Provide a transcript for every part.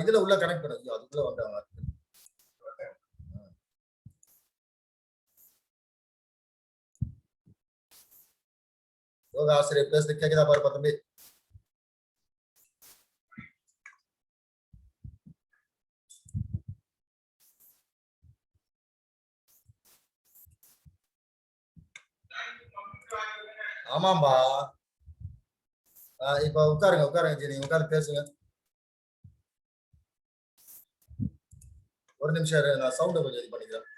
இதுல உள்ள கனெக்ட் பண்ணது அதுக்குள்ள வந்தாங்க. யோகா ஆசிரியர் பேசுறது கேக்குதா பாரு தம்பி? ஆமாம்பா. இப்ப உட்காருங்க உட்காருங்க ஜி, நீங்க உட்கார்ந்து பேசுங்க. ஒரு நிமிஷம் நான் சவுண்ட் கொஞ்சம் இது பண்ணிக்கிறேன்.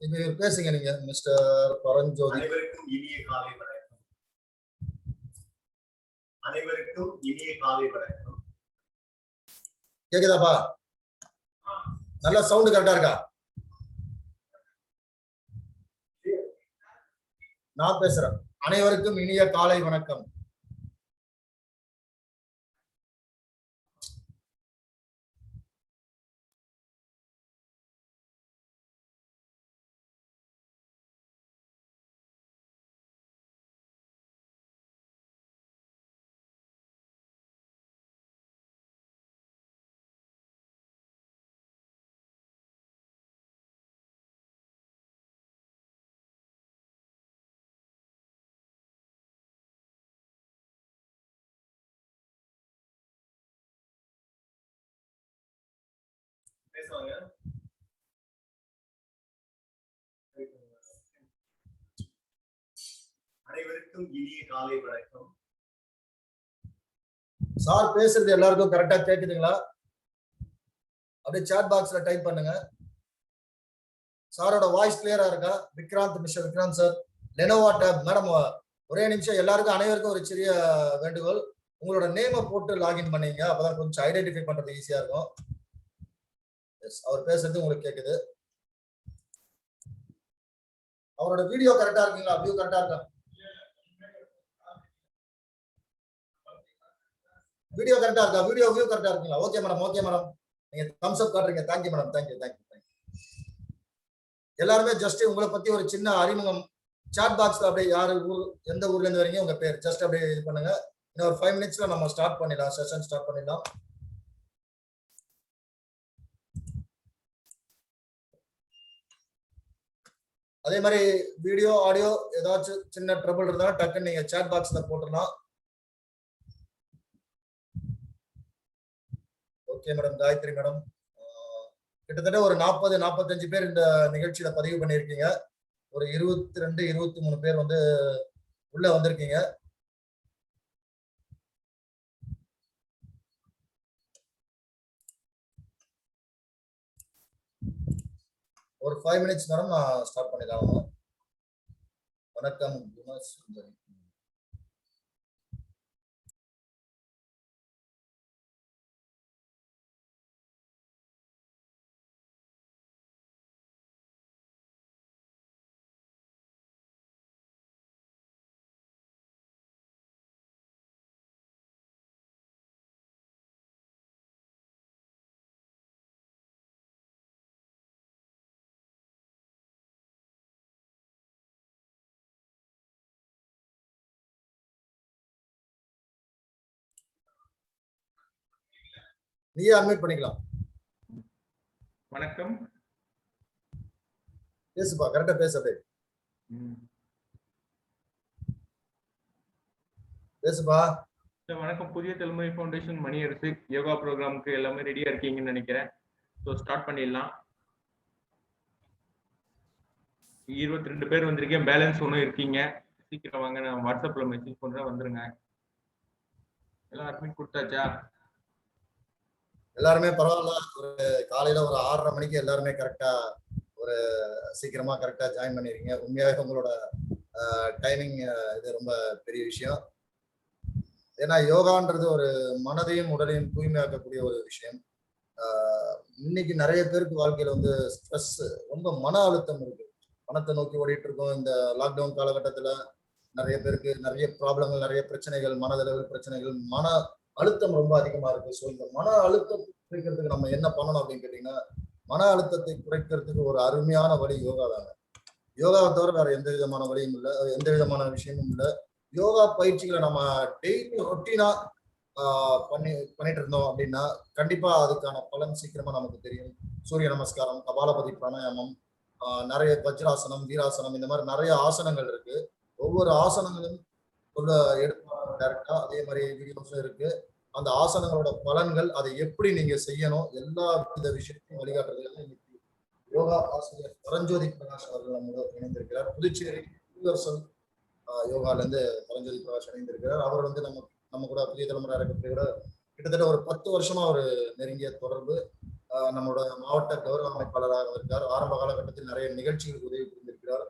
இப்ப பேசுங்க நீங்க மிஸ்டர் பரஞ்சோதி. அனைவருக்கும் இனிய காலை வணக்கம். அனைவருக்கும் இனிய காலை வணக்கம். கேக்குதாப்பா? நல்ல சவுண்ட் கரெக்டா இருக்கா? நான் பேசுறேன். அனைவருக்கும் இனிய காலை வணக்கம். அனைவருக்கும் இனிய காலை வணக்கம். சார் பேசுறது எல்லாருக்கும் கரெக்டா கேக்குதுங்களா? அப்படியே சாட் பாக்ஸ்ல டைப் பண்ணுங்க. சாரோட வாய்ஸ் கிளியரா இருக்கா? Vikrant, mister Vikrant sir, Lenovo tab madam, ஒரே நிமிஷம். எல்லாருக்கும் அனைவருக்கும் ஒரு சிறிய வேண்டுகோள், உங்களோட நேமை போட்டு லாகின் பண்ணீங்க, அப்பதான் கொஞ்சம் ஐடென்டிஃபை பண்றது ஈஸியா இருக்கும். அவர் பேசுறது உங்களுக்கு கேக்குது. அவரோட வீடியோ கரெக்டா இருக்குங்களா? வியூ கரெக்டா இருக்கா? வீடியோ கரெக்டா இருக்கா? வீடியோ வியூ கரெக்டா இருக்குங்களா? Okay madam, okay madam. நீங்க தம்ஸ் அப் காட்டுறீங்க. Thank you madam, thank you thank you. எல்லாருமே ஜஸ்ட் உங்களை பத்தி ஒரு சின்ன அறிமுகம் சாட் பாக்ஸ்ல அப்படியே யாரு ஊர், எந்த ஊர்ல இருந்து வரீங்க, உங்க பேர் ஜஸ்ட் அப்படியே இது பண்ணுங்க. இன்னும் ஒரு 5 மினிட்ஸ்ல நம்ம ஸ்டார்ட் பண்ணிடலாம், செஷன் ஸ்டார்ட் பண்ணிடலாம். அதே மாதிரி வீடியோ ஆடியோ ஏதாச்சும் சின்ன ட்ரபிள் இருந்தாலும் டக்குன்னு நீங்க சாட் பாக்ஸ்ல போட்டுடலாம். ஓகே மேடம், காயத்ரி மேடம், கிட்டத்தட்ட ஒரு 40-45 பேர் இந்த நிகழ்ச்சியில பதிவு பண்ணியிருக்கீங்க. ஒரு 22-23 பேர் வந்து உள்ள வந்திருக்கீங்க. ஒரு 5 மினிட்ஸ் மேடம், நான் ஸ்டார்ட் பண்ணிடலாம். வணக்கம் குணசுந்தரி. நீயே அட்மிட் பண்ணிக்கலாம். வணக்கம். பேசுப்பா, கரெக்டா பேசு. அப்படியே பேசுப்பா. வணக்கம். புதிய தலைமுறை ஃபவுண்டேஷன் மணியரசு யோகா ப்ரோக்ராமுக்கு எல்லாமே ரெடியா இருக்கீங்கன்னு நினைக்கிறேன். ஸோ ஸ்டார்ட் பண்ணிடலாம். 22 பேர் வந்திருக்கேன், பேலன்ஸ் ஒன்றும் இருக்கீங்க. சீக்கிரம் வாங்க, நான் வாட்ஸ்அப்ல மெசேஜ் பண்றேன், வந்துருங்க. எல்லாம் அட்மிட் கொடுத்தாச்சா? எல்லாருமே பரவாயில்ல. ஒரு காலையில ஒரு 6:30 மணிக்கு எல்லாருமே கரெக்டா ஒரு சீக்கிரமா கரெக்டா ஜாயின் பண்ணிருக்கீங்க. உண்மையாவே உங்களோட டைமிங் இது ரொம்ப பெரிய விஷயம். ஏன்னா யோகான்றது ஒரு மனதையும் உடலையும் தூய்மையாக்கக்கூடிய ஒரு விஷயம். இன்னைக்கு நிறைய பேருக்கு வாழ்க்கையில வந்து ஸ்ட்ரெஸ், ரொம்ப மன அழுத்தம் இருக்கு. பணத்தை நோக்கி ஓடிட்டு இருக்கோம். இந்த லாக்டவுன் காலகட்டத்துல நிறைய பேருக்கு நிறைய ப்ராப்ளங்கள், நிறைய பிரச்சனைகள், மனதளவு பிரச்சனைகள், மன அழுத்தம் ரொம்ப அதிகமா இருக்கு. ஸோ இந்த மன அழுத்தம் குறைக்கிறதுக்கு நம்ம என்ன பண்ணணும் அப்படின்னு கேட்டீங்கன்னா, மன அழுத்தத்தை குறைக்கிறதுக்கு ஒரு அருமையான வழி யோகா தாங்க. யோகாவை தவிர வேற எந்த விதமான வழியும் இல்லை, எந்த விதமான விஷயமும் இல்லை. யோகா பயிற்சிகளை நம்ம டெய்லி ரொட்டீனா பண்ணிட்டு இருந்தோம் அப்படின்னா கண்டிப்பா அதுக்கான பலன் சீக்கிரமா நமக்கு தெரியும். சூரிய நமஸ்காரம், கபாலபதி பிராணாயாமம், நிறைய வஜ்ராசனம், வீராசனம், இந்த மாதிரி நிறைய ஆசனங்கள் இருக்கு. ஒவ்வொரு ஆசனங்களும் சொல்ல எடுப்பாங்க டைரக்டா, அதே மாதிரி வீடியோஸும் இருக்கு. அந்த ஆசனங்களோட பலன்கள், அதை எப்படி நீங்க செய்யணும், எல்லா வித விஷயத்தையும் வழிகாட்டுறதுக்கு இன்னைக்கு யோகா ஆசிரியர் பரஞ்சோதி பிரகாஷ் அவர்கள் நம்மளோட இணைந்திருக்கிறார். புதுச்சேரி யூனிவர்சல் யோகால இருந்து பரஞ்சோதி பிரகாஷ் இணைந்திருக்கிறார். அவர் வந்து நம்ம கூட புதிய தலைமுறை அறக்கட்டளை கூட கிட்டத்தட்ட ஒரு 10 வருஷமா ஒரு நெருங்கிய தொடர்பு. நம்மளோட மாவட்ட கௌரவ அமைப்பாளராக இருக்கார். ஆரம்ப காலகட்டத்தில் நிறைய நிகழ்ச்சிகளுக்கு உதவி புரிந்திருக்கிறார்.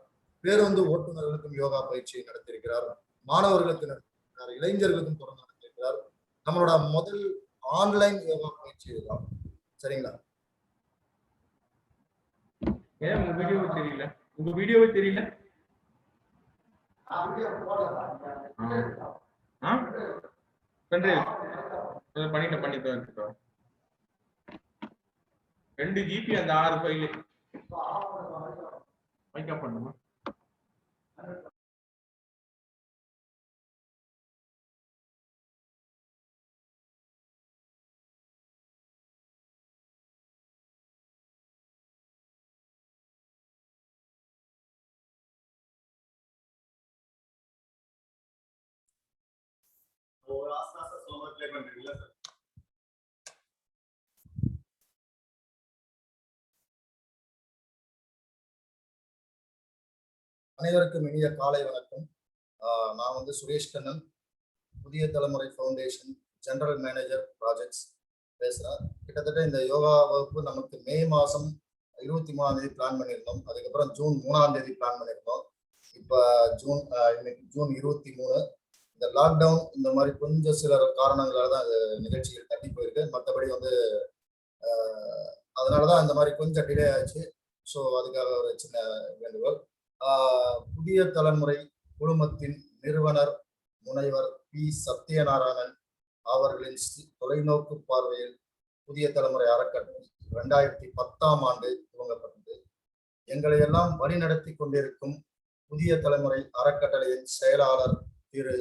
பேருந்து ஓட்டுநர்களுக்கும் யோகா பயிற்சியை நடத்தியிருக்கிறார். மாணவர்களுக்கு நடத்தியிருக்கிறார். இளைஞர்களுக்கும் தொடர்ந்து நடத்தியிருக்கிறார். நம்மளோட முதல் ஆன்லைன் யோகா பயிற்சி இதுதான். சரிங்களா? ஏன் உங்க வீடியோவே தெரியல? உங்க வீடியோவே தெரியல? பண்ணிட்டேன். 2 GB அந்த 6 ஃபைல் மைக் ஆஃப் பண்ணுமா? ஒரு ஆசனாச ஸ்லோவா ப்ளே பண்றீங்களா சார்? அனைவருக்கும் இனிய காலை வணக்கம். நான் வந்து சுரேஷ் கண்ணன், புதிய தலைமுறை ஃபவுண்டேஷன் ஜெனரல் மேனேஜர் ப்ராஜெக்ட்ஸ் பேசுகிறேன். கிட்டத்தட்ட இந்த யோகா வகுப்பு நமக்கு மே மாதம் 23ஆம் பிளான் பண்ணியிருந்தோம். அதுக்கப்புறம் ஜூன் 3ஆம் பிளான் பண்ணியிருந்தோம். இப்போ இன்னைக்கு ஜூன் 23. இந்த லாக்டவுன் இந்த மாதிரி கொஞ்சம் சில காரணங்களால தான் இந்த நிகழ்ச்சிகள் தள்ளி போயிருக்கு. மற்றபடி வந்து அதனால தான் இந்த மாதிரி கொஞ்சம் டிலே ஆயிடுச்சு. ஸோ அதுக்காக ஒரு சின்ன வேண்டுகோள். புதிய தலைமுறை குழுமத்தின் நிறுவனர் முனைவர் பி சத்யநாராயணன் அவர்களின் தொலைநோக்கு பார்வையில் புதிய தலைமுறை அறக்கட்டளை 2010ஆம் ஆண்டு துவங்கப்பட்டது. எங்களை எல்லாம் வழிநடத்தி கொண்டிருக்கும் புதிய தலைமுறை அறக்கட்டளையின் செயலாளர் திரு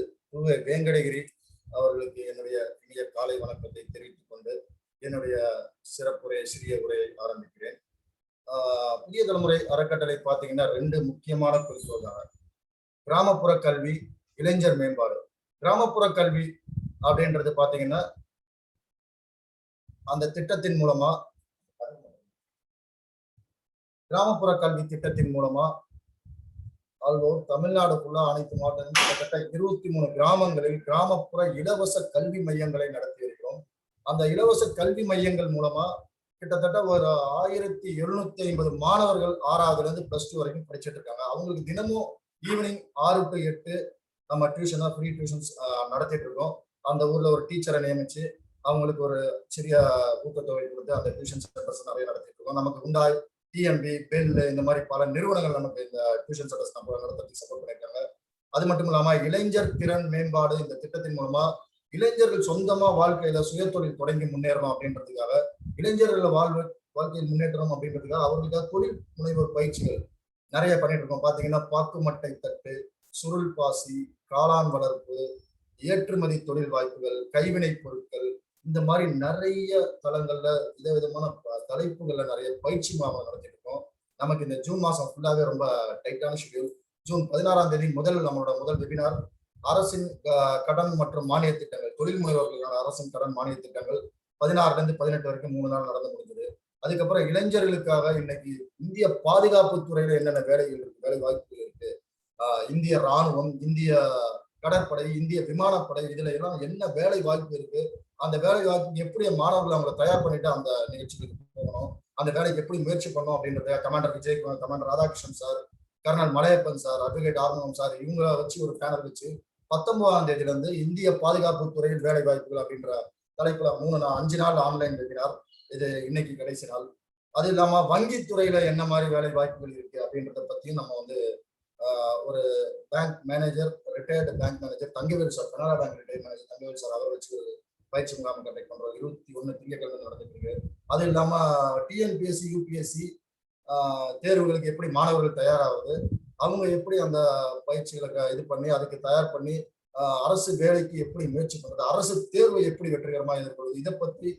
வேங்கடகிரி அவர்களுக்கு என்னுடைய இனிய காலை வணக்கத்தை தெரிவித்துக் கொண்டு என்னுடைய சிறப்புரை சிறிய உரையை ஆரம்பிக்கிறேன். புதிய தலைமுறை அறக்கட்டளை பார்த்தீங்கன்னா 2 முக்கியமான குறிக்கோள்கள். கிராமப்புற கல்வி, இளைஞர் மேம்பாடு. கிராமப்புற கல்வி அப்படின்றது பாத்தீங்கன்னா அந்த திட்டத்தின் மூலமா கிராமப்புற கல்வி திட்டத்தின் மூலமா தமிழ்நாடு ஃபுல்லா அனைத்து மாவட்டங்களும் கிட்டத்தட்ட 23 கிராமங்களில் கிராமப்புற இலவச கல்வி மையங்களை நடத்தி இருக்கிறோம். அந்த இலவச கல்வி மையங்கள் மூலமா கிட்டத்தட்ட ஒரு 1750 மாணவர்கள் 6ஆவதுல இருந்து +2 வரைக்கும் படிச்சுட்டு இருக்காங்க. அவங்களுக்கு தினமும் ஈவினிங் 6 to 8 நம்ம டியூஷனா ஃப்ரீ டியூஷன்ஸ் நடத்திட்டு இருக்கோம். அந்த ஊர்ல ஒரு டீச்சரை நியமிச்சு அவங்களுக்கு ஒரு சிறிய ஊக்கத்தொகை கொடுத்து அந்த டியூஷன் சென்டர்ஸ் நிறைய நடத்திட்டு இருக்கோம். நமக்கு உண்டாய் டிஎம்பி, பெல் இந்த மாதிரி பல நிறுவனங்கள் நமக்கு இந்த டியூஷன் சென்டர்ஸ் நம்ம நடத்தி சப்போர்ட் பண்ணியிருக்காங்க. அது மட்டும் இல்லாம இளைஞர் திறன் மேம்பாடு இந்த திட்டத்தின் மூலமா இளைஞர்கள் சொந்தமா வாழ்க்கையில சுயதொழில் தொடங்கி முன்னேறணும் அப்படின்றதுக்காக, இளைஞர்கள் வாழ்க்கையில் முன்னேற்றணும் அப்படின்றதுக்காக அவர்களுக்காக தொழில் முனைவோர் பயிற்சிகள் நிறைய பண்ணிட்டு இருக்கோம். பாத்தீங்கன்னா பாக்கு மட்டை தட்டு, சுருள் பாசி, காளான் வளர்ப்பு, ஏற்றுமதி தொழில் வாய்ப்புகள், கைவினை பொருட்கள், இந்த மாதிரி நிறைய தளங்கள்ல விதவிதமான தலைப்புகள்ல நிறைய பயிற்சி மாவட்டம் நடத்திட்டு இருக்கோம். நமக்கு இந்த ஜூன் மாசம் ஃபுல்லாவே ரொம்ப டைட்டான ஷெட்யூல். ஜூன் 16ஆம் தேதி நம்மளோட முதல் வெபினார் அரசின் கடன் மற்றும் மானிய திட்டங்கள், தொழில் முனைவோர்களுக்கான அரசின் கடன் மானிய திட்டங்கள் 16ல இருந்து 18 வரைக்கும் 3 நாள் நடந்து முடிஞ்சது. அதுக்கப்புறம் இளைஞர்களுக்காக இன்னைக்கு இந்திய பாதுகாப்பு துறையில என்னென்ன வேலைகள் இருக்கு, வேலை வாய்ப்புகள் இருக்கு, இந்திய ராணுவம், இந்திய கடற்படை, இந்திய விமானப்படை, இதுல எல்லாம் என்ன வேலை வாய்ப்பு இருக்கு, அந்த வேலை வாய்ப்புக்கு எப்படி மாணவர்களை அவங்களை தயார் பண்ணிட்டு அந்த நிகழ்ச்சிக்கு போகணும், அந்த வேலைக்கு எப்படி முயற்சி பண்ணணும் அப்படின்றத commander Vijay, commander Radhakrishnan sir, colonel Malayappan sir, advocate Aarvam sir, இவங்க வச்சு ஒரு பேனர் வச்சு 19ஆம் தேதியில இருந்து இந்திய பாதுகாப்பு துறையில் வேலை வாய்ப்புகள் அப்படின்ற தலைப்புல 5 நாள் ஆன்லைன் வெபினார். இது இன்னைக்கு கடைசி நாள். அது இல்லாம வங்கித்துறையில என்ன மாதிரி வேலை வாய்ப்புகள் இருக்கு அப்படின்றத பத்தியும் நம்ம வந்து ஒரு bank manager, retired bank manager Thangavel sir, Canara bank retired manager Thangavel sir அவரை வச்சு ஒரு பயிற்சி முகாம் கண்டக்ட் பண்றோம். 21 திங்கட்கிழமை நடந்துட்டு இருக்கு. அது இல்லாம டிஎன்பிஎஸ்சி, யூபிஎஸ்சி தேர்வுகளுக்கு எப்படி மாணவர்கள் தயாராகுது, அவங்க எப்படி அந்த பயிற்சிகளை இது பண்ணி அதுக்கு தயார் பண்ணி அரசு வேலைக்கு எப்படி முயற்சி பண்றது, அரசு தேர்வை எப்படி வெற்றிகரமாக எதிர்கொள்வது, இதை பற்றி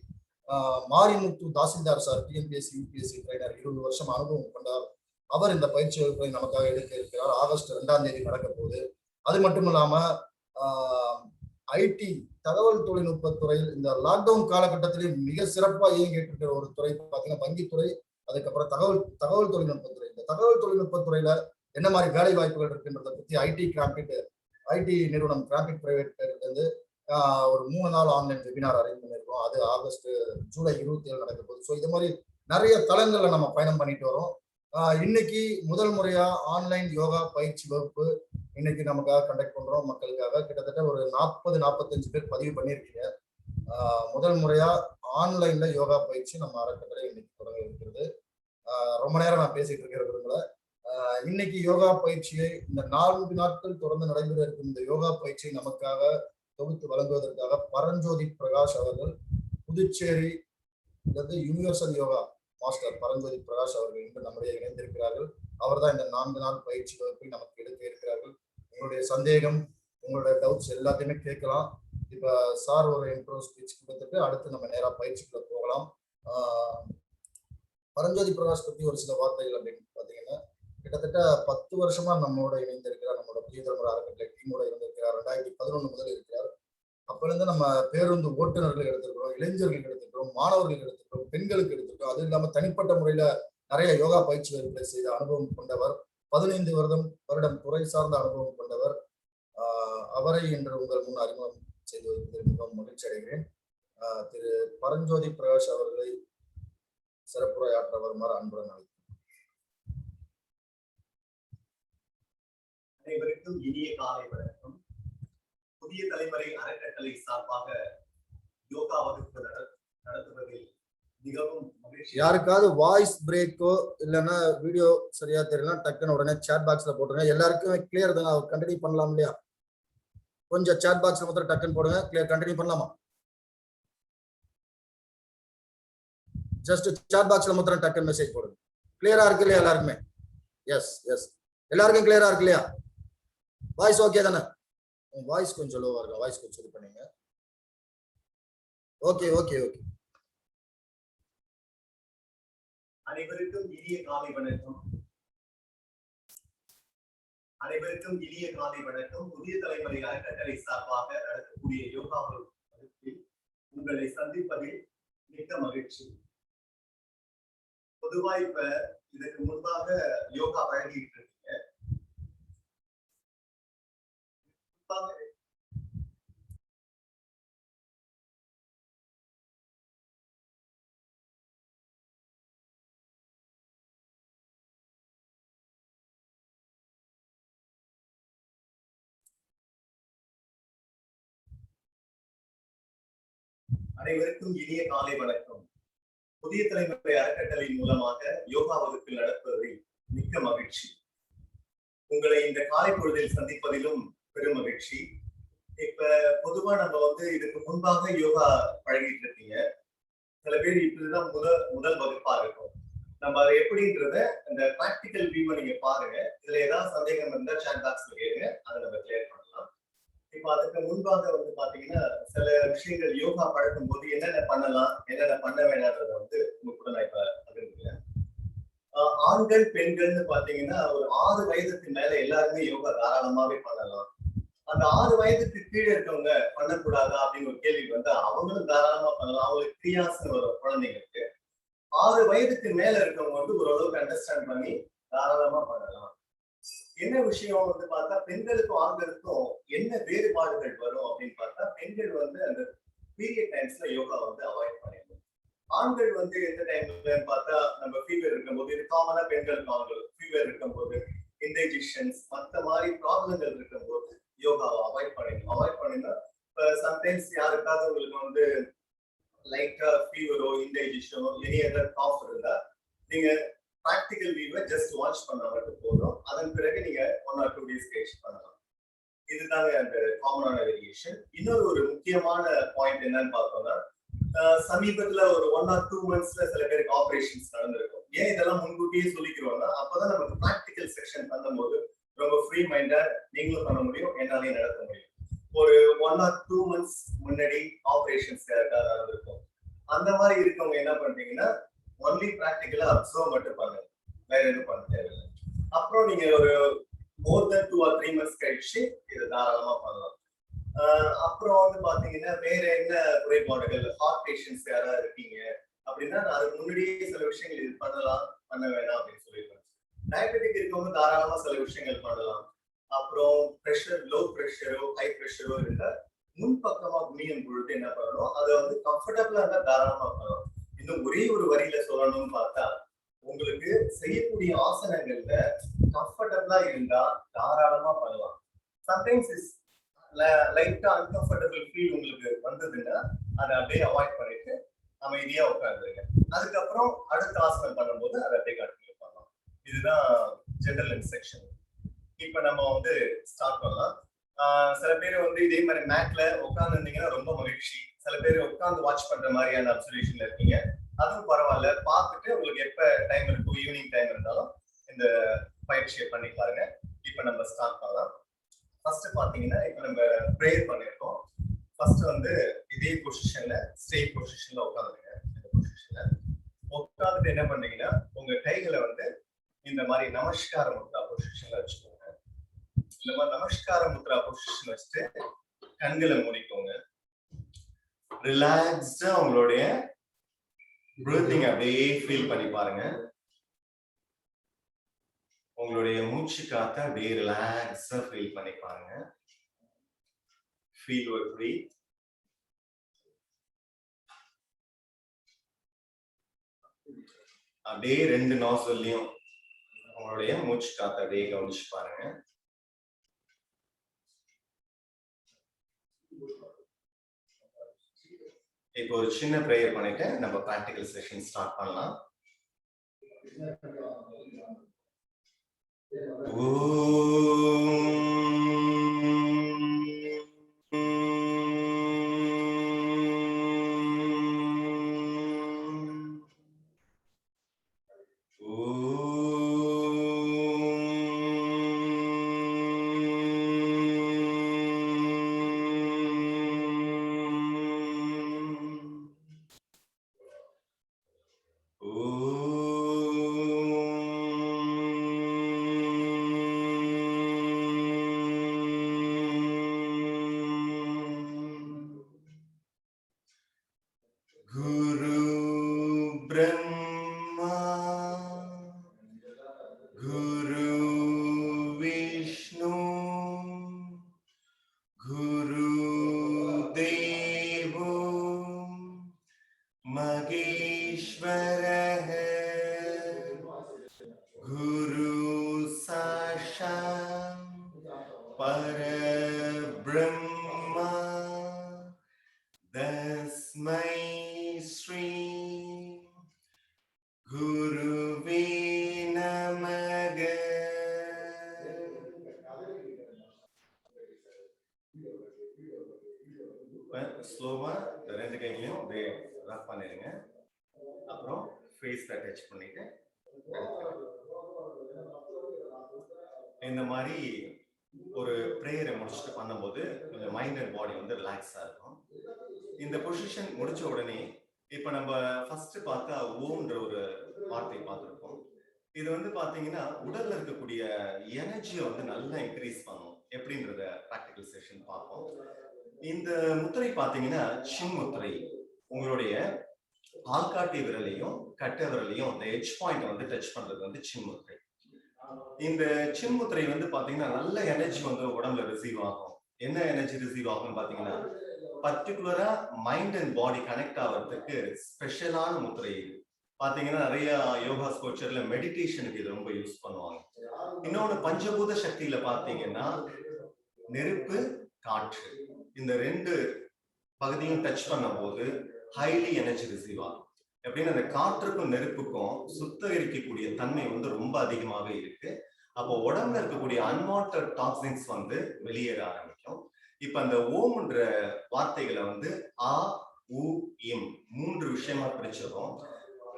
Marimuthu tahsildar sir, TNPSC UPSC trainer, 20 வருஷம் அனுபவம் கொண்டார். அவர் இந்த பயிற்சி வகுப்பை நமக்காக எடுக்க இருக்கிறார். ஆகஸ்ட் 2ஆம் தேதி நடக்க போகுது. அது மட்டும் இல்லாம ஐடி தகவல் தொழில்நுட்பத்துறையில் இந்த லாக்டவுன் காலகட்டத்திலே மிக சிறப்பாக இயங்கிட்டு இருக்கிற ஒரு துறை பார்த்தீங்கன்னா வங்கித்துறை, அதுக்கப்புறம் தகவல் தொழில்நுட்பத்துறை. இந்த தகவல் தொழில்நுட்பத்துறையில என்ன மாதிரி வேலை வாய்ப்புகள் இருக்குன்றதை பத்தி ஐடி நிறுவனம் கிராம்பிட் பிரைவேட் இருந்து ஒரு 3 நாள் ஆன்லைன் வெபினார் அரேஞ்ச் பண்ணியிருக்கோம். அது ஜூலை 27 நடக்க போகுது. ஸோ இது மாதிரி நிறைய தளங்கள்ல நம்ம பயணம் பண்ணிட்டு வரோம். இன்னைக்கு முதல் முறையா ஆன்லைன் யோகா பயிற்சி வகுப்பு இன்னைக்கு நமக்காக கண்டக்ட் பண்றோம். மக்களுக்காக கிட்டத்தட்ட ஒரு 40-45 பேர் பதிவு பண்ணியிருக்கீங்க. முதல் முறையா ஆன்லைன்ல யோகா பயிற்சி நம்ம அறக்கட்டளை இன்னைக்கு தொடங்க இருக்கிறது. ரொம்ப நேரம் நான் பேசிட்டு இருக்கிற விரும்பல. இன்னைக்கு யோகா பயிற்சியை இந்த 4 நாட்கள் தொடர்ந்து நடைபெற இருக்கும் இந்த யோகா பயிற்சியை நமக்காக தொகுத்து வழங்குவதற்காக பரஞ்சோதி பிரகாஷ் அவர்கள், புதுச்சேரி யூனிவர்சல் யோகா மாஸ்டர் பரஞ்சோதி பிரகாஷ் அவர்கள் இன்று நம்முடைய இணைந்திருக்கிறார்கள். அவர் தான் இந்த 4 நாள் பயிற்சி வகுப்பை நமக்கு எடுக்க இருக்கிறார்கள். உங்களுடைய சந்தேகம், உங்களுடைய டவுட்ஸ் எல்லாத்தையுமே கேட்கலாம். இப்ப சார் ஒரு இன்ட்ரோ ஸ்பீச் கொடுத்துட்டு அடுத்து நம்ம நேரா பயிற்சிக்குள்ள போகலாம். பரஞ்சோதி பிரகாஷ் பத்தி ஒரு சில வார்த்தைகள் அப்படின்னு பாத்தீங்கன்னா, கிட்டத்தட்ட 10 வருஷமா நம்மோட இணைந்திருக்கிறார். நம்மளோட புதிய தலைமுறை அறக்கட்டளை டீமோட இருந்திருக்கிறார். 2011 முதல் இருக்கிறார். அப்ப இருந்து நம்ம பேருந்து ஓட்டுநர்கள் எடுத்திருக்கிறோம், இளைஞர்களுக்கு எடுத்திருக்கிறோம், மாணவர்களுக்கு எடுத்திருக்கிறோம், பெண்களுக்கு எடுத்திருக்கிறோம். அது இல்லாம தனிப்பட்ட முறையில நிறைய யோகா பயிற்சி வகுப்புகளை செய்த அனுபவம் கொண்டவர், 15 வருடம் துறை சார்ந்த அனுபவம் கொண்டவர். அவரை இன்று உங்கள் முன் அறிமுகம் செய்து வைப்பதில் மிகவும் மகிழ்ச்சி அடைகிறேன். திரு பரஞ்சோதி பிரகாஷ் அவர்களை சிறப்புரையாற்ற வருமாறு அன்புடன் அழைக்கிறேன். அனைவருக்கும் இனிய காலை வணக்கம். புதிய தலைமுறை அறக்கட்டளை சார்பாக யோகா வகுப்பு நடத்துவதில் மிகவும் மகிழ்ச்சி. யாருக்காவது வாய்ஸ் பிரேக்கோ இல்லைன்னா வீடியோ சரியா தெரியல டக்குன்னு உடனே சாட் பாக்ஸ்ல போட்டுருங்க. எல்லாருக்கும் கிளியர் தானே? அவர் கண்டினியூ பண்ணலாம் இல்லையா? கொஞ்சம் சாட் பாக்ஸ்ல மாத்திரம் டக்குன்னு போடுங்க. கிளியர் கண்டினியூ பண்ணலாமா? ஜஸ்ட் சாட் பாக்ஸ்ல மாத்திரம் டக்குன்னு மெசேஜ் போடுங்க. கிளியரா இருக்கு இல்லையா எல்லாருக்குமே? எஸ் எஸ், எல்லாருக்கும் கிளியரா இருக்கு இல்லையா? வாய்ஸ் ஓகே தானே? வாய்ஸ் கொஞ்சம் லோவா இருக்கும். வாய்ஸ் கொஞ்சம் இது பண்ணீங்க. Okay okay okay. அனைவருக்கும் இனிய காலை வணக்கம். அனைவருக்கும் இனிய காலை வணக்கம். புதிய தலைமுறை அறக்கட்டளை சார்பாக நடத்தக்கூடிய யோகா வகுப்பில் உங்களை சந்திப்பதில் மிக்க மகிழ்ச்சி. பொதுவா இப்ப இதற்கு முன்பாக யோகா பழகிட்டு இருக்கீங்க. அனைவருக்கும் இனிய காலை வணக்கம். புதிய தலைமுறை அறக்கட்டளை மூலமாக யோகா வகுப்பில் நடப்பதில் மிக்க மகிழ்ச்சி. உங்களை இந்த காலை பொழுதில் சந்திப்பதிலும் பெரும் மகிழ்ச்சி. இப்ப பொதுவா நம்ம இதுக்கு முன்பாக யோகா பழகிட்டு இருக்கீங்க. சில பேர் இப்படிதான் முதல் வகுப்பா இருக்கும். நம்ம அதை எப்படின்றத இந்த பிராக்டிக்கல் வியூவை நீங்க பாருங்க. இதுல ஏதாவது சந்தேகம் இருந்தா சாட் பாக்ஸ்ல கேளுங்க, அதை நம்ம கிளியர் பண்ணலாம். இப்ப அதுக்கு முன்பாக பாத்தீங்கன்னா சில விஷயங்கள் யோகா பழக்கும் போது என்னென்ன பண்ணலாம், என்னென்ன பண்ண வேணான்றத உங்க கூட நான் இப்ப பகிர்ந்துக்கிறேன். ஆண்கள் பெண்கள்னு பாத்தீங்கன்னா ஒரு 6 வயதுக்கு மேல எல்லாருமே யோகா தாராளமாவே பண்ணலாம். அந்த 6 வயதுக்கு கீழே இருக்கவங்க பண்ணக்கூடாதா அப்படின்னு ஒரு கேள்வி அவங்களும் தாராளமா பண்ணலாம். அவங்களுக்கு கிரியாசனம் வரும் குழந்தைங்களுக்கு. 6 வயதுக்கு மேல இருக்கவங்க ஓரளவுக்கு அண்டர்ஸ்டாண்ட் பண்ணி தாராளமா பண்ணலாம். என்ன விஷயம் பார்த்தா பெண்களுக்கும் ஆண்களுக்கும் என்ன வேறுபாடுகள் வரும் அப்படின்னு பார்த்தா, பெண்கள் அந்த பீரியட் டைம்ஸ்ல யோகா வந்து அவாய்ட் பண்ணிடணும். ஆண்கள் வந்து எந்த டைம்ல பார்த்தா நம்ம ஃபீவர் இருக்கும்போது, இது காமனா பெண்களுக்கு ஆண்கள் ஃபீவர் இருக்கும்போது, இன்டைஜஷன்ஸ் மற்ற மாதிரி ப்ராப்ளங்கள் இருக்கும்போது யோகாவை அவாய்ட் பண்ணிடணும். அவாய்ட் பண்ணினா சம்டைம்ஸ் யாருக்காவது உங்களுக்கு வந்து லைட்டா ஃபீவரோ இன்டைஜஷனோ எனி அதர் காஃப் இருந்தா நீங்க ப்ராக்டிக்கல் வியூவை ஜஸ்ட் வாட்ச் பண்ணா மட்டும் போதும். அதன் பிறகு நீங்க 1 or 2 days கழிச்சு பண்ணலாம். இதுதாங்க அந்த காமனான வேரியேஷன். இன்னொரு ஒரு முக்கியமான பாயிண்ட் என்னன்னு பார்த்தோம்னா, சமீபத்துல ஒரு 1 or 2 monthsல சில பேருக்கு ஆபரேஷன்ஸ் நடந்திருக்கும். ஏன் இதெல்லாம் முன்கூட்டியே சொல்லிக்கிறோம்னா, அப்பதான் நமக்கு ப்ராக்டிக்கல் செக்ஷன் பண்ணும்போது ரொம்ப ஃப்ரீ மைண்டா நீங்களும் பண்ண முடியும், என்னாலையும் நடத்த முடியும். ஒரு 1 or 2 months முன்னாடி ஆபரேஷன்ஸ் நடந்திருக்கும். அந்த மாதிரி இருக்கவங்க என்ன பண்றீங்கன்னா, ஒன்லி ப்ராக்டிக்கலா அப்சர்வ் மட்டும் பண்ணுங்க, வேற எதுவும் பண்ண தேவையில்லை. அப்புறம் நீங்க ஒரு மோர் தென் 2 or 3 months கழிச்சு இதை தாராளமா பண்ணலாம். அப்புறம் வந்து பாத்தீங்கன்னா வேற என்ன குறைபாடுகள், ஹார்ட் பேஷண்ட்ஸ் யாராவது இருக்கீங்க அப்படின்னா நான் அதுக்கு முன்னாடியே சில விஷயங்கள் இது பண்ணலாம், பண்ண வேணாம் அப்படின்னு சொல்லிடுவேன். டயபெட்டிக் இருக்கவங்க தாராளமா சில விஷயங்கள் பண்ணலாம். அப்புறம் ப்ரெஷர், லோ ப்ரெஷரோ ஹை ப்ரெஷரோ இருந்தா முன்பக்கமா குனியும் பொழுது என்ன பண்ணணும், அதை வந்து கம்ஃபர்டபுளா இருந்தா தாராளமா பண்ணலாம். இன்னும் ஒரே ஒரு வரியில சொல்லணும்னு பார்த்தா, உங்களுக்கு செய்யக்கூடிய ஆசனங்கள்ல கம்ஃபர்டபுளா இருந்தா தாராளமா பண்ணலாம். சம்டைம்ஸ் இஸ் லைட்டா அன்கம்ஃபர்டபுள் ஃபீல் உங்களுக்கு வந்ததுன்னா அதை அப்படியே அவாய்ட் பண்ணிட்டு அமைதியா உட்காந்துருங்க. அதுக்கப்புறம் அடுத்த ஆசனம் பண்ணும்போது அதை அப்படியே கண்டினியூ பண்ணலாம். இதுதான் ஜெனரல் இன்ஸ்ட்ரக்ஷன். இப்ப நம்ம வந்து ஸ்டார்ட் பண்ணலாம். சில பேர் வந்து இதே மாதிரி மேட்ல உட்கார்ந்து இருந்தீங்கன்னா ரொம்ப மகிழ்ச்சி. சில பேர் உட்கார்ந்து வாட்ச் பண்ற மாதிரியான அப்சர்வேஷன்ல இருக்கீங்க, அதுவும் பரவாயில்ல. பார்த்துட்டு உங்களுக்கு எப்ப டைம் இருக்கும், ஈவினிங் டைம் இருந்தாலும் இந்த பயிற்சியை பண்ணி பாருங்க. இப்ப நம்ம ஸ்டார்ட் பண்ணலாம். ஃபர்ஸ்ட் பாத்தீங்கன்னா இப்ப நம்ம ப்ரேயர் பண்ணிருக்கோம். ஃபர்ஸ்ட் வந்து இதே பொசிஷன்ல ஸ்ட்ரெயிட் பொசிஷன்ல உட்காந்துருங்க. இந்த பொசிஷன்ல உட்காந்துட்டு என்ன பண்றீங்கன்னா உங்க கைகளை வந்து இந்த மாதிரி நமஸ்கார முத்ரா பொசிஷன்ல வச்சுக்கோங்க. இந்த மாதிரி நமஸ்கார முத்ரா பொசிஷன் வச்சுட்டு கண்களை மூடிக்கோங்க. ரிலாக்ஸ்டா உங்களுடைய பிரீத்திங் அப்படியே ஃபீல் பண்ணி பாருங்க. உங்களுடைய மூச்சு காத்த அப்படியே ரிலாக்ஸா ஃபீல் பண்ணி பாருங்க. Feel your breath. அப்படியே 2 நாஸ்ட்ரில்லையும் உங்களுடைய மூச்சு காத்த அப்படியே கவனிச்சு பாருங்க. இப்போ ஒரு சின்ன ப்ரேயர் பண்ணிட்டு நம்ம பிராக்டிகல் செஷன் ஸ்டார்ட் பண்ணலாம். ஸ்லோவா 2 கைகளையும் அப்படியே ரப் பண்ணிடுங்க. அப்புறம் ஃபேஸ்ல டச் பண்ணிட்டு இந்த மாதிரி ஒரு ப்ரேயரை முடிச்சுட்டு பண்ணும்போது கொஞ்சம் மைண்ட் அண்ட் பாடி வந்து ரிலாக்ஸா இருக்கும். இந்த பொசிஷன் முடிச்ச உடனே இப்ப நம்ம ஃபர்ஸ்ட் பார்த்தா ஓம்ன்ற ஒரு வார்த்தை பார்த்திருக்கோம். இது வந்து பாத்தீங்கன்னா உடல்ல இருக்கக்கூடிய எனர்ஜியை வந்து நல்லா இன்க்ரீஸ் பண்ணும். எப்படின்றத ப்ராக்டிகல் செஷன் பார்ப்போம். இந்த முத்திரை பாத்தீங்கன்னா சின் முத்திரை. உங்களுடைய ஆள்காட்டி விரலையும் கட்டை விரலையும் இந்த எட்ஜ் பாயிண்ட் வந்து டச் பண்றது வந்து சின் முத்திரை. இந்த சின் முத்திரை வந்து பாத்தீங்கன்னா நல்ல எனர்ஜி வந்து உடம்புல ரிசீவ் ஆகும். என்ன எனர்ஜி ரிசீவ் ஆகும்னு பாத்தீங்கன்னா பர்டிகுலரா மைண்ட் அண்ட் பாடி கனெக்ட் ஆகிறதுக்கு ஸ்பெஷலான முத்திரை இது. பாத்தீங்கன்னா நிறைய யோகா ஸ்கோச்சர்ல மெடிடேஷனுக்கு இது ரொம்ப யூஸ் பண்ணுவாங்க. இன்னொன்னு பஞ்சபூத சக்தியில பாத்தீங்கன்னா நெருப்பு, காற்று, இந்த 2 பகுதியும் டச் பண்ணும் போது ஹைலி எனர்ஜி ரிசீவ் ஆகும். எப்படின்னா அந்த காற்றுக்கும் நெருப்புக்கும் சுத்தகரிக்கக்கூடிய தன்மை வந்து ரொம்ப அதிகமாவே இருக்கு. அப்போ உடம்புல இருக்கக்கூடிய அன்வான்டட் டாக்ஸின்ஸ் வந்து வெளியேற ஆரம்பிக்கும். இப்ப அந்த ஓம்ன்ற வார்த்தைகளை வந்து ஆ, உ, இம் 3 விஷயமா பிரிச்சிருக்கோம்.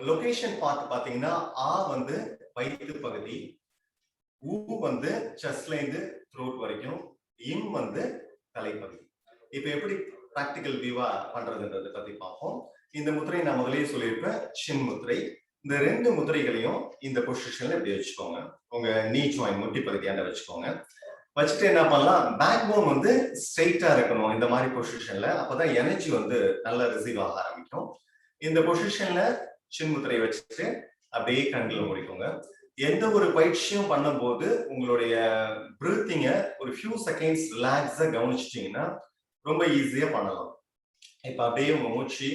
லொகேஷன் பார்த்து பாத்தீங்கன்னா ஆ வந்து வயிற்று பகுதி, ஊ வந்து செஸ்ட்ல இருந்து த்ரோட் வரைக்கும், இம் வந்து தலைப்பகுதி. இப்ப எப்படி பிராக்டிகல் வியூவா பண்றதுன்றதை பத்தி பார்ப்போம். இந்த முத்திரை நான் முதலே சொல்லியிருப்பேன், சின் முத்திரை. இந்த 2 முத்திரைகளையும் இந்த பொசிஷன்ல இப்படி வச்சுக்கோங்க. உங்க நீ ஜாயின் முட்டி பகுதியாண்ட வச்சுக்கோங்க. வச்சுட்டு என்ன பண்ணலாம், பேக் போன் வந்து ஸ்ட்ரெயிட்டா இருக்கணும் இந்த மாதிரி பொசிஷன்ல. அப்பதான் எனர்ஜி வந்து நல்லா ரிசீவ் ஆக ஆரம்பிக்கும். இந்த பொசிஷன்ல சின் முத்திரையை வச்சுட்டு அப்படியே கண்களை மூடிக்கோங்க. எந்த ஒரு பயிற்சியும் பண்ணும்போது உங்களுடைய பிரீத்திங்க ஒரு ஃபியூ செகண்ட்ஸ் ரிலாக்ஸா கவனிச்சிட்டீங்கன்னா ரொம்ப ஈஸியா பண்ணலாம். இப்ப அப்படியே உங்க மூச்சு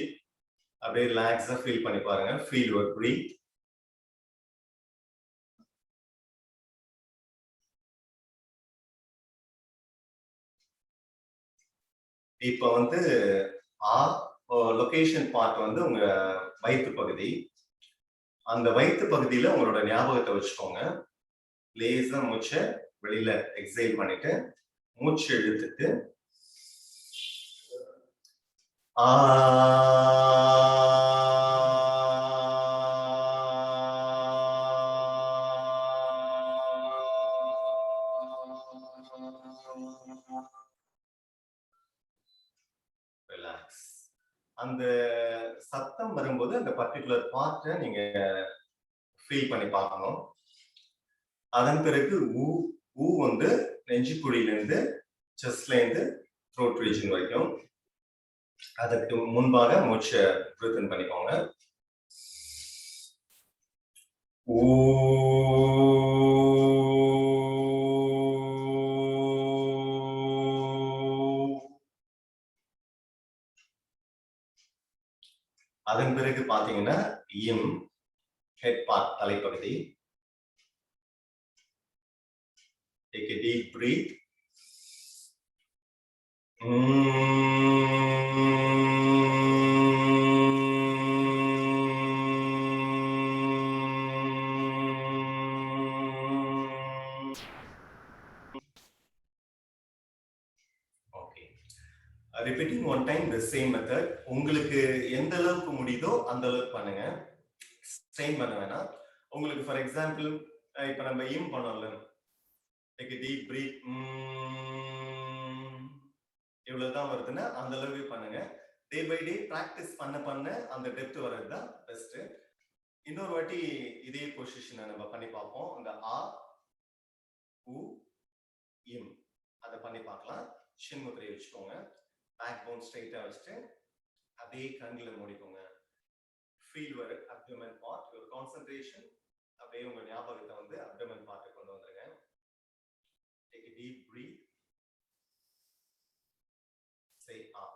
அப்படியே ரிலாக்ஸா ஃபீல் பண்ணி பாருங்க. Feel your breath. இப்ப வந்து லொகேஷன் பார்ட் வந்து உங்க வயிற்று பகுதி. அந்த வயிற்று பகுதியில உங்களோட ஞாபகத்தை வச்சுக்கோங்க. லேசா மூச்சை வெளியில எக்ஸைல் பண்ணிட்டு மூச்சு இழுத்துட்டு ரிலாக்ஸ். அந்த சத்தம் வரும்போது அந்த பர்டிகுலர் பார்ட்டை நீங்க ஃபீல் பண்ணி பார்க்கணும். அதன் பிறகு ஊ வந்து நெஞ்சுக்குழியில இருந்து செஸ்ட்ல இருந்து த்ரோட் ரீஜன் வரைக்கும். அதற்கு முன்பாக மூச்சை பிரீத் இன் பண்ணிக்கோங்க. அதன் பிறகு பாத்தீங்கன்னா இம் ஹெட் பார்ட் தலைப்பகுதி. Take a deep breath. Okay. Repeating one time the same method. உங்களுக்கு எந்த அளவுக்கு முடியுதோ அந்த அளவுக்கு பண்ணுங்க. ஸ்ட்ரெயின் பண்ண வேணாம். உங்களுக்கு ஃபார் எக்ஸாம்பிள் இப்ப நம்ம இம் பண்ணோம்ல, take a deep breath. இவ்வளவுதான் வருதுன்னா அந்த அளவுக்கு பண்ணுங்க. டே பை டே பிராக்டிஸ் பண்ண அந்த டெப்த் வர்றது தான் பெஸ்ட். இன்னொரு வாட்டி இதே பொசிஷனை நம்ம பண்ணி பார்ப்போம். அந்த ஆ, உ, இம் அதை பண்ணி பார்க்கலாம். சின் முத்திரையை வச்சுக்கோங்க. பேக் போன் ஸ்ட்ரெயிட்டா வச்சுட்டு அப்படியே கண்களை மூடிக்கோங்க. Feel your abdomen part. Your concentration அப்படியே உங்க ஞாபகத்தை வந்து அப்டோமன் பார்ட்டை கொண்டு வந்துருங்க. Take a deep breath. Say ah.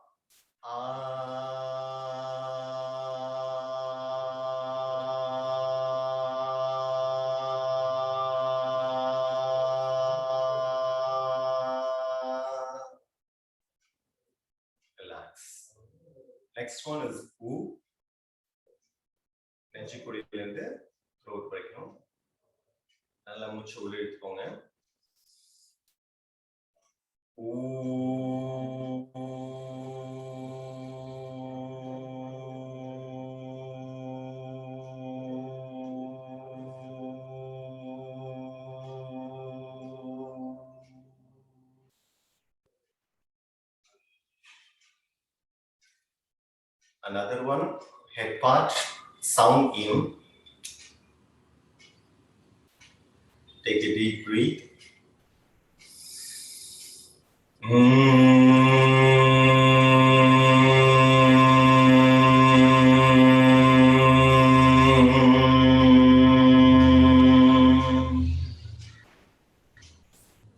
Relax. Next one is oo. நெஞ்சுக்குழியில இருந்து த்ரோட் வரைக்கும் நல்லா மூச்சு உள்ள இழுத்துக்கோங்க. Another one, head part, sound in. Take a deep breath.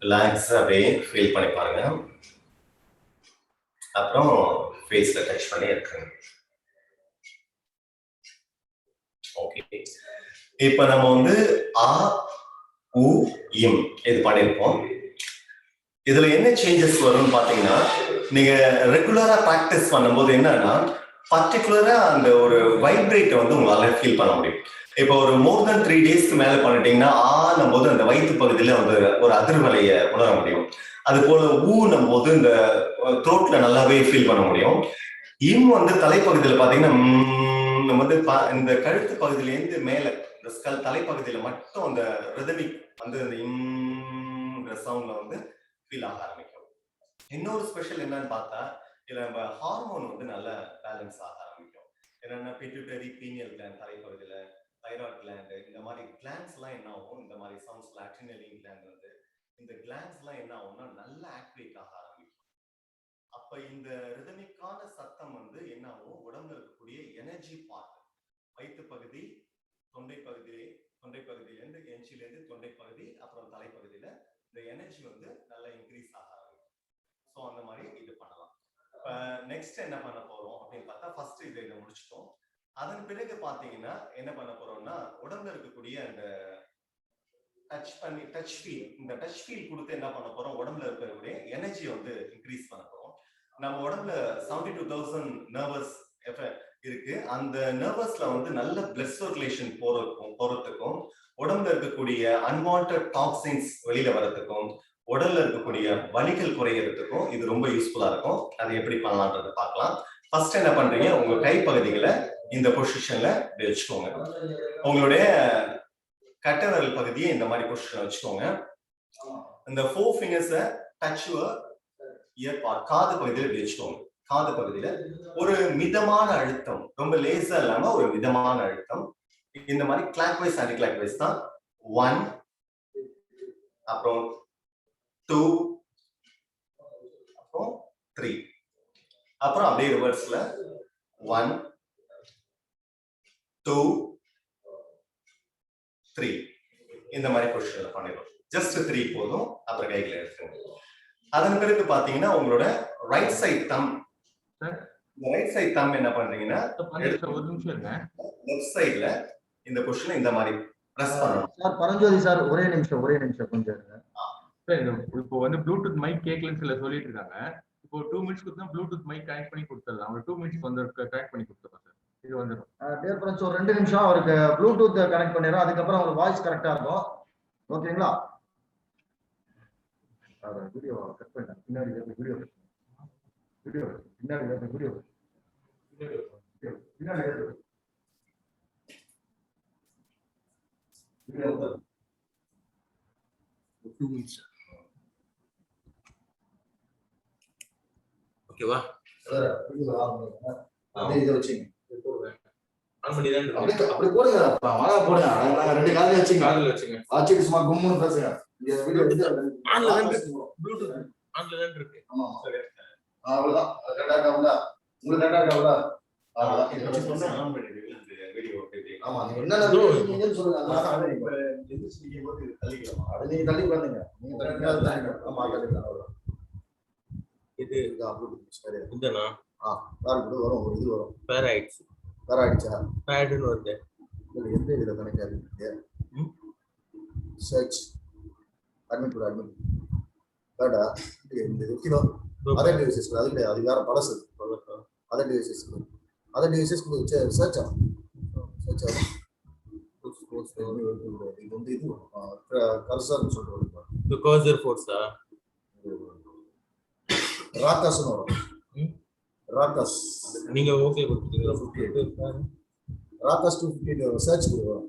Relax அப்படியே ஃபீல் பண்ணி பாருங்க. அப்புறம் ஃபேஸ்ல டச் பண்ணி எடுத்துருங்க. ஓகே, இப்ப நம்ம வந்து ஆ உ இம் இது பண்ணிருப்போம். இதுல என்ன சேஞ்சஸ் வரும்னு பாத்தீங்கன்னா, நீங்க ரெகுலரா பிராக்டிஸ் பண்ணும்போது என்னன்னா பர்டிகுலரா அந்த ஒரு வைப்ரேட் வந்து உங்களால ஃபீல் பண்ண முடியும். இப்போ ஒரு மோர் தென் 3 டேஸ்க்கு மேல பண்ணிட்டீங்கன்னா ஆனும் போது அந்த வயிற்று பகுதியில வந்து ஒரு அதிர்வலையை உணர முடியும். அது போல ஊனும் போது இந்த த்ரோட்ல நல்லாவே ஃபீல் பண்ண முடியும். இம் வந்து தலைப்பகுதியில பாத்தீங்கன்னா நம்ம வந்து இந்த கழுத்து பகுதியிலேருந்து மேல இந்த ஸ்கல் தலைப்பகுதியில மட்டும் அந்த ரிதமிக் வந்து அந்த இம்ங்கிற சவுண்ட்ல வந்து ஃபீல் ஆக ஆரம்பிக்கும். இன்னொரு ஸ்பெஷல் என்னன்னு பார்த்தா இதுல நம்ம ஹார்மோன் வந்து நல்லா பேலன்ஸ் ஆக ஆரம்பிக்கும். என்னன்னா பிட்யூட்டரி பீனியல் கிளாண்ட் தலைப்பகுதியில, தைராய்டு கிளாண்ட், இந்த மாதிரி கிளாண்ட்ஸ் எல்லாம் என்ன ஆகும், இந்த மாதிரி சவுண்ட்ஸ் அட்ரினலின் கிளாண்ட் வந்து இந்த கிளாண்ட்ஸ் எல்லாம் என்ன ஆகும்னா நல்லா ஆக்டிவேட் ஆக ஆரம்பிக்கும். அப்ப இந்த ரிதமிக்கான சத்தம் வந்து என்ன ஆகும், உடம்புல இருக்கக்கூடிய எனர்ஜி பார்ட் வயிற்று பகுதி, தொண்டை பகுதியிலேருந்து எஞ்சிலேருந்து தொண்டை பகுதி, அப்புறம் தலைப்பகுதியில இந்த எனர்ஜி வந்து நல்லா இன்க்ரீஸ் ஆக ஆரம்பிக்கும். ஸோ அந்த மாதிரி இது பண்ணலாம். நெக்ஸ்ட் என்ன பண்ண போறோம் அப்படின்னு பார்த்தா ஃபர்ஸ்ட் இதை முடிச்சிட்டோம். அதன் பிறகு பாத்தீங்கன்னா என்ன பண்ண போறோம்னா உடம்புல இருக்கக்கூடிய அந்த டச் ஃபீல் கொடுத்து என்ன பண்ண போறோம், உடம்புல இருக்கக்கூடிய எனர்ஜி வந்து இன்க்ரீஸ் பண்ண போறோம். நம்ம உடம்புல 72,000 நர்வஸ் இருக்கு. அந்த நர்வஸ்ல வந்து நல்ல பிளட் சர்க்குலேஷன் போறதுக்கும் உடம்புல இருக்கக்கூடிய அன்வான்ட் டாக்ஸின்ஸ் வெளியில வரதுக்கும் உடல்ல இருக்கக்கூடிய வலிகள் குறையறதுக்கும் இது ரொம்ப யூஸ்ஃபுல்லா இருக்கும். அது எப்படி பண்ணலாம்ன்றத பார்க்கலாம். ஃபர்ஸ்ட் என்ன பண்றீங்க, உங்க கை பகுதிகளை இந்த பொசிஷன்ல வச்சுக்கோங்க. உங்களுடைய கட்டவிரல் பகுதியை இந்த மாதிரி பொசிஷன்ல வச்சுக்கோங்க. இந்த 4 ஃபிங்கர்ஸ டச் யுவர் இயர் பார்ட் காது பகுதியில வச்சுக்கோங்க. காது பகுதியில ஒரு மிதமான அழுத்தம், ரொம்ப லேசா இல்லாம ஒரு மிதமான அழுத்தம். இந்த மாதிரி clockwise anticlockwise தான். 1 அப்புறம் 2 அப்புறம் 3 அப்புறம் அப்படியே ரிவர்ஸ்ல 1 2 3 இந்த மாதிரி பொசிஷன்ல பண்ணிடுவோம். ஜஸ்ட் 3 போதும். அப்புறம் கைகளை எடுத்துங்க. அதன் பிறகு பாத்தீங்கன்னா உங்களோட ரைட் சைட் தம், இந்த ரைட் சைட் தம் என்ன பண்றீங்கன்னா ஒரு நிமிஷம் இருங்க, லெஃப்ட் சைடுல இந்த பொசிஷன் இந்த மாதிரி பிரஸ் பண்ணணும். சார் பரஞ்சோதி சார் ஒரே நிமிஷம் கொஞ்சம் இருங்க. இப்போ வந்து ப்ளூடூத் மைக் கேட்கலன்னு சில சொல்லிட்டு இருக்காங்க. இப்போ 2 மினிட்ஸ் கொடுத்தா ப்ளூடூத் மைக் கனெக்ட் பண்ணி கொடுத்துடலாம். அவங்க 2 மினிட்ஸ் வந்து கனெக்ட் பண்ணி கொடுத்துருவோம் சார். இது வந்துடும். டியர் ஃப்ரெண்ட்ஸ் ஒரு 2 நிமிஷம் அவருக்கு ப்ளூடூத் கனெக்ட் பண்ணிடுறோம். அதுக்கப்புறம் அவங்களுக்கு வாய்ஸ் கரெக்டா இருக்கும். ஓகேங்களா? வீடியோ கட் பண்ணேன். பின்னாடி வீடியோ ஓகேவா? இதை வச்சுங்க. அப்படி போடுங்க. போடுங்க. 2 காலையில வச்சுங்க. வச்சுட்டு சும்மா கும்முன்னு பேசுங்க. அவ்வளவுதான். உங்களுக்கு கரெக்டா இருக்காங்களா? ஆமா, நீங்க என்னென்ன சொல்லுங்க. நீங்க தள்ளி பாருங்க. ஆமா, இது இதுனா வரும். ஒரு இது வரும். பேர் ஆயிடுச்சு. வேற ஆயிடுச்சா? பேடுன்னு வருது. எந்த இதுல கனெக்ட் ஆகிருக்கு? சர்ச் அட்மிட் வேடா இந்த கிலோ அதர் டிவைசஸ் அது கிடையாது. அது வேற பழசு. அதர் டிவைசஸ் சர்ச் ஆகும். இது வந்து இது கர்சர்னு சொல்றோம். கர்சர் ஃபோர்ஸா? ராக்காஸ்னு வரும். ராக்காஸ் நீங்க ஓகே கொடுத்தீங்களா? 58 ராக்காஸ் 258 சர்ச் கொடுவோம்.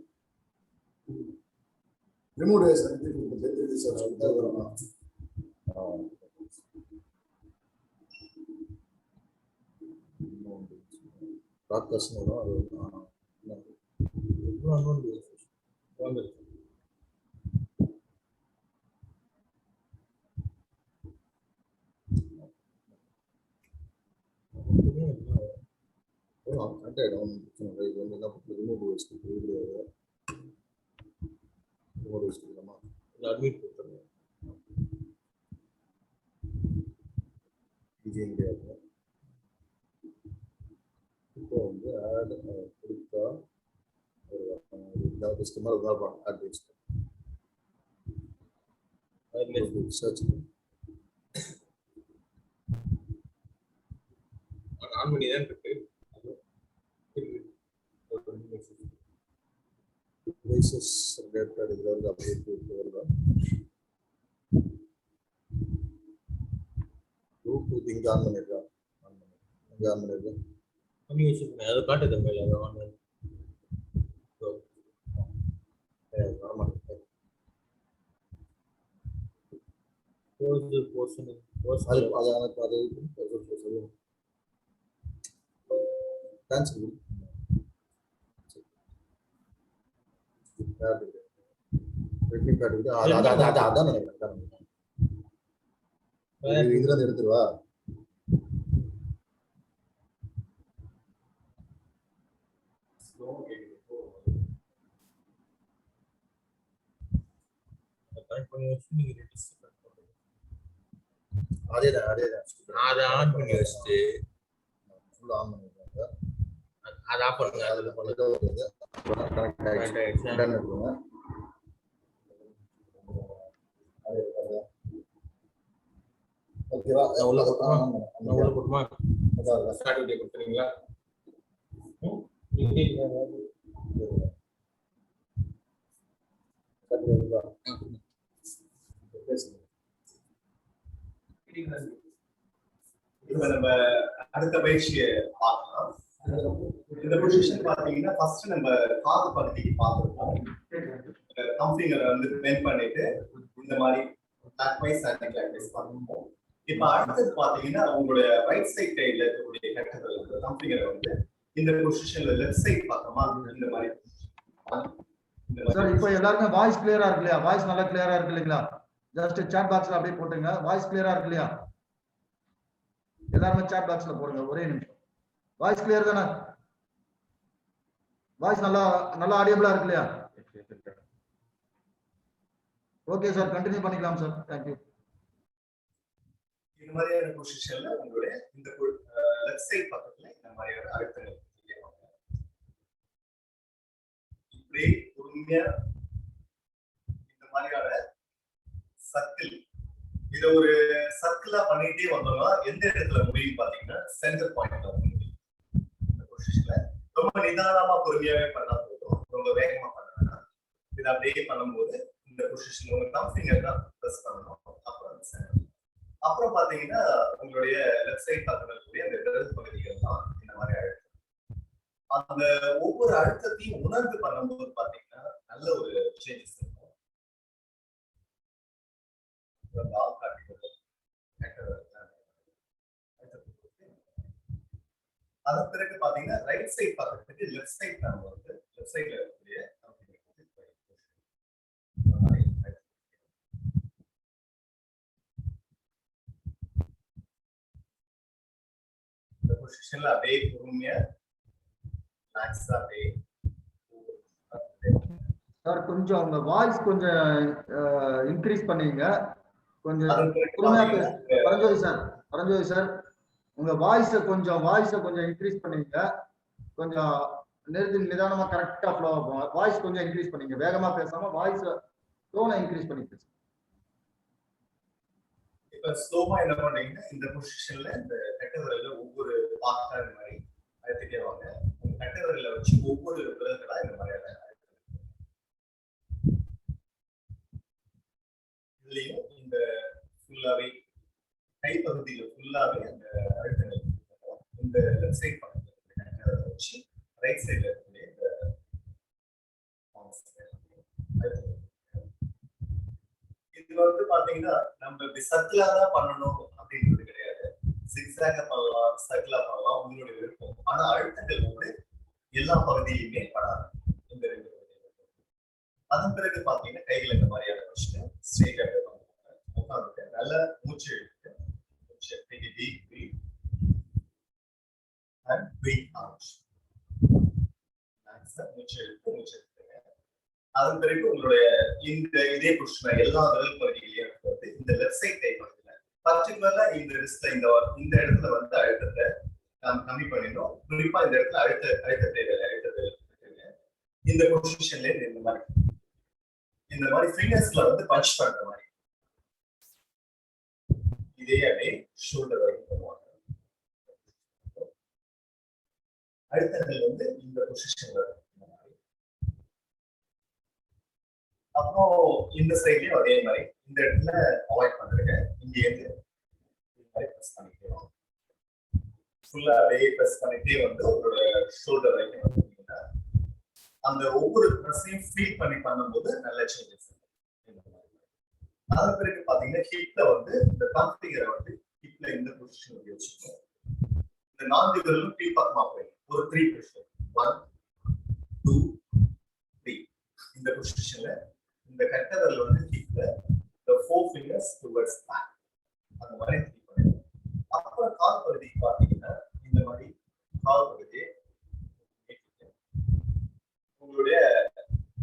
ரிமூவ் சர்ச் வரும். ராக்காஸ்னு வரும். அட்மிட் கொடுத்துருங்க. விஜய் கிடையாது. கொடுத்தா கஸ்டமர் அட்வைஸ் சர்ச் ஆன் பண்ணி தான் இருக்கு. டிவைசஸ் ரிலேட்டட் இதுல அப்டேட் வருதா? ப்ளூடூத் இங்க ஆன் பண்ணிருக்கா? இங்க ஆன் பண்ணிருக்கா? பண்ணி வச்சிருக்கேன். அதை காட்டுது மேல அதை ஆன் பண்ணி. ஆமா. அது சொல்லுங்க. கேன்சல் ரெட்மி கார்டு இருக்கு. அதான் நினைக்கிறேன். இதுல இருந்து எடுத்துருவா. பண்ணி வச்சு நீங்க ரெஜிஸ்டர் பண்ணுங்க. அதேதான் அதை ஆன் பண்ணி வச்சுட்டு ஃபுல்லா ஆன் பண்ணிருக்காங்க. அதை ஆஃப் பண்ணுங்க. அதுல பண்ணிட்டு வருது. கனெக்ட் ஆயிடுச்சு. டன் இருக்குங்க. ஓகேவா? உள்ள கொடுமா ஸ்டார்ட் வீடியோ கொடுத்துறீங்களா? இப்ப நம்ம அடுத்த பயிற்சியை பார்க்கலாம். இந்த பொசிஷன் பாத்தீங்கன்னா ஃபர்ஸ்ட் நம்ம காது பகுதிக்கு பார்த்துருக்கோம். கம்ஃபிங்கரை வந்து பெண்ட் பண்ணிட்டு இந்த மாதிரி கிளாக்வைஸ் ஆன்டி கிளாக்வைஸ் பார்த்துருக்கோம். இப்ப அடுத்தது பாத்தீங்கன்னா உங்களுடைய ரைட் சைட் கையில இருக்கக்கூடிய கட்டத்துல கம்ஃபிங்கரை வந்து இந்த பொசிஷன்ல லெஃப்ட் சைட் பக்கமா இந்த மாதிரி சார். இப்போ எல்லாருமே வாய்ஸ் கிளியரா இருக்கு இல்லையா? வாய்ஸ் நல்லா கிளியரா இருக்கு இல்லைங்களா? ஜஸ்ட் சாட் பாக்ஸ்ல அப்படியே போட்டுங்க. வாய்ஸ் கிளியரா இருக்கு இல்லையா? எல்லாருமே சாட் பாக்ஸ்ல போடுங்க. ஒரே நிமிஷம். வாய்ஸ் கிளியர் தானே? வாய்ஸ் நல்லா ஆடியபிளா இருக்கு இல்லையா? ஓகே சார், கண்டினியூ பண்ணிக்கலாம் சார். தேங்க்யூ. இந்த மாதிரியான பொசிஷன்ல உங்களுடைய இந்த லெஃப்ட் சைட் பக்கத்துல இந்த மாதிரியான அழுத்தங்கள் இப்படி பொறுமையா இந்த மாதிரியான சர்க்கிள் இத ஒரு சர்க்கிளா பண்ணிட்டே வந்தோம்னா எந்த இடத்துல முடியும் பாத்தீங்கன்னா சென்டர் பாயிண்ட்ல வந்து முடியும். இந்த பொசிஷன்ல ரொம்ப நிதானமா பொறுமையாவே பண்ணா போதும். ரொம்ப வேகமா பண்ணா இதை அப்படியே பண்ணும்போது இந்த பொசிஷன் உங்க தம் ஃபிங்கர் தான் பிரஸ் பண்ணணும். அப்புறம் பாத்தீங்கன்னா உங்களுடைய லெஃப்ட் சைட் பக்கத்துல இருக்கக்கூடிய அந்த விரல் பகுதிகள் தான் இந்த மாதிரி அழுத்தம். அந்த ஒவ்வொரு அழுத்தத்தையும் உணர்ந்து பண்ணும்போது பாத்தீங்கன்னா நல்ல ஒரு சேஞ்சஸ் இருக்கும். அதன் பிறகு பாத்தீங்கன்னா ரைட் சைட் பக்கத்துக்கு லெஃப்ட் சைட் நம்ம வந்து லெஃப்ட் சைட்ல இருக்கக்கூடிய இந்த பொசிஷன்ல அப்படியே பொறுமையா ரிலாக்ஸா அப்படியே சார் கொஞ்சம் உங்க வாய்ஸ் கொஞ்சம் இன்க்ரீஸ் பண்ணீங்க. கொஞ்சம் பொறுமையா பேசுங்க. பரஞ்சோதி சார் உங்க வாய்ஸை கொஞ்சம் இன்க்ரீஸ் பண்ணீங்க. கொஞ்சம் நிதானமா கரெக்டா ஃப்ளோ ஆகும். வாய்ஸ் கொஞ்சம் இன்க்ரீஸ் பண்ணீங்க. வேகமா பேசாம வாய்ஸ் டோனை இன்க்ரீஸ் பண்ணி பேசுங்க. இப்ப ஸ்லோமா என்ன பண்றீங்கன்னா இந்த பொசிஷன்ல இந்த கட்டை விரல்ல ஒவ்வொரு பார்ட்டா இந்த மாதிரி அழுத்திட்டே வாங்க. உங்க கட்டை விரல்ல வச்சு ஒவ்வொரு விரல்களா இந்த மாதிரி இதுலயும் இந்த ஃபுல்லாவே கைப்பகுதியில ஃபுல்லாவே அந்த அழுத்தங்கள் இந்த லெஃப்ட் சைட் பக்கத்துல வச்சு ரைட் சைட்ல இருக்கக்கூடிய இந்த இது வந்து பாத்தீங்கன்னா நம்ம இப்படி சர்க்கிளா தான் பண்ணணும் அப்படின்றது கிடையாது. சிக்ஸாக பண்ணலாம், சர்க்கிளா பண்ணலாம், உங்களுடைய விருப்பம். ஆனா அழுத்தங்கள் வந்து எல்லா பகுதியிலுமே படாது. இந்த ரெண்டு அதன் பிறகு பாத்தீங்கன்னா கைகள் இந்த மாதிரியான வச்சுட்டு ஸ்ட்ரெயிட்டா உட்காந்துட்டு நல்ல மூச்சு எடுத்து மூச்சு deep breath and breathe out. மூச்சு எடுத்துங்க. அதன் பிறகு உங்களுடைய இந்த இதே பொசிஷன் எல்லா விரல் பகுதிகளையும் இந்த லெஃப்ட் சைட் கை பகுதியில பர்டிகுலரா இந்த ரிஸ்ட்ல இந்த இடத்துல வந்து அழுத்தத்தை கம்மி பண்ணிடணும். குறிப்பா இந்த இடத்துல அழுத்த தேவை. இந்த பொசிஷன்ல இந்த மாதிரி ஃபிங்கர்ஸ்ல வந்து பஞ்ச் பண்ற மாதிரி இதே அப்படியே ஷோல்டர் வரைக்கும் பண்ணுவாங்க. அழுத்தங்கள் வந்து இந்த பொசிஷன்ல இந்த மாதிரி. அப்புறம் இந்த சைட்லயும் அதே மாதிரி இந்த இடத்துல அவாய்ட் பண்றீங்க. இங்க இருந்து இந்த மாதிரி பிரஸ் பண்ணிக்கலாம். ஃபுல்லா அப்படியே பிரஸ் பண்ணிட்டே வந்து உங்களோட ஷோல்டர் வரைக்கும் வந்தீங்கன்னா அந்த ஒவ்வொரு பிரஸ்ஸையும் ஃபீல் பண்ணி பண்ணும்போது நல்ல சேஞ்சஸ். அதன் பிறகு பாத்தீங்கன்னா ஹிப்ல வந்து இந்த தம் ஃபிங்கரை வந்து ஹிப்ல இந்த பொசிஷன் வச்சுக்கணும். இந்த 4 விரலும் கீழ்பக்கமா போயிடும். ஒரு 3 பொசிஷன் 1 2 3 இந்த பொசிஷன்ல இந்த கட்டவரல் வந்து ஹிப்ல the 4 fingers towards back அந்த மாதிரி ஃபீல் பண்ணுங்க. அப்புறம் கால் பகுதி பாத்தீங்கன்னா இந்த மாதிரி கால் பகுதி உங்களுடைய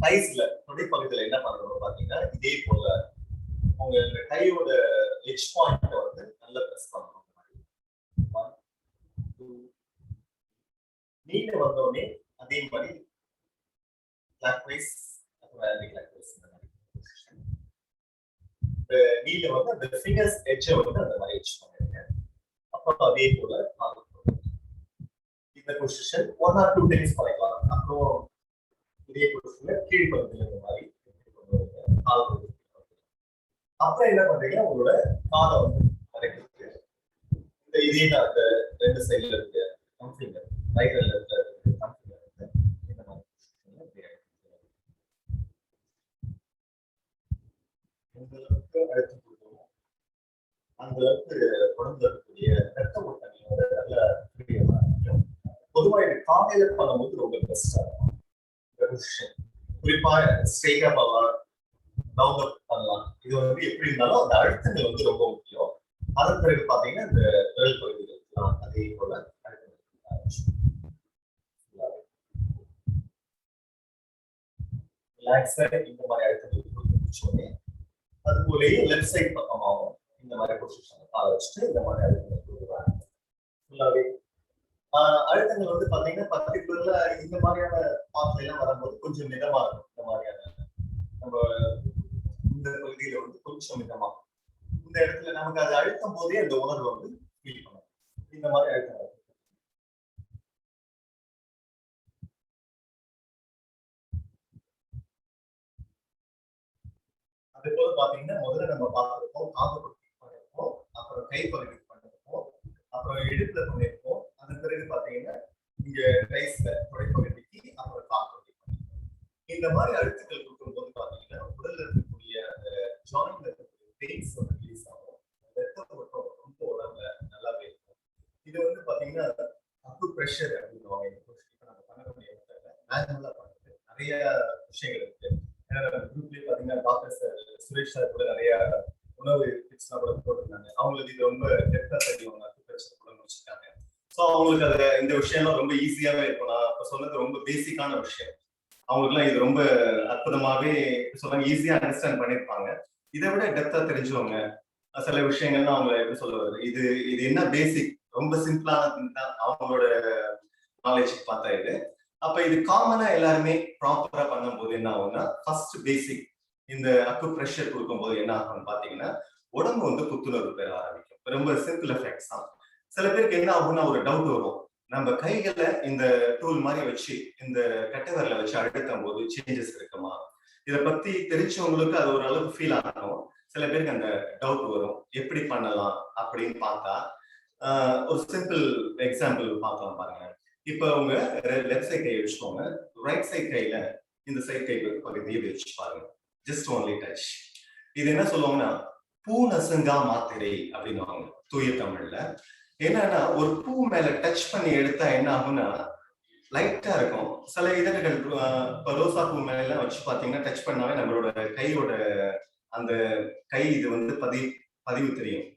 தைஸ்ல தொடை பகுதியில என்ன பண்றோம் பாத்தீங்கன்னா இதே போல உங்க கையோட எட்ஜ் பாயிண்ட் வந்து நல்லா பிரஸ் பண்ணணும். 1 2 நீங்க வந்தோடனே அதே மாதிரி கிளாக்வைஸ் அப்புறம் ஆன்டி கிளாக்வைஸ் இந்த மாதிரி நீங்க வந்து அந்த ஃபிங்கர்ஸ் எட்ஜை வந்து அந்த மாதிரி எட்ஜ் பண்ணுங்க. அப்புறம் அதே போல இந்த பொசிஷன் 1 or 2 டைம்ஸ் பண்ணிக்கலாம். அப்புறம் இதே பொசிஷன்ல கீழ் பகுதியில் இந்த மாதிரி கால் பகுதி. அப்புறம் என்ன பண்றீங்க, உங்களோட காலை வந்து மறைக்கிறதுக்கு இந்த இதே அந்த 2 சைடுல இருக்கு தம் ஃபிங்கர் ரைட் அண்ட் லெஃப்ட்ல இருக்கு தம் ஃபிங்கர் வந்து இந்த மாதிரி எந்த அளவுக்கு அழுத்தம் கொடுக்கணும் அந்த அளவுக்கு உடம்புல இருக்கக்கூடிய ரத்த ஓட்டங்களோட நல்ல ஃப்ரீயா இருக்கும். பொதுவாக இது காலையில பண்ணும்போது ரொம்ப பெஸ்டா இருக்கும். இந்த பொசிஷன் குறிப்பா ஸ்ட்ரெயிட்டா போகலாம், டவுன் அப் பண்ணலாம். இது வந்து எப்படி இருந்தாலும் அந்த அழுத்தங்கள் வந்து ரொம்ப முக்கியம். அதன் பிறகு பாத்தீங்கன்னா இந்த விரல் பகுதிகள் அதே போல ரிலாக்ஸா இந்த மாதிரி அழுத்தங்கள் அது போலயே லெஃப்ட் சைட் பக்கமாகவும் இந்த மாதிரி பொசிஷன் கால வச்சுட்டு இந்த மாதிரி அழுத்தங்கள் கொடுக்குறாங்க. ஃபுல்லாவே அழுத்தங்கள் வந்து பாத்தீங்கன்னா பர்டிகுலர்ல இந்த மாதிரியான பாத்துல எல்லாம் வரும்போது கொஞ்சம் மிதமா இருக்கும். இந்த மாதிரியான நம்ம இந்த பகுதியில வந்து கொஞ்சம் மிதமா இந்த இடத்துல நமக்கு அது அழுத்தும் போதே அந்த உணர்வு வந்து ஃபீல் பண்ணும். இந்த மாதிரி அழுத்தம் அதே போல பாத்தீங்கன்னா முதல்ல நம்ம பார்த்திருப்போம் காது பகுதி பண்ணிருப்போம், அப்புறம் கை பகுதி பண்ணிருப்போம், அப்புறம் இடுப்புல பண்ணிருப்போம். அதன் பிறகு பாத்தீங்கன்னா இங்க ரைஸ்ல தொடைப்பகுதிக்கு அப்புறம் கால் பகுதி பண்ணிருப்போம். இந்த மாதிரி அழுத்தங்கள் கொடுக்கும்போது பாத்தீங்கன்னா உடல்ல இருக்கக்கூடிய அந்த ஜாயின்ல இருக்கக்கூடிய பெயின்ஸ் வந்து ரிலீஸ் ஆகும். ரத்த ஓட்டம் ரொம்ப உடம்புல நல்லாவே இருக்கும். இது வந்து பாத்தீங்கன்னா அக்கு பிரஷர் அப்படின்னு நம்ம பண்ணக்கூடிய மேனுவலா பண்றது நிறைய விஷயங்கள் இருக்கு. குரூப்லயே பாத்தீங்கன்னா டாக்டர் சுரேஷ் சார் கூட நிறைய உணவு டிப்ஸ்லாம் கூட போட்டிருந்தாங்க. அவங்களுக்கு இது ரொம்ப டெப்தா தெரியும். அக்கு பிரஷர் கூட முடிச்சிருக்காங்க. ஸோ அவங்களுக்கு அது இந்த விஷயம்லாம் ரொம்ப ஈஸியாவே இருக்கும். நான் இப்ப சொன்னது ரொம்ப பேசிக்கான விஷயம். அவங்களுக்குலாம் இது ரொம்ப அற்புதமாவே சொல்றாங்க, ஈஸியா அண்டர்ஸ்டாண்ட் பண்ணிருப்பாங்க. இதை விட டெப்தா தெரிஞ்சவங்க சில விஷயங்கள்லாம் அவங்க எப்படி சொல்ல வருது, இது என்ன பேசிக் ரொம்ப சிம்பிளானது தான் அவங்களோட நாலேஜ் பார்த்தா இது. அப்ப இது காமனா எல்லாருமே ப்ராப்பரா பண்ணும்போது என்ன ஆகும்னா, ஃபர்ஸ்ட் பேசிக் இந்த அக்கு பிரஷர் கொடுக்கும்போது என்ன ஆகும்னு பாத்தீங்கன்னா உடம்பு வந்து புத்துணர்வு பெற ஆரம்பிக்கும். ரொம்ப சிம்பிள் எஃபெக்ட்ஸ் தான். சில பேருக்கு என்ன ஆகும்னா ஒரு டவுட் வரும், நம்ம கைகளை இந்த டூல் மாதிரி வச்சு இந்த கட்டவரில வச்சு அழுத்தும் போது சேஞ்சஸ் இருக்குமா? இதை பத்தி தெரிஞ்சவங்களுக்கு அது ஒரு அளவுக்கு ஃபீல் ஆகும். சில பேருக்கு அந்த டவுட் வரும், எப்படி பண்ணலாம் அப்படின்னு பார்த்தா ஒரு சிம்பிள் எக்ஸாம்பிள் பார்க்கலாம் பாருங்க. இப்ப உங்க லெஃப்ட் சைட் கை வச்சுக்கோங்க, ரைட் சைட் கையில இந்த சைட் கை பகுதியை வச்சு பாருங்க. Just only touch. இது என்ன சொல்லுவாங்கன்னா பூ நசுங்கா மாத்திரை அப்படின்னு தூய தமிழ்ல. என்னன்னா ஒரு பூ மேல டச் பண்ணி எடுத்தா என்ன ஆகும்னா லைட்டா இருக்கும். சில இதழ்கள் இப்ப ரோசா பூ மேல வச்சு பாத்தீங்கன்னா டச் பண்ணாவே நம்மளோட கையோட அந்த கை இது வந்து பதிவு தெரியும்.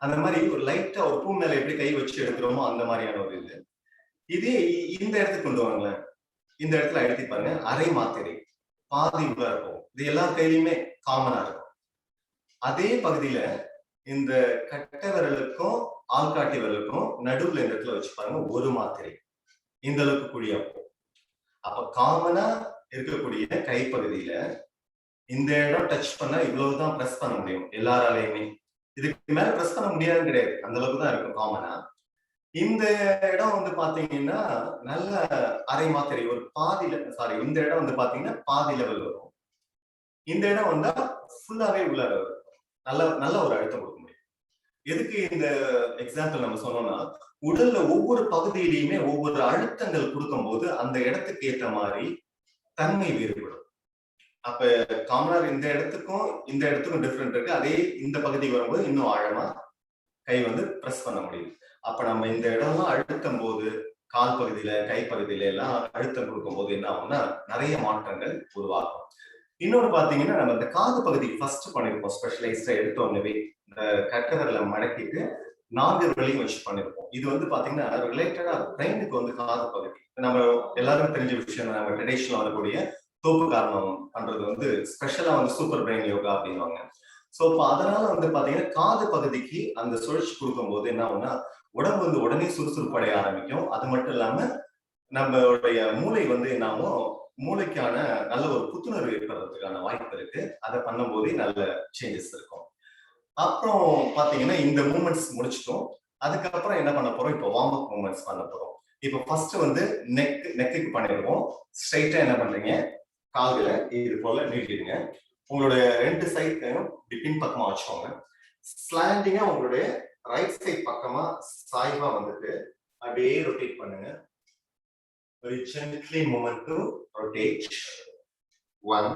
அந்த மாதிரி ஒரு லைட்டா ஒரு பூ மேல எப்படி கை வச்சு எடுக்கிறோமோ அந்த மாதிரியான ஒரு இது. இதே இந்த இடத்துக்கு கொண்டு வாங்களேன். இந்த இடத்துல அழுத்தி பாருங்க, அரை மாத்திரை பாதி உள்ள இருக்கும். இது எல்லா கையிலுமே காமனா இருக்கும். அதே பகுதியில இந்த கட்டை விரலுக்கும் ஆள்காட்டி விரலுக்கும் நடுவுல இந்த இடத்துல வச்சு பாருங்க, ஒரு மாத்திரை இந்த அளவுக்கு குழியா போகும். அப்ப காமனா இருக்கக்கூடிய கைப்பகுதியில இந்த இடம் டச் பண்ணா இவ்வளவுதான் பிரஸ் பண்ண முடியும் எல்லாராலையுமே. இதுக்கு மேல பிரஸ் பண்ண முடியாதுன்னு கிடையாது, அந்த அளவுக்கு தான் இருக்கும் காமனா. இந்த இடம் வந்து பாத்தீங்கன்னா நல்ல அரை மாத்திரை ஒரு பாதியில, சாரி, இந்த இடம் வந்து பாத்தீங்கன்னா பாதி லெவல் வரும். இந்த இடம் வந்தா ஃபுல்லாவே உள்ள நல்ல நல்ல ஒரு அழுத்தம் கொடுக்க முடியும். எதுக்கு இந்த எக்ஸாம்பிள் நம்ம சொன்னோம்னா, உடல்ல ஒவ்வொரு பகுதியிலையுமே ஒவ்வொரு அழுத்தங்கள் கொடுக்கும் போது அந்த இடத்துக்கு ஏற்ற மாதிரி தன்மை வேறுபடும். அப்ப காமனா இந்த இடத்துக்கும் டிஃபரெண்ட் இருக்கு. அதே இந்த பகுதி வரும்போது இன்னும் ஆழமா கை வந்து பிரஸ் பண்ண முடியும். அப்ப நம்ம இந்த இடம்லாம் அழுத்தும் போது கால் பகுதியில, கை பகுதியில எல்லாம் அழுத்தம் கொடுக்கும் போது என்ன ஆகும்னா நிறைய மாற்றங்கள் உருவாகும். இன்னொன்னு பாத்தீங்கன்னா, நம்ம இந்த காது பகுதிக்கு ஃபர்ஸ்ட் பண்ணிருப்போம் ஸ்பெஷலைஸ்டா எடுத்தோன்னே. இந்த கட்டவரல மடக்கிட்டு 4 விரலையும் வச்சு பண்ணிருப்போம். இது வந்து பாத்தீங்கன்னா ரிலேட்டடா பிரெயினுக்கு வந்து காது பகுதி. நம்ம எல்லாருக்கும் தெரிஞ்ச விஷயம், நம்ம ட்ரெடிஷனல் வரக்கூடிய தோப்பு காரணம் பண்றது வந்து ஸ்பெஷலா வந்து சூப்பர் பிரெயின் யோகா அப்படின்வாங்க. சோ இப்ப அதனால வந்து பாத்தீங்கன்னா காது பகுதிக்கு அந்த சுழற்சி கொடுக்கும் போது என்ன ஆகும்னா உடம்பு வந்து உடனே சுறுசுறுப்படைய ஆரம்பிக்கும். அது மட்டும் இல்லாம நம்மளுடைய மூளை வந்து என்ன ஆகும், மூளைக்கான நல்ல ஒரு புத்துணர்வு ஏற்படுறதுக்கான வாய்ப்பு இருக்கு. அதை பண்ணும் போதே நல்ல சேஞ்சஸ் இருக்கும். அப்புறம் பாத்தீங்கன்னா இந்த மூமெண்ட்ஸ் முடிச்சிட்டோம். அதுக்கப்புறம் என்ன பண்ண போறோம், இப்போ வார்ம் அப் மூமெண்ட்ஸ் பண்ண போறோம். இப்போ ஃபர்ஸ்ட் வந்து நெக்குக்கு பண்ணிடுவோம். ஸ்ட்ரைட்டா என்ன பண்றீங்க, கால்களை இது போல நீட்டிடுங்க. உங்களுடைய 2 சைடையும் பின் பக்கமா வச்சுக்கோங்க. ஸ்லாண்டிங்கா உங்களுடைய ரைட் சைட் பக்கமா சாய்வா வந்துட்டு அப்படியே ரொட்டேட் பண்ணுங்க. Very gently movement to rotate. 1.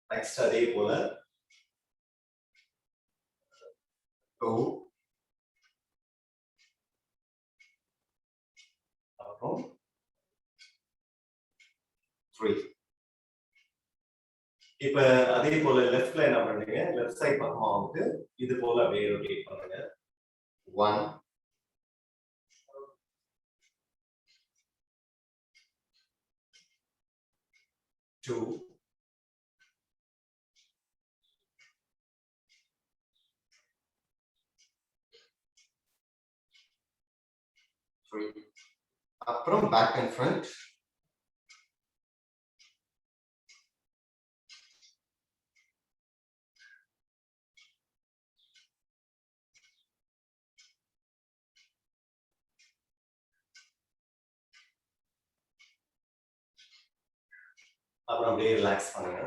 Next அதே போல 2. அப்புறம் 3. இப்ப அதே போல லெஃப்ட்ல என்ன பண்றீங்க, லெஃப்ட் சைட் பக்கமா வந்து இது போல அப்படியே ரொட்டேட் பண்ணுங்க. 1. 2. 3. அப்புறம் பேக் அண்ட் ஃப்ரண்ட். அப்புறம் அப்படியே ரிலாக்ஸ் பண்ணுங்க.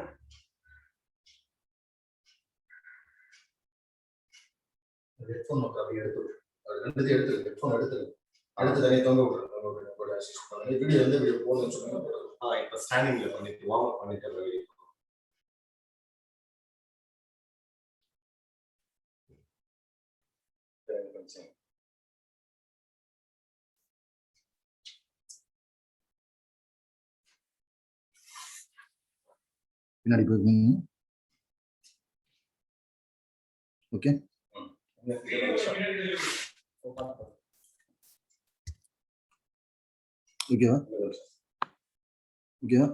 ஹெட்ஃபோன் மட்டும் அப்படியே எடுத்து ரெண்டுத்தையும் எடுத்து ஹெட்ஃபோன் எடுத்து அடுத்து தனியாக தொங்க விட்டுருங்க. வீடியோ வந்து வீடியோ போடணும்னு சொன்னாங்க. இப்போ ஸ்டாண்டிங்ல பண்ணிட்டு வார்ம் அப் பண்ணிட்டு வீடியோ கொஞ்சம் பின்னாடி போயிருக்கீங்க. ஓகே, ஓகேவா ஓகேவா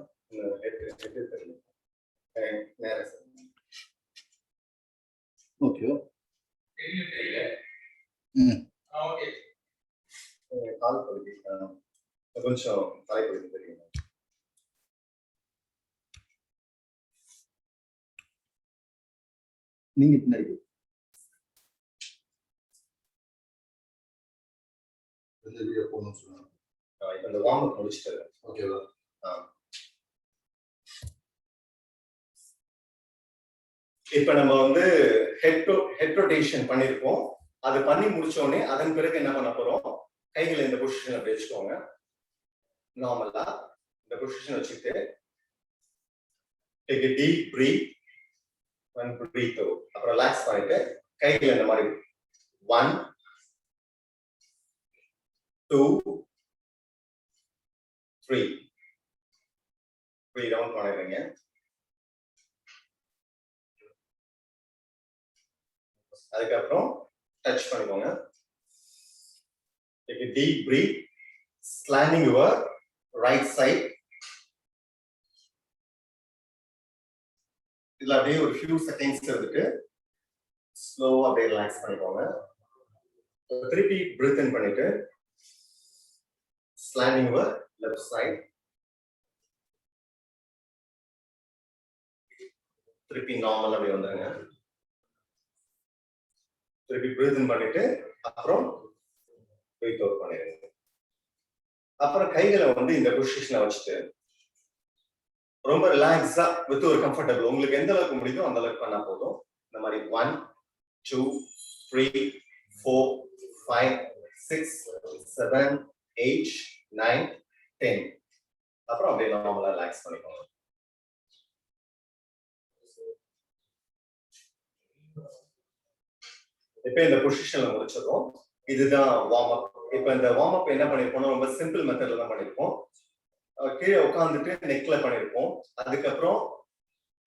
ஓகேவா. கால் பகுதி கொஞ்சம் தலைப்பகுதி தெரியும். நீங்க பின்னாடி வீடியோ போடணும்னு சொன்னாங்க. இப்போ இந்த வார்ம் அப் முடிச்சிட்டு ஓகேவா. இப்ப நம்ம வந்து ஹெட் ரொட்டேஷன் பண்ணிருப்போம். அது பண்ணி முடிச்ச உடனே அதன் பிறகு என்ன பண்ண போறோம், கைகளை இந்த பொசிஷன் அப்படி வச்சுக்கோங்க. நார்மலா இந்த பொசிஷன் வச்சுட்டு take a deep breath and breathe out. அப்புறம் ரிலாக்ஸ் பண்ணிட்டு கைகளை இந்த மாதிரி 1 2 3 ரவுண்ட் பண்ணிடுங்க. அதுக்கப்புறம் டச் பண்ணிக்கோங்க. take a deep breath, slanting your right side. இதுல அப்படியே ஒரு ஃபியூ செகண்ட்ஸ் இருக்கு. ஸ்லோவா அப்படியே ரிலாக்ஸ் பண்ணிக்கோங்க. திருப்பி பிரீத் இன் பண்ணிட்டு ஸ்லாண்டிங் ஓவர் லெஃப்ட் சைட். திருப்பி நார்மல் அப்படியே வந்துருங்க. திருப்பி பிரீத் இன் பண்ணிட்டு அப்புறம் வெயிட் அவுட் பண்ணிடுங்க. அப்புறம் கைகளை வந்து இந்த பொசிஷன்ல வச்சுட்டு ரொம்ப ரிலாக்ஸா வித் ஒரு கம்ஃபர்டபுள் உங்களுக்கு எந்த அளவுக்கு முடியுதோ அந்த அளவுக்கு பண்ணா போதும். இந்த மாதிரி 1 2 3 4 5 6 7 8 9 10 அப்புறம் அப்படியே நார்மலா ரிலாக்ஸ் பண்ணிக்கோங்க. இப்ப இந்த பொசிஷன்ல முடிச்சிடும். இதுதான் வார்ம் அப். இப்ப இந்த வார்ம் அப் என்ன பண்ணிருப்போம், ரொம்ப சிம்பிள் மெத்தட்ல தான் பண்ணிருப்போம். கீழே உட்காந்துட்டு நெக்ல பண்ணிருப்போம். அதுக்கப்புறம்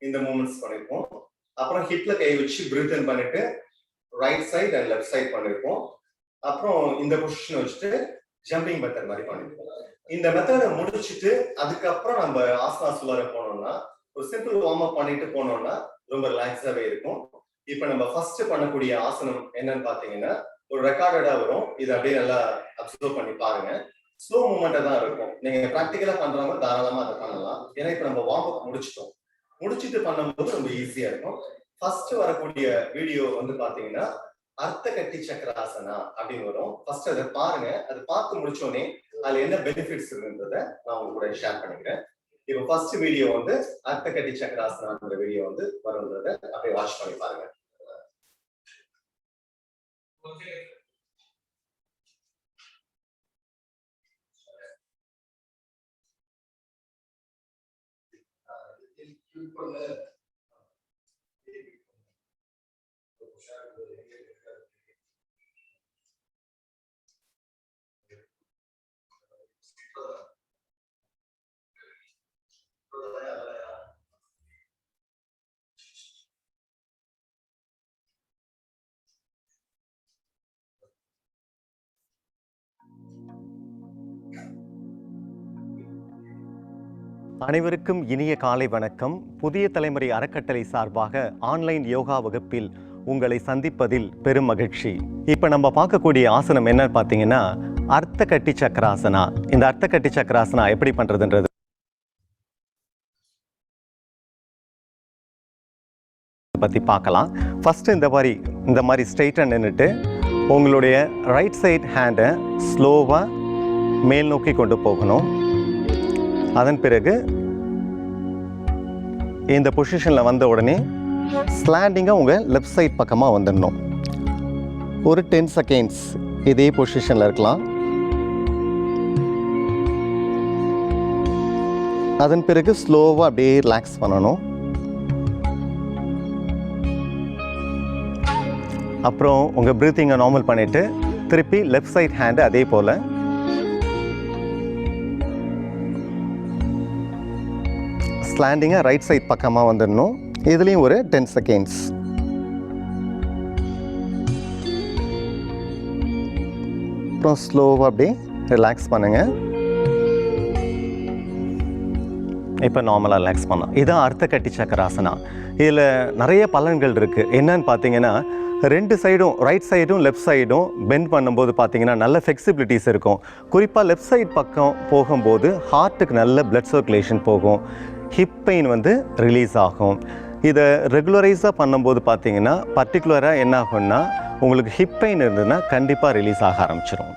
இந்த மூவ்மெண்ட்ஸ் பண்ணிருப்போம். அப்புறம் ஹிப்ல கை வச்சு பிரீத் இன் பண்ணிட்டு right side and left side பண்ணிருப்போம். அப்புறம் இந்த பொசிஷன் வச்சுட்டு ஜம்பிங் மெத்தட் மாதிரி பண்ணிருப்போம். இந்த மெத்தடை முடிச்சுட்டு அதுக்கப்புறம் நம்ம ஆசனாஸ் உள்ள போனோம்னா ஒரு சிம்பிள் வார்ம் அப் பண்ணிட்டு போனோம்னா ரொம்ப ரிலாக்ஸாவே இருக்கும். இப்ப நம்ம ஃபர்ஸ்ட் பண்ணக்கூடிய ஆசனம் என்னன்னு பாத்தீங்கன்னா ஒரு ரெக்கார்டடா வரும். இது அப்படியே நல்லா அப்சர்வ் பண்ணி பாருங்க. ஸ்லோ மூவ்மெண்டா தான் இருக்கும். நீங்க பிராக்டிகலா பண்றவங்க தாராளமா அதை பண்ணலாம். ஏன்னா இப்ப நம்ம வார்ம் அப் முடிச்சிட்டோம். முடிச்சுட்டு பண்ணும்போது ரொம்ப ஈஸியா இருக்கும். ஃபர்ஸ்ட் வரக்கூடிய வீடியோ வந்து பாத்தீங்கன்னா அர்த்த கட்டி சக்கராசனா அப்படின்னு வரும். ஃபர்ஸ்ட் அதை பாருங்க. அதை பார்த்து முடிச்சோடனே அதுல என்ன பெனிஃபிட்ஸ் இருக்குன்றத நான் உங்க கூட ஷேர் பண்ணிக்கிறேன். இப்போ ஃபர்ஸ்ட் வீடியோ வந்து அர்த்த கட்டி சக்கராசனான்ற வீடியோ வந்து வரும்ன்றத அப்படியே வாட்ச் பண்ணி பாருங்க. அனைவருக்கும் இனிய காலை வணக்கம். புதிய தலைமுறை அறக்கட்டளை சார்பாக ஆன்லைன் யோகா வகுப்பில் உங்களை சந்திப்பதில் பெரும் மகிழ்ச்சி. இப்போ நம்ம பார்க்கக்கூடிய ஆசனம் என்னன்னு பார்த்தீங்கன்னா அர்த்த கட்டி சக்கராசனா. இந்த அர்த்த கட்டி சக்கராசனா எப்படி பண்றதுன்றது பற்றி பார்க்கலாம். ஃபர்ஸ்ட் இந்த மாதிரி ஸ்ட்ரைட்டாக நின்றுட்டு உங்களுடைய ரைட் சைட் ஹேண்டை ஸ்லோவாக மேல் நோக்கி கொண்டு போகணும். அதன் பிறகு இந்த பொசிஷனில் வந்த உடனே ஸ்லாண்டிங்காக உங்கள் லெஃப்ட் சைட் பக்கமாக வந்துடணும். ஒரு 10 செகண்ட்ஸ் இதே பொசிஷனில் இருக்கலாம். அதன் பிறகு ஸ்லோவாக அப்படியே ரிலாக்ஸ் பண்ணணும். அப்புறம் உங்கள் ப்ரீத்திங்கை நார்மல் பண்ணிவிட்டு திருப்பி லெஃப்ட் சைட் ஹேண்டு அதே போல் ஸ்லாண்டிங்காக ரைட் சைட் பக்கமாக வந்துடணும். இதுலேயும் ஒரு 10 செகண்ட்ஸ். அப்புறம் ஸ்லோவாக அப்படியே ரிலாக்ஸ் பண்ணுங்கள். இப்போ நார்மலாக ரிலாக்ஸ் பண்ணலாம். இதுதான் அர்த்த கட்டி சக்கராசனா. இதில் நிறைய பலன்கள் இருக்குது. என்னன்னு பார்த்தீங்கன்னா 2 சைடும் ரைட் சைடும் லெஃப்ட் சைடும் பெண்ட் பண்ணும்போது பார்த்தீங்கன்னா நல்ல ஃப்ளெக்சிபிலிட்டிஸ் இருக்கும். குறிப்பாக லெஃப்ட் சைட் பக்கம் போகும்போது ஹார்ட்டுக்கு நல்ல பிளட் சர்க்குலேஷன் போகும். ஹிப் பெயின் வந்து ரிலீஸ் ஆகும். இதை ரெகுலரைஸாக பண்ணும்போது பார்த்தீங்கன்னா பர்டிகுலராக என்ன ஆகும்னா உங்களுக்கு ஹிப் பெயின் இருந்ததுன்னா கண்டிப்பாக ரிலீஸ் ஆக ஆரம்பிச்சிடும்.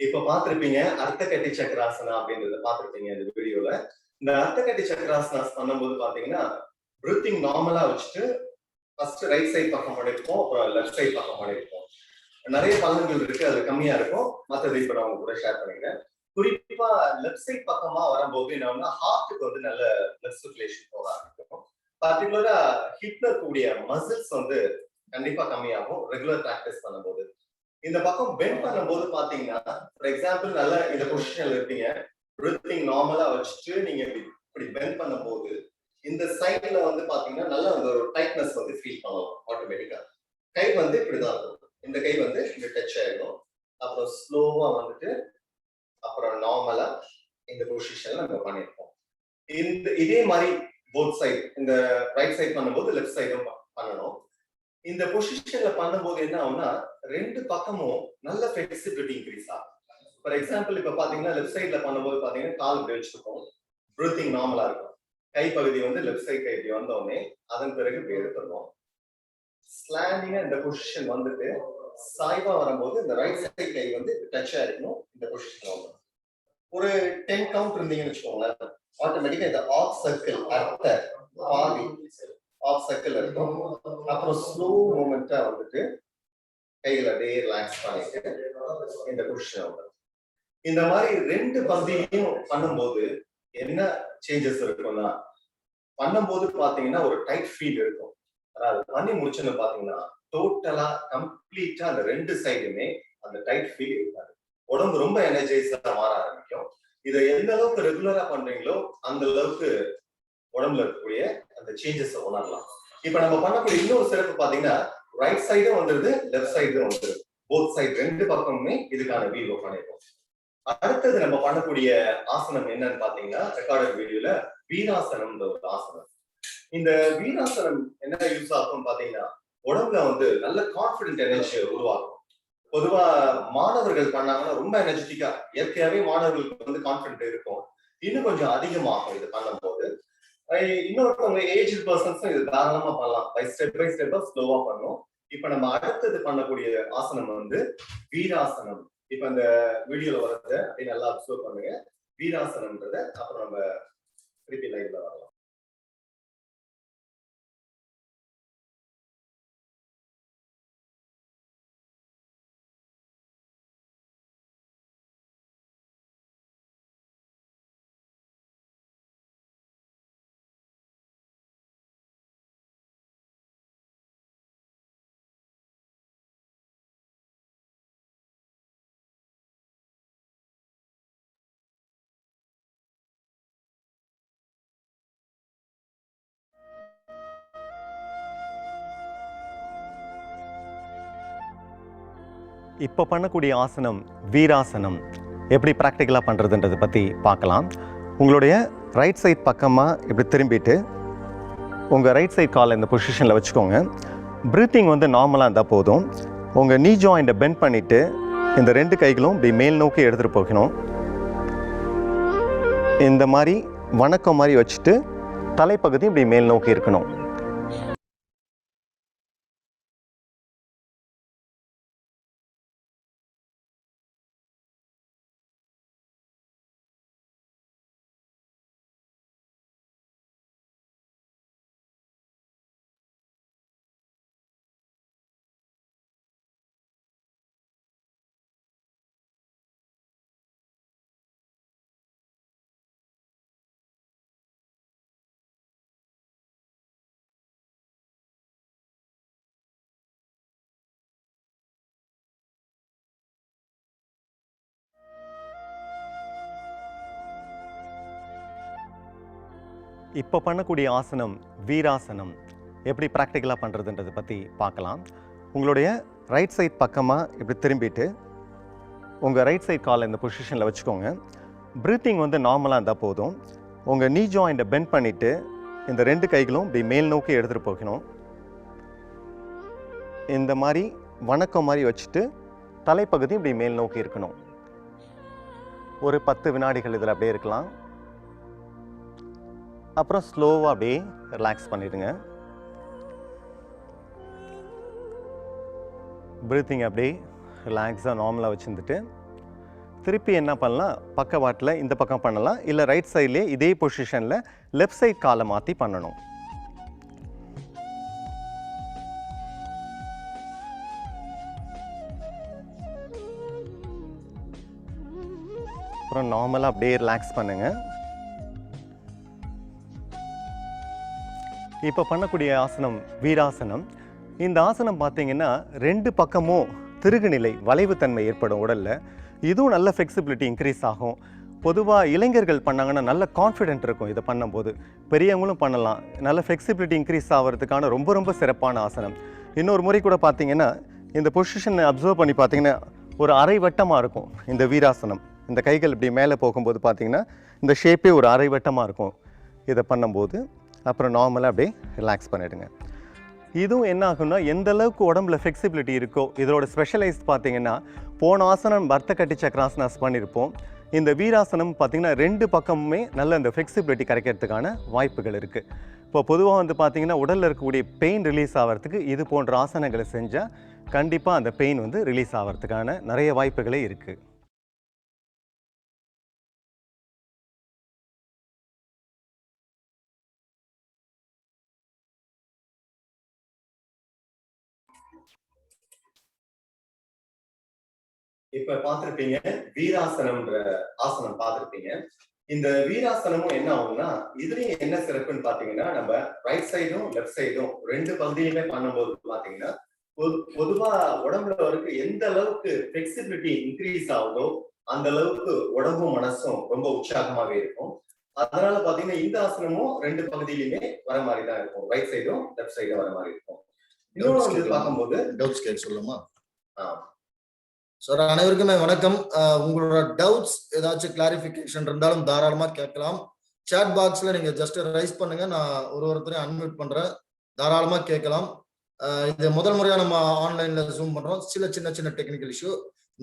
இப்ப பார்த்திருப்பீங்க அர்த்த கட்டி சக்கராசனா அப்படின்றத பார்த்திருப்பீங்க இந்த வீடியோல. இந்த அர்த்த கட்டி சக்கராசனாஸ் பண்ணும்போது பாத்தீங்கன்னா பிரீத்திங் நார்மலா வச்சுட்டு ஃபர்ஸ்ட் ரைட் சைடு பக்கம் பண்ணிருப்போம், அப்புறம் லெஃப்ட் சைடு பக்கம் பண்ணிருப்போம். நிறைய பலன்கள் இருக்கு, அது கம்மியா இருக்கும். மற்றது இப்ப நான் உங்க கூட ஷேர் பண்ணிக்கிறேன். குறிப்பா லெஃப்ட் சைடு பக்கமா வரும்போது என்னன்னா ஹார்ட்டுக்கு வந்து நல்ல பிளட் சர்க்குலேஷன் போக ஆரம்பிக்கும். பர்டிகுலரா ஹிப்ல இருக்கக்கூடிய மசில்ஸ் வந்து கண்டிப்பா கம்மியாகும் ரெகுலர் பிராக்டிஸ் பண்ணும்போது. இந்த பக்கம் பெண்ட் பண்ணும்போது பாத்தீங்கன்னா, ஃபார் எக்ஸாம்பிள் நல்ல இந்த பொசிஷன்ல இருப்பீங்க, பிரீத்திங் நார்மலா வச்சுட்டு நீங்க இப்படி பெண்ட் பண்ணும்போது இந்த சைட்ல வந்து பாத்தீங்கன்னா நல்ல ஒரு டைட்னஸ் வந்து ஃபீல் பண்ணலாம் ஆட்டோமேட்டிக்கா. கை வந்து இப்படிதான் இருக்கும், இந்த கை வந்து இங்க டச் ஆயிடும். அப்புறம் ஸ்லோவா வந்துட்டு அப்புறம் நார்மலா இந்த பொசிஷன்ல நம்ம பண்ணிருப்போம். இதே மாதிரி போத் சைடு, இந்த ரைட் சைடு பண்ணும்போது லெஃப்ட் சைடும் பண்ணணும். இந்த பொசிஷன்ல பண்ணும்போது என்ன ஆகும்னா ரெண்டு பக்கமும் நல்ல ஃபிளெக்சிபிலிட்டி இன்க்ரீஸ் ஆகும். ஃபார் எக்ஸாம்பிள் இப்ப பாத்தீங்கன்னா லெஃப்ட் சைட்ல பண்ணும்போது பாத்தீங்கன்னா கால் இப்படி வச்சிருக்கோம், பிரீத்திங் நார்மலா இருக்கும். கை பகுதி வந்து லெஃப்ட் சைட் கை இப்படி வந்தோடனே அதன் பிறகு இப்படி எடுத்துருவோம். ஸ்லாண்டிங்கா இந்த பொசிஷன் வந்துட்டு சாய்வா வரும்போது இந்த ரைட் சைட் கை வந்து டச் ஆயிருக்கணும். இந்த பொசிஷன் வந்து ஒரு 10 கவுண்ட் இருந்தீங்கன்னு வச்சுக்கோங்களேன், ஆட்டோமேட்டிக்கா இந்த ஆஃப் சர்க்கிள் அர்த்த பாதி ஆஃப் சர்க்கிள் இருக்கும். அப்புறம் ஸ்லோ மூமெண்டா வந்துட்டு கைகளை அப்படியே ரிலாக்ஸ் பண்ணிட்டு இந்த பொசிஷன் வந்து இந்த மாதிரி ரெண்டு பகுதியையும் பண்ணும்போது என்ன சேஞ்சஸ் இருக்கும்னா, பண்ணும்போது பாத்தீங்கன்னா ஒரு டைட் ஃபீல் இருக்கும். அதாவது பண்ணி முடிச்சுன்னு பாத்தீங்கன்னா டோட்டலா கம்ப்ளீட்டா அந்த ரெண்டு சைடுமே அந்த டைட் ஃபீல் இருக்காது. உடம்பு ரொம்ப எனர்ஜைஸா மாற ஆரம்பிக்கும். இதை எந்த அளவுக்கு ரெகுலரா பண்றீங்களோ அந்த அளவுக்கு உடம்புல இருக்கக்கூடிய அந்த சேஞ்சஸ் உணரலாம். இப்ப நம்ம பண்ணக்கூடிய இன்னொரு சிறப்பு பாத்தீங்கன்னா ரைட் சைடும் வந்துருது, லெஃப்ட் சைடும் வந்துருது. போத் சைடு ரெண்டு பக்கமுமே இதுக்கான வீடியோ பண்ணிருக்கோம். அடுத்தது நம்ம பண்ணக்கூடிய ஆசனம் என்னன்னு பாத்தீங்கன்னா ரெக்கார்டட் வீடியோல வீராசனம்ன்ற ஒரு ஆசனம். இந்த வீராசனம் என்ன யூஸ் ஆகும் பாத்தீங்கன்னா உடம்புல வந்து நல்ல கான்பிடென்ட் எனர்ஜியை உருவாக்கும். பொதுவா மாணவர்கள் பண்ணாங்கன்னா ரொம்ப எனர்ஜெட்டிக்கா, இயற்கையாவே மாணவர்களுக்கு வந்து கான்பிடென்ட் இருக்கும், இன்னும் கொஞ்சம் அதிகமாகும் இது பண்ணும்போது. இன்னொருத்தவங்க ஏஜ் பர்சன்ஸும் இது தாராளமா பண்ணலாம். ஸ்டெப் பை ஸ்டெப்பா ஸ்லோவா பண்ணும். இப்ப நம்ம அடுத்தது பண்ணக்கூடிய ஆசனம் வந்து வீராசனம். இப்ப இந்த வீடியோல வரத அப்படி நல்லா அப்சர்வ் பண்ணுங்க. வீராசனம்ன்றத அப்புறம் நம்ம திருப்பி லைவ்ல வரலாம். இப்போ பண்ணக்கூடிய ஆசனம் வீராசனம் எப்படி ப்ராக்டிக்கலாக பண்ணுறதுன்றதை பற்றி பார்க்கலாம். உங்களுடைய ரைட் சைட் பக்கமாக இப்படி திரும்பிட்டு உங்கள் ரைட் சைட் காலை இந்த பொசிஷனில் வச்சுக்கோங்க. ப்ரீத்திங் வந்து நார்மலாக இருந்தால் போதும். உங்கள் நீ ஜாயிண்ட்டை பெண்ட் பண்ணிவிட்டு இந்த ரெண்டு கைகளும் இப்படி மேல் நோக்கி எடுத்துகிட்டு போகணும். இந்த மாதிரி வணக்கம் மாதிரி வச்சுட்டு தலைப்பகுதி இப்படி மேல் நோக்கி இருக்கணும். இப்போ பண்ணக்கூடிய ஆசனம் வீராசனம் எப்படி ப்ராக்டிக்கலாக பண்ணுறதுன்றதை பற்றி பார்க்கலாம். உங்களுடைய ரைட் சைட் பக்கமாக இப்படி திரும்பிட்டு உங்கள் ரைட் சைட் காலை இந்த பொசிஷனில் வச்சுக்கோங்க. ப்ரீத்திங் வந்து நார்மலாக இருந்தால் போதும். உங்கள் நீ ஜாயிண்ட்டை பெண்ட் பண்ணிவிட்டு இந்த ரெண்டு கைகளும் இப்படி மேல் நோக்கி எடுத்துகிட்டு போகணும். இந்த மாதிரி வணக்கம் மாதிரி வச்சுட்டு தலைப்பகுதி இப்படி மேல் நோக்கி இருக்கணும். ஒரு 10 வினாடிகள் இதில் அப்படியே இருக்கலாம். அப்புறம் ஸ்லோவாக அப்படியே ரிலாக்ஸ் பண்ணிடுங்க. ப்ரீத்திங் அப்படியே ரிலாக்ஸாக நார்மலாக வச்சுருந்துட்டு திருப்பி என்ன பண்ணலாம், பக்கவாட்டில் இந்த பக்கம் பண்ணலாம், இல்லை ரைட் சைட்லேயே இதே பொசிஷனில் லெஃப்ட் சைட் காலை மாற்றி பண்ணணும். அப்புறம் நார்மலாக அப்படியே ரிலாக்ஸ் பண்ணுங்க. இப்போ பண்ணக்கூடிய ஆசனம் வீராசனம். இந்த ஆசனம் பார்த்தீங்கன்னா 2 பக்கமும் திருகுநிலை வளைவுத்தன்மை ஏற்படும் உடலில். இதுவும் நல்ல ஃப்ளெக்சிபிலிட்டி இன்க்ரீஸ் ஆகும். பொதுவாக இளைஞர்கள் பண்ணாங்கன்னா நல்ல கான்ஃபிடென்ட் இருக்கும் இதை பண்ணும்போது. பெரியவங்களும் பண்ணலாம். நல்ல ஃப்ளெக்சிபிலிட்டி இன்க்ரீஸ் ஆகிறதுக்கான ரொம்ப ரொம்ப சிறப்பான ஆசனம். இன்னொரு முறை கூட பார்த்தீங்கன்னா இந்த பொசிஷனை அப்சர்வ் பண்ணி பார்த்தீங்கன்னா ஒரு அரை வட்டமாக இருக்கும் இந்த வீராசனம். இந்த கைகள் இப்படி மேலே போகும்போது பார்த்தீங்கன்னா இந்த ஷேப்பே ஒரு அரை வட்டமாக இருக்கும் இதை பண்ணும்போது. அப்புறம் நார்மலாக அப்படியே ரிலாக்ஸ் பண்ணிவிடுங்க. இதுவும் என்ன ஆகும்னா எந்த அளவுக்கு உடம்புல ஃப்ளெக்சிபிலிட்டி இருக்கோ, இதோட ஸ்பெஷலைஸ் பார்த்தீங்கன்னா போன ஆசனம் பர்த்த கட்டி சக்கராசனாஸ் பண்ணியிருப்போம். இந்த வீராசனம் பார்த்தீங்கன்னா 2 பக்கமுமே நல்ல இந்த ஃப்ளெக்சிபிலிட்டி கிடைக்கிறதுக்கான வாய்ப்புகள் இருக்குது. இப்போ பொதுவாக வந்து பார்த்தீங்கன்னா உடலில் இருக்கக்கூடிய பெயின் ரிலீஸ் ஆகிறதுக்கு இது போன்ற ஆசனங்களை செஞ்சால் கண்டிப்பாக அந்த பெயின் வந்து ரிலீஸ் ஆகிறதுக்கான நிறைய வாய்ப்புகளே இருக்குது. இப்ப பார்த்திருப்பீங்க வீராசனம்ன்ற ஆசனம் பார்த்திருப்பீங்க. இந்த வீராசனமும் என்ன ஆகும்னா இதுலயும் என்ன சிறப்புன்னு பாத்தீங்கன்னா நம்ம ரைட் சைடும் லெஃப்ட் சைடும் 2 பகுதியுமே பண்ணும்போது பாத்தீங்கன்னா பொதுவா உடம்புல வரைக்கும் எந்த அளவுக்கு ஃபிளெக்சிபிலிட்டி இன்க்ரீஸ் ஆகுதோ அந்த அளவுக்கு உடம்பும் மனசும் ரொம்ப உற்சாகமாவே இருக்கும். அதனால பாத்தீங்கன்னா இந்த ஆசனமும் 2 பகுதியிலுமே வர மாதிரி தான் இருக்கும். ரைட் சைடும் லெஃப்ட் சைடும் வர மாதிரி இருக்கும். இன்னொன்று வந்து பார்க்கும்போது டவுட்ஸ் கேட்க சொல்லுமா? சார் அனைவருக்குமே வணக்கம். உங்களோட டவுட்ஸ் ஏதாச்சும் கிளாரிஃபிகேஷன் இருந்தாலும் தாராளமா கேட்கலாம். சாட் பாக்ஸ்ல நீங்க ஜஸ்ட் ரைஸ் பண்ணுங்க, நான் ஒருத்தரையும் அன்மியூட் பண்றேன், தாராளமா கேட்கலாம். இது முதல் முறையா நம்ம ஆன்லைன்ல ஜூம் பண்றோம். சில சின்ன டெக்னிக்கல் இஷ்யூ.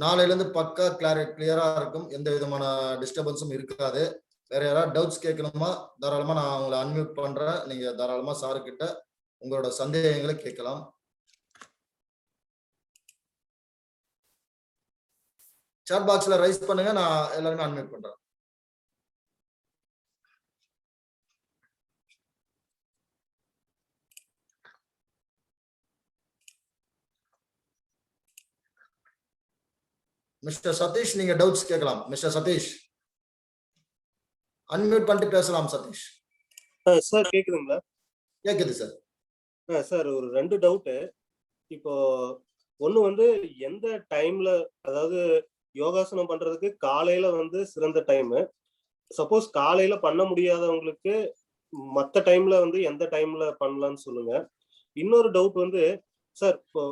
நாளையில இருந்து பக்கா கிளியரா இருக்கும், எந்த விதமான டிஸ்டர்பன்ஸும் இருக்காது. வேற யாராவது டவுட்ஸ் கேட்கணுமா தாராளமா நான் உங்களை அன்மியூட் பண்றேன். நீங்க தாராளமா சாரு கிட்ட உங்களோட சந்தேகங்களை கேட்கலாம். சாட் பாக்ஸ்ல ரைஸ் பண்ணுங்க, நான் எல்லாருமே அன்மியூட் பண்றேன். மிஸ்டர் சதீஷ் நீங்க டவுட்ஸ் கேட்கலாம். மிஸ்டர் சதீஷ் அன்மியூட் பண்ணிட்டு பேசலாம். சதீஷ் சார் கேக்குதுங்களா? கேக்குது சார். சார் ஒரு 2 டவுட்டு. இப்போ ஒண்ணு வந்து எந்த டைம்ல, அதாவது யோகாசனம் பண்றதுக்கு காலையில வந்து சிறந்த டைம். சப்போஸ் காலையில பண்ண முடியாதவங்களுக்கு மத்த டைம்ல வந்து எந்த டைம்ல பண்ணலாம்னு சொல்லுங்க. இன்னொரு டவுட் வந்து சார், இப்போ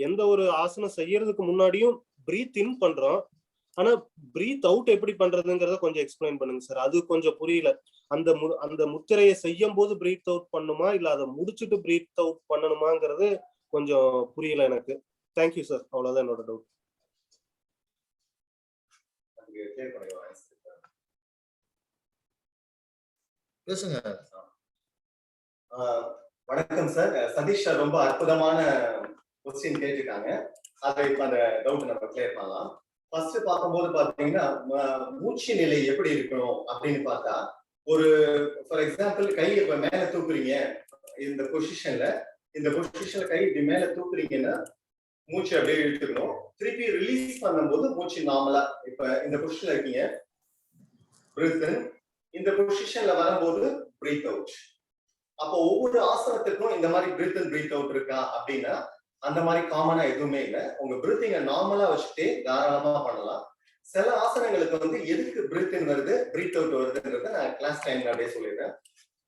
எந்த ஒரு ஆசனம் செய்யறதுக்கு முன்னாடியும் பிரீத் இன் பண்றோம், ஆனா பிரீத் அவுட் எப்படி பண்றதுங்கிறத கொஞ்சம் எக்ஸ்பிளைன் பண்ணுங்க சார். அது கொஞ்சம் புரியல. அந்த முத்திரையை செய்யும் போது பிரீத் அவுட் பண்ணுமா இல்ல அதை முடிச்சுட்டு பிரீத் அவுட் பண்ணணுமாங்கிறது கொஞ்சம் புரியல எனக்கு. தேங்க்யூ சார், அவ்வளவுதான் என்னோட டவுட். பேசுங்க. வணக்கம் சார். சதீஷ் சார் ரொம்ப அற்புதமான கொஸ்டின் கேட்டிருக்காங்க. அதை இப்ப அந்த டவுட் நம்ம கிளியர் பண்ணலாம். ஃபர்ஸ்ட் பார்க்கும்போது பாத்தீங்கன்னா மூச்சு நிலை எப்படி இருக்கணும் அப்படின்னு பார்த்தா, ஒரு ஃபார் எக்ஸாம்பிள் கை இப்ப மேல தூக்குறீங்க, இந்த பொசிஷன்ல கை இப்படி மேல தூக்குறீங்கன்னா மூச்சு அப்படியே இழுத்துக்கணும். திருப்பி ரிலீஸ் பண்ணும்போது மூச்சு நார்மலா, இப்ப இந்த பொசிஷன்ல இருக்கீங்க, பிரீத் இன், இந்த பொசிஷன்ல வரும்போது பிரீத் அவுட். அப்போ ஒவ்வொரு ஆசனத்துக்கும் இந்த மாதிரி பிரீத் இன் பிரீத் அவுட் இருக்கா அப்படின்னா அந்த மாதிரி காமனா எதுவுமே இல்லை. உங்க பிரீத்திங்க நார்மலா வச்சுட்டே தாராளமா பண்ணலாம். சில ஆசனங்களுக்கு வந்து எதுக்கு பிரீத் இன் வருது பிரீத் அவுட் வருதுன்றத நான் கிளாஸ் டைம்ல அப்படியே சொல்லிடுறேன்.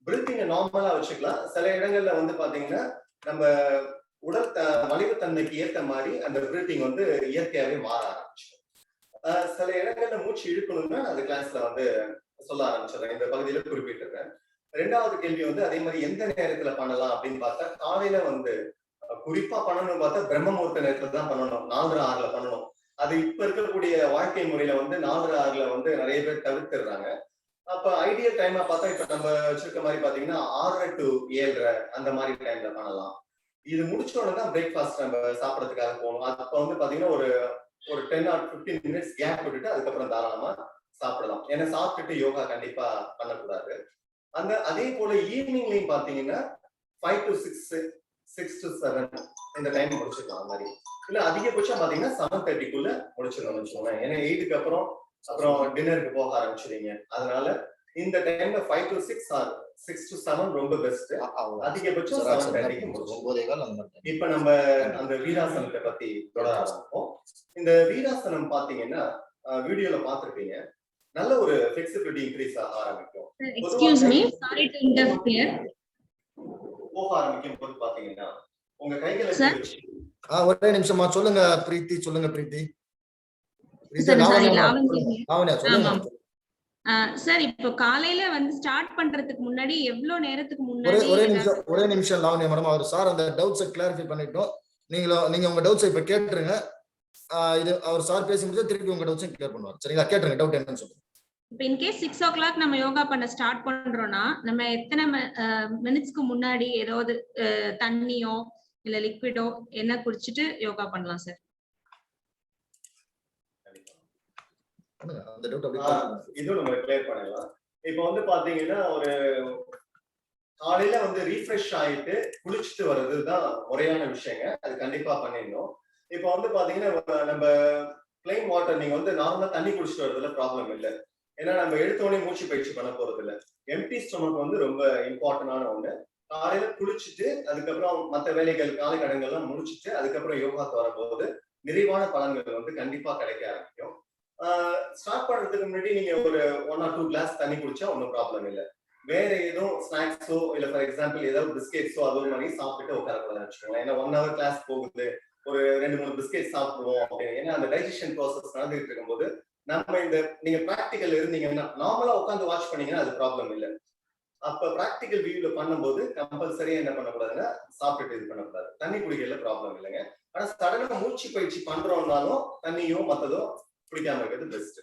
பிரீத்திங்க நார்மலா வச்சுக்கலாம். சில இடங்கள்ல வந்து பாத்தீங்கன்னா நம்ம உடல் வலிவுத்தன்மைக்கு ஏற்ற மாதிரி அந்த பிரீத்திங் வந்து இயற்கையாவே மாற ஆரம்பிச்சிடும். சில இடங்கள்ல மூச்சு இழுக்கணும்னா அந்த கிளாஸ்ல வந்து சொல்ல ஆரம்பிச்சிடுறேன், இந்த பகுதியில குறிப்பிட்டுறேன். 2வது கேள்வி வந்து அதே மாதிரி எந்த நேரத்துல பண்ணலாம் அப்படின்னு பார்த்தா, காலையில வந்து குறிப்பா பண்ணணும் பார்த்தா பிரம்ம முகூர்த்த நேரத்துல தான் பண்ணணும், 4:30 பண்ணணும். அது இப்ப இருக்கக்கூடிய வாழ்க்கை முறையில வந்து 4:30 வந்து நிறைய பேர் தவிர்த்துடுறாங்க. அப்ப ஐடியல் டைமா பார்த்தா இப்ப நம்ம வச்சிருக்க மாதிரி பாத்தீங்கன்னா 6 to 7:30 அந்த மாதிரி டைம்ல பண்ணலாம். இது முடிச்ச உடனே தான் பிரேக்ஃபாஸ்ட் நம்ம சாப்பிடறதுக்காக போகணும். அப்ப வந்து பாத்தீங்கன்னா ஒரு 10 or 15 minutes கேப் விட்டுட்டு அதுக்கப்புறம் தாராளமா சாப்பிடலாம். ஏன்னா சாப்பிட்டுட்டு யோகா கண்டிப்பா பண்ணக்கூடாது. அதே போல ஈவினிங்லயும் பாத்தீங்கன்னா 5 to 6, 6 to 7 இந்த டைம் முடிச்சுக்கலாம். மாதிரி இல்ல அதிகபட்சம் பாத்தீங்கன்னா 7:30க்குள்ள முடிச்சிடணும்னு வச்சுக்கோங்க. ஏன்னா 8க்கு அப்புறம் அப்புறம் டின்னருக்கு போக ஆரம்பிச்சிருவீங்க. அதனால இந்த டைம்ல 5 to 6 ஆர் 6 to 7 ரொம்ப பெஸ்ட். அதிகபட்சம் 7:30க்கு முடிச்சிடும். இப்ப நம்ம அந்த வீராசனத்தை பத்தி தொடர ஆரம்பிப்போம். இந்த வீராசனம் பாத்தீங்கன்னா வீடியோல பாத்திருப்பீங்க, நல்ல ஒரு flexibility increase ஆக ஆரம்பிக்கும். Excuse me, sorry to interfere. போக ஆரம்பிக்கும் போது பாத்தீங்கன்னா உங்க கைகளை Sir? வச்சு ஒரே நிமிஷமா சொல்லுங்க பிரீத்தி, சொல்லுங்க பிரீத்தி. Sir, sorry, Lavanya Lavanya. சொல்லுங்க. ஆமாம். சார், இப்போ காலையில வந்து ஸ்டார்ட் பண்றதுக்கு முன்னாடி எவ்வளவு நேரத்துக்கு முன்னாடி ஒரே நிமிஷம் லாவண்யா மேடம். அவர் சார் அந்த டவுட்ஸை கிளாரிஃபை பண்ணிட்டோம். நீங்க உங்க டவுட்ஸை இப்ப கேட்டுருங்க. இது அவர் சார் பேசி முடிச்சா திருப்பி உங்க டவுட்ஸையும் கிளியர் பண்ணுவார். சரிங்களா? கேட்டுருங்க, டவுட் என்னன்னு சொல்லுங்க. இப்போ இன்கேஸ் 6 o'clock நம்ம யோகா பண்ண ஸ்டார்ட் பண்றோம்னா நம்ம எத்தனை மினிட்ஸ்க்கு முன்னாடி ஏதாவது தண்ணியோ இல்ல லிக்விடோ என்ன குடிச்சிட்டு யோகா பண்ணலாம் சார்? அந்த டவுட் இதுவும் நம்ம கிளியர் பண்ணலாம். இப்போ வந்து பாத்தீங்கன்னா ஒரு காலையில வந்து ரீஃப்ரெஷ் ஆயிட்டு குளிச்சுட்டு வர்றதுதான் முறையான விஷயங்க. அது கண்டிப்பா பண்ணிடணும். இப்போ வந்து பாத்தீங்கன்னா நம்ம பிளைன் வாட்டர் நீங்க வந்து நார்மலா தண்ணி குடிச்சிட்டு வரதுல ப்ராப்ளம் இல்லை. ஏன்னா நம்ம எடுத்தோடனே மூச்சு பயிற்சி பண்ண போறது இல்லை. எம்டி ஸ்டொமக் வந்து ரொம்ப இம்பார்ட்டன்டான ஒண்ணு. காலையில குளிச்சுட்டு அதுக்கப்புறம் மற்ற வேலைகள் காலை கடன்கள்லாம் முடிச்சுட்டு அதுக்கப்புறம் யோகாக்கு வரும்போது நிறைவான பலன்கள் வந்து கண்டிப்பா கிடைக்க ஆரம்பிக்கும். ஸ்டார்ட் பண்றதுக்கு முன்னாடி நீங்க ஒரு 1 or 2 கிளாஸ் தண்ணி குடிச்சா ஒன்றும் ப்ராப்ளம் இல்லை. வேற எதுவும் ஸ்நாக்ஸோ இல்ல ஃபார் எக்ஸாம்பிள் ஏதாவது பிஸ்கெட்ஸோ அதுவும் மாதிரி சாப்பிட்டு உட்காரக்கூடாதுன்னு வச்சுக்கோங்களேன். ஏன்னா 1 hour கிளாஸ் போகுது, ஒரு 2-3 பிஸ்கெட் சாப்பிடுவோம் அப்படின்னு. ஏன்னா அந்த டைஜஷன் ப்ராசஸ் நடந்துட்டு இருக்கும்போது நம்ம இந்த நீங்க பிராக்டிக்கல் இருந்தீங்கன்னா நார்மலா உட்காந்து வாட்ச் பண்ணீங்கன்னா அது ப்ராப்ளம் இல்லை. அப்ப பிராக்டிக்கல் வியூல பண்ணும்போது கம்பல்சரியா என்ன பண்ணக்கூடாதுன்னா சாப்பிட்டுட்டு இது பண்ணக்கூடாது. தண்ணி குடிக்கல ப்ராப்ளம் இல்லைங்க. ஆனா சடனா மூச்சு பயிற்சி பண்றோம்னாலும் தண்ணியோ மத்ததோ குடிக்காம இருக்கிறது பெஸ்ட்.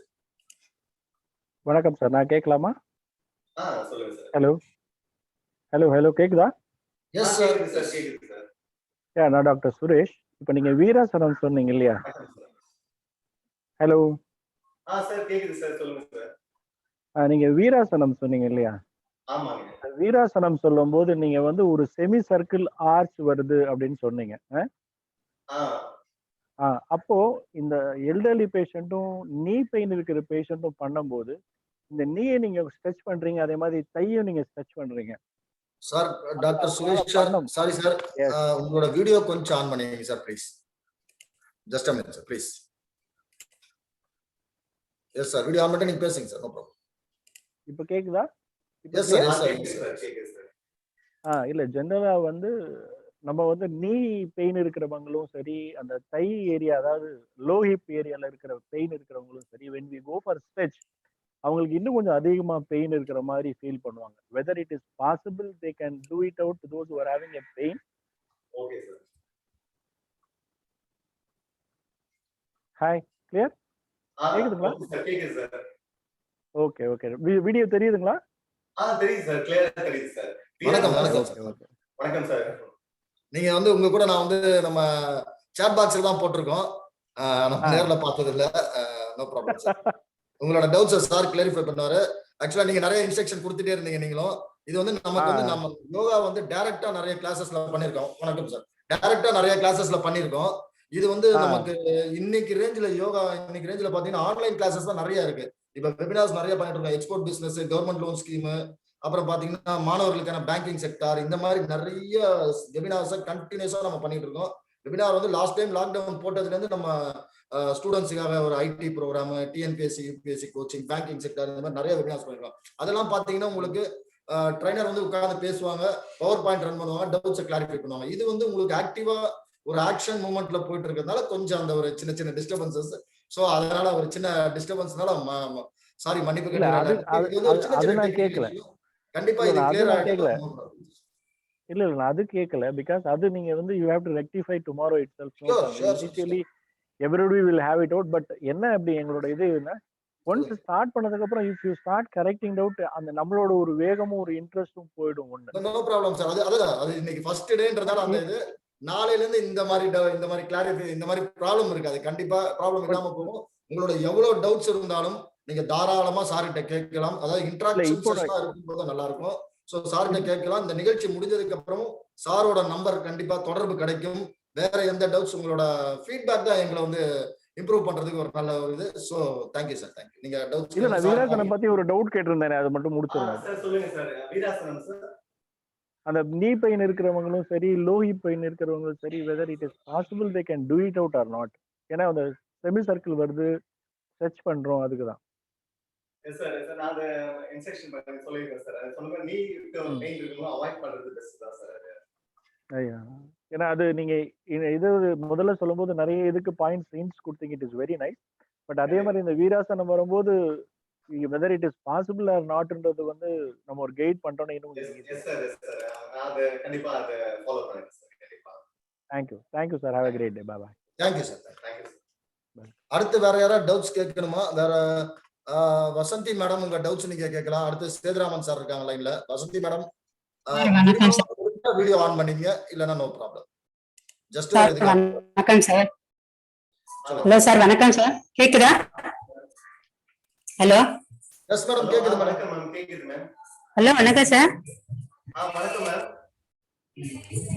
வணக்கம் சார், நான் கேட்கலாமா? சொல்லுங்க சார். ஹலோ ஹலோ ஹலோ கேக்குதா? Yes sir. கேக்குது சார். நான் டாக்டர் சுரேஷ். இப்போ நீங்க வீராசனம் சொன்னீங்க இல்லையா? ஹலோ சார் கேக்குது சார், சொல்லுங்க சார். நீங்க வீராசனம் சொன்னீங்க இல்லையா? ஆமாங்க. வீராசனம் சொல்லும் போது நீங்க வந்து ஒரு செமி சர்க்கிள் ஆர்ச் வருது அப்படின்னு சொன்னீங்க. அப்போ இந்த எல்டர்லி பேஷண்ட்டும் நீ பெயின் இருக்கிற பேஷண்ட்டும் பண்ணும்போது இந்த நீயை நீங்க ஸ்ட்ரெச் பண்றீங்க, அதே மாதிரி தையும் நீங்க ஸ்ட்ரெச் பண்றீங்க. Sir doctor Suresh sir, sorry sir, உங்களோட வீடியோ கொஞ்சம் ஆன் பண்ணிங்க sir please. Just a minute sir please. Yes sir, video on பண்ணி நீங்க பேசுங்க சார். No problem. இப்போ கேக்குதா? எஸ் சார், எஸ் சார், கேக்குது சார். இல்ல ஜெனரலா வந்து நம்ம வந்து நீ பெயின் இருக்கிறவங்களும் சரி, அந்த தை ஏரியா அதாவது லோ ஹிப் ஏரியால இருக்கிற பெயின் இருக்கிறவங்களும் சரி, when we go for stretch அவங்களுக்கு இன்னும் கொஞ்சம் அதிகமா பெயின் இருக்கிற மாதிரி ஃபீல் பண்ணுவாங்க. whether it is possible they can do it out to those who are having a pain. Okay sir. Hi, clear கேக்குதுங்களா? கேக்குது சார். ஓகே ஓகே, வீடியோ தெரியுதுங்களா? தெரியுது சார், கிளியரா தெரியுது சார். வணக்கம் வணக்கம். வணக்கம் சார். நீங்க வந்து உங்க கூட நான் வந்து நம்ம சாட் பாக்ஸ்ல தான் போட்டிருக்கோம். நம்ம நேர்ல பார்த்தது இல்ல. No problem sir. உங்களோட டவுட்ஸ் சார் கிளாரிஃபை பண்ணாரு. ஆக்சுவலா நீங்க நிறைய இன்ஸ்ட்ரக்ஷன் கொடுத்துட்டே இருந்தீங்க நீங்களும். இது வந்து நமக்கு வந்து நம்ம யோகா வந்து டைரக்டா நிறைய கிளாसेसல பண்ணிருக்கோம். வணக்கம் சார். டைரக்டா நிறைய கிளாसेसல பண்ணிருக்கோம். இது வந்து நமக்கு இன்னைக்கு ரேஞ்சில பாத்தீங்கன்னா ஆன்லைன் கிளாसेस தான் நிறைய இருக்கு. இப்ப வெபினார்ஸ் நிறைய பண்ணிட்டு இருக்கோம். Export business, government loan scheme, அப்புறம் பாத்தீங்கன்னா மாணவர்களுக்கான பேங்கிங் செக்டார், இந்த மாதிரி நிறைய வெபினார்ஸ் கண்டினியூஸா நம்ம பண்ணிட்டு இருக்கோம். வெபினார் வந்து லாஸ்ட் டைம் லாக்டவுன் போட்டதுல இருந்து நம்ம ஸ்டூடெண்ட்ஸுக்காக ஒரு IT programme, TNPSC, UPSC coaching, banking sector, இந்த மாதிரி நிறைய வெபினார்ஸ் பண்ணிருக்கோம். அதெல்லாம் பாத்தீங்கன்னா உங்களுக்கு ட்ரைனர் வந்து உட்கார்ந்து பேசுவாங்க, பவர் பாயிண்ட் ரன் பண்ணுவாங்க, டவுட்ஸை கிளாரிஃபை பண்ணுவாங்க. இது வந்து உங்களுக்கு ஆக்டிவா ஒரு ஆக்ஷன் மூவ்மெண்ட்ல போயிட்டு இருக்கிறதுனால கொஞ்சம் அந்த ஒரு சின்ன சின்ன டிஸ்டர்பன்சஸ். சோ அதனால ஒரு சின்ன டிஸ்டர்பன்ஸ்னால சாரி, மன்னிப்பு கேட்கிறேன். கண்டிப்பா இது கிளியர் ஆயிடும். இல்ல நான் அது கேட்கல. பிகாஸ் அது நீங்க வந்து you have to rectify tomorrow itself. Initially everybody will have it out. But என்ன அப்படி எங்களோட இது என்ன, ஒன்ஸ் ஸ்டார்ட் பண்ணதுக்கு அப்புறம் if you start correcting doubt, அந்த நம்மளோட ஒரு வேகமும் ஒரு இன்ட்ரெஸ்டும் போயிடும். ஒண்ணு நோ ப்ராப்ளம் சார். அது இன்னைக்கு ஃபர்ஸ்ட் டேன்றதால அந்த இது நாளையில இருந்து இந்த மாதிரி கிளாரிஃபை, இந்த மாதிரி ப்ராப்ளம் இருக்காது. கண்டிப்பா ப்ராப்ளம் இல்லாம போகும். உங்களோட எவ்வளவு டவுட்ஸ் இருந்தாலும் நீங்க தாராளமா சார்கிட்ட கேட்கலாம். அதாவது இன்டராக்ஷன் செஷனா இருக்கும்போது நல்லா இருக்கும். சோ சார்கிட்ட கேட்கலாம். இந்த நிகழ்ச்சி முடிஞ்சதுக்கு அப்புறம் சாரோட நம்பர் கண்டிப்பா தொடர்பு கிடைக்கும். வேற எந்த டவுட்ஸ் உங்களோட ஃபீட்பேக் தான் எங்களை வந்து இம்ப்ரூவ் பண்றதுக்கு ஒரு நல்ல ஒரு இது. So thank you sir, thank you. நீங்க இல்ல நான் வீராசனம் டவுட்ஸ் பத்தி ஒரு டவுட் கேட்டிருந்தேனே, அதை மட்டும் முடிச்சிருந்தேன். சார் சொல்லுங்க சார். வீராசனம் சார். அந்த நீ பெயின் இருக்கிறவங்களும் சரி, லோ ஹிப் பெயின் இருக்கிறவங்களும் சரி, whether it is possible they can do it out or not. ஏன்னா அந்த செமி சர்க்கிள் வருது, ஸ்ட்ரெச் பண்றோம், அதுக்கு தான். சார் நான் அதை இன்ஸ்ட்ரக்ஷன் பண்ணி சொல்லியிருக்கேன் சார். அது சொன்ன நீ பெயின் இருக்கணும் அவாய்ட் பண்றது பெஸ்ட் தான் சார். ஐயா, ஏன்னா அது நீங்க இது முதல்ல சொல்லும்போது நிறைய இதுக்கு பாயிண்ட்ஸ் ஹிண்ட்ஸ் கொடுத்தீங்க. It is very nice. But அதே மாதிரி இந்த வீராசனம் வரும்போது whether it is possible or நாட்ன்றது வந்து நம்ம ஒரு கைட் பண்றோம்னு இன்னும் எஸ் சார், எஸ் சார். நான் அதை கண்டிப்பா அதை ஃபாலோ பண்ணுறேன் சார். கண்டிப்பா. Thank you sir. Have a great day. Bye bye. Thank you sir. Thank you sir. அடுத்து வேற யாராவது டவுட்ஸ் கேட்கணுமா? வேற வசந்தி மேடம் உங்க டவுட்ஸ் நீங்க கேட்கலாம். அடுத்து சேதுராமன் சார் இருக்காங்க லைன்ல. வசந்தி மேடம் வீடியோ ஆன் பண்ணீங்க, இல்லனா நோ ப்ராப்ளம். ஜஸ்ட் வணக்கம் சார். ஹலோ சார், வணக்கம் சார். கேக்குதா? ஹலோ. எஸ் மேடம் கேக்குது மேடம். வணக்கம் மேம். கேக்குது மேம். ஹலோ, வணக்கம் சார். வணக்கம் மேம்.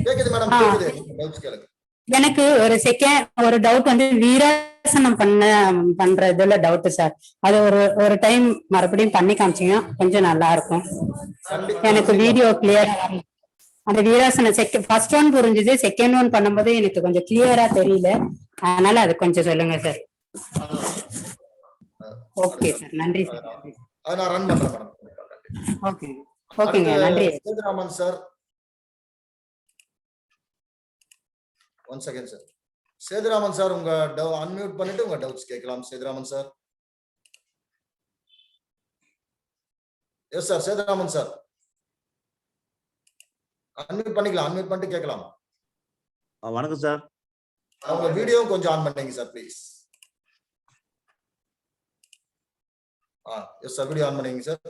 கேக்குது மேடம், கேக்குது. டவுட்ஸ் கேளுங்க. எனக்கு ஒரு டவுட் வந்து வீராசனம் பண்றதுல டவுட் சார். அது ஒரு டைம் மறுபடியும் பண்ணி காமிச்சீங்க, கொஞ்சம் நல்லா இருக்கும். எனக்கு வீடியோ கிளியரா வரல. அந்த வீராசனம் ஃபர்ஸ்ட் ஒன் புரிஞ்சுது, செகண்ட் ஒன் பண்ணும்போது எனக்கு கொஞ்சம் கிளியரா தெரியல. அதனால அது கொஞ்சம் சொல்லுங்க சார். ஓகே சார், நன்றி சார். அதை நான் ரன் பண்றேன் மேடம். ஓகேங்க, நன்றி. Sethuraman sir, one second sir. Sethuraman sir உங்க அன்மியூட் பண்ணிட்டு உங்க டவுட்ஸ் கேட்கலாம். Sethuraman sir. Yes sir, Sethuraman sir unmute பண்ணிக்கலாம். அன்மியூட் பண்ணிட்டு கேட்கலாம். வணக்கம் சார். உங்க வீடியோ கொஞ்சம் ஆன் பண்ணீங்க sir please. Yes sir, video on பண்ணீங்க சார்.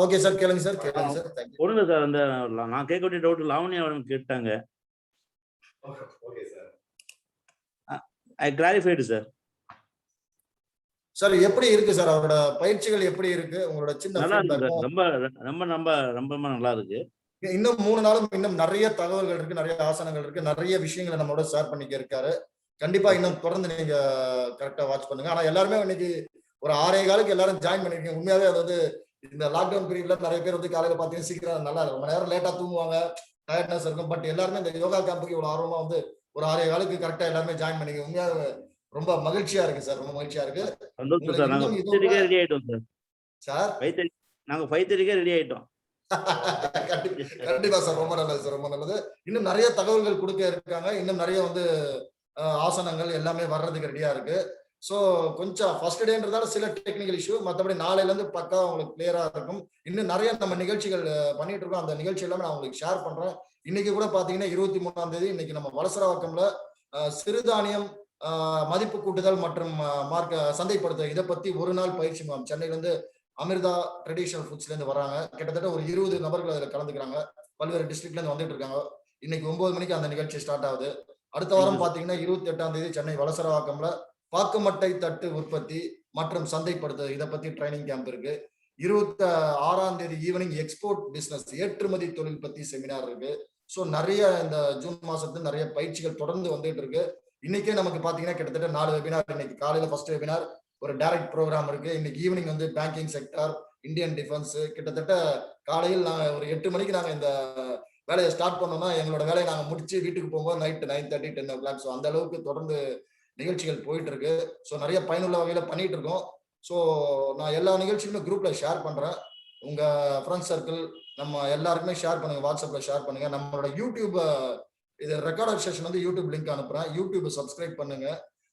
ஓகே சார், கேளுங்க சார். கேளுங்க சார். தேங்க்யூ. ஒண்ணுங்க சார், அந்த நான் கேட்க வேண்டிய டவுட் லாவண்யா கேட்டாங்க. Okay sir. I clarified sir. Sir எப்படி இருக்கு சார், அவரோட பயிற்சிகள் எப்படி இருக்கு? உங்களோட சின்ன நல்லா இருக்கு சார். ரொம்ப ரொம்ப ரொம்ப ரொம்ப நல்லா இருக்கு. இன்னும் 3 நாளும் இன்னும் நிறைய தகவல்கள் இருக்கு, நிறைய ஆசனங்கள் இருக்கு, நிறைய விஷயங்களை நம்மளோட ஷேர் பண்ணிக்க இருக்காரு. கண்டிப்பா இன்னும் தொடர்ந்து நீங்க கரெக்டா வாட்ச் பண்ணுங்க. ஆனா எல்லாருமே இன்னைக்கு ஒரு 6:15 எல்லாரும் ஜாயின் பண்ணிருக்கீங்க. உண்மையாவே அதாவது இந்த லாக்டவுன் பீரியட்ல நிறைய பேர் வந்து காலையில பாத்தீங்கன்னா சீக்கிரம் நல்லா இருக்கும், ரொம்ப நேரம் லேட்டா தூங்குவாங்க, டயர்ட்னஸ் இருக்கும். பட் எல்லாருமே இந்த யோகா கேம்புக்கு இவ்வளவு ஆர்வமா வந்து ஒரு 6:15 கரெக்டா எல்லாருமே ஜாயின் பண்ணிக்க உண்மையாவே ரொம்ப மகிழ்ச்சியா இருக்கு சார். ரொம்ப மகிழ்ச்சியா இருக்கு. சந்தோஷம் சார். நாங்க 5:30 ரெடி ஆயிட்டோம் சார். சார் 5:30 நாங்க 5:30 ரெடி ஆயிட்டோம். கண்டிப்பா சார், ரொம்ப நல்லது சார், ரொம்ப நல்லது. இன்னும் நிறைய தகவல்கள் கொடுக்க இருக்காங்க. இன்னும் நிறைய வந்து ஆசனங்கள் எல்லாமே வர்றதுக்கு ரெடியா இருக்கு. ஸோ கொஞ்சம் ஃபர்ஸ்ட் டேன்றதால சில டெக்னிக்கல் இஷ்யூ, மற்றபடி நாளையில இருந்து பக்கா உங்களுக்கு கிளியரா இருக்கும். இன்னும் நிறைய நம்ம நிகழ்ச்சிகள் பண்ணிட்டு இருக்கோம். அந்த நிகழ்ச்சி எல்லாமே நான் உங்களுக்கு ஷேர் பண்றேன். இன்னைக்கு கூட பாத்தீங்கன்னா 23ஆம் தேதி இன்னைக்கு நம்ம வலசரவாக்கம்ல சிறுதானியம் மதிப்பு கூட்டுதல் மற்றும் சந்தைப்படுத்துதல் இதை பத்தி ஒரு நாள் பயிற்சி முகாம் சென்னையில இருந்து அமிர்தா ட்ரெடிஷனல் ஃபுட்ஸ்ல இருந்து வராங்க. கிட்டத்தட்ட ஒரு 20 நபர்கள் அதில் கலந்துக்கிறாங்க. பல்வேறு டிஸ்ட்ரிக்ட்ல இருந்து வந்துட்டு இருக்காங்க. இன்னைக்கு 9 மணிக்கு அந்த நிகழ்ச்சி ஸ்டார்ட் ஆகுது. அடுத்த வாரம் பாத்தீங்கன்னா 28ஆம் தேதி சென்னை வலசரவாக்கம்ல பாக்குமட்டை தட்டு உற்பத்தி மற்றும் சந்தைப்படுத்துதல் இதை பத்தி ட்ரைனிங் கேம்ப் இருக்கு. 26ஆம் தேதி ஈவினிங் எக்ஸ்போர்ட் பிசினஸ் ஏற்றுமதி தொழில் பத்தி செமினார் இருக்கு. ஸோ நிறைய இந்த ஜூன் மாசத்துல நிறைய பயிற்சிகள் தொடர்ந்து வந்துட்டு இருக்கு. இன்னைக்கே நமக்கு பாத்தீங்கன்னா கிட்டத்தட்ட 4 வெபினார். இன்னைக்கு காலையில ஃபர்ஸ்ட் வெபினார், ஒரு டைரக்ட் ப்ரோக்ராம் இருக்கு. இன்னைக்கு ஈவினிங் வந்து பேங்கிங் செக்டார், இந்தியன் டிஃபென்ஸ். கிட்டத்தட்ட காலையில் நாங்க ஒரு 8 மணிக்கு நாங்க இந்த வேலையை ஸ்டார்ட் பண்ணோம்னா எங்களோட வேலையை நாங்க முடிச்சு வீட்டுக்கு போகும்போது நைட் 9:30 10 o'clock. ஸோ அந்த அளவுக்கு தொடர்ந்து நிகழ்ச்சிகள் போயிட்டு இருக்கு. ஸோ நிறைய பயனுள்ள வகையில பண்ணிட்டு இருக்கோம். ஸோ நான் எல்லா நிகழ்ச்சிகளுமே குரூப்ல ஷேர் பண்றேன். உங்க ஃப்ரெண்ட்ஸ் சர்க்கிள் நம்ம எல்லாருக்குமே ஷேர் பண்ணுங்க, வாட்ஸ்அப்ல ஷேர் பண்ணுங்க. நம்மளோட யூடியூப் இது ரெக்கார்டட் செஷன் வந்து யூடியூப் லிங்க் அனுப்புறேன். யூடியூப் சப்ஸ்கிரைப் பண்ணுங்க.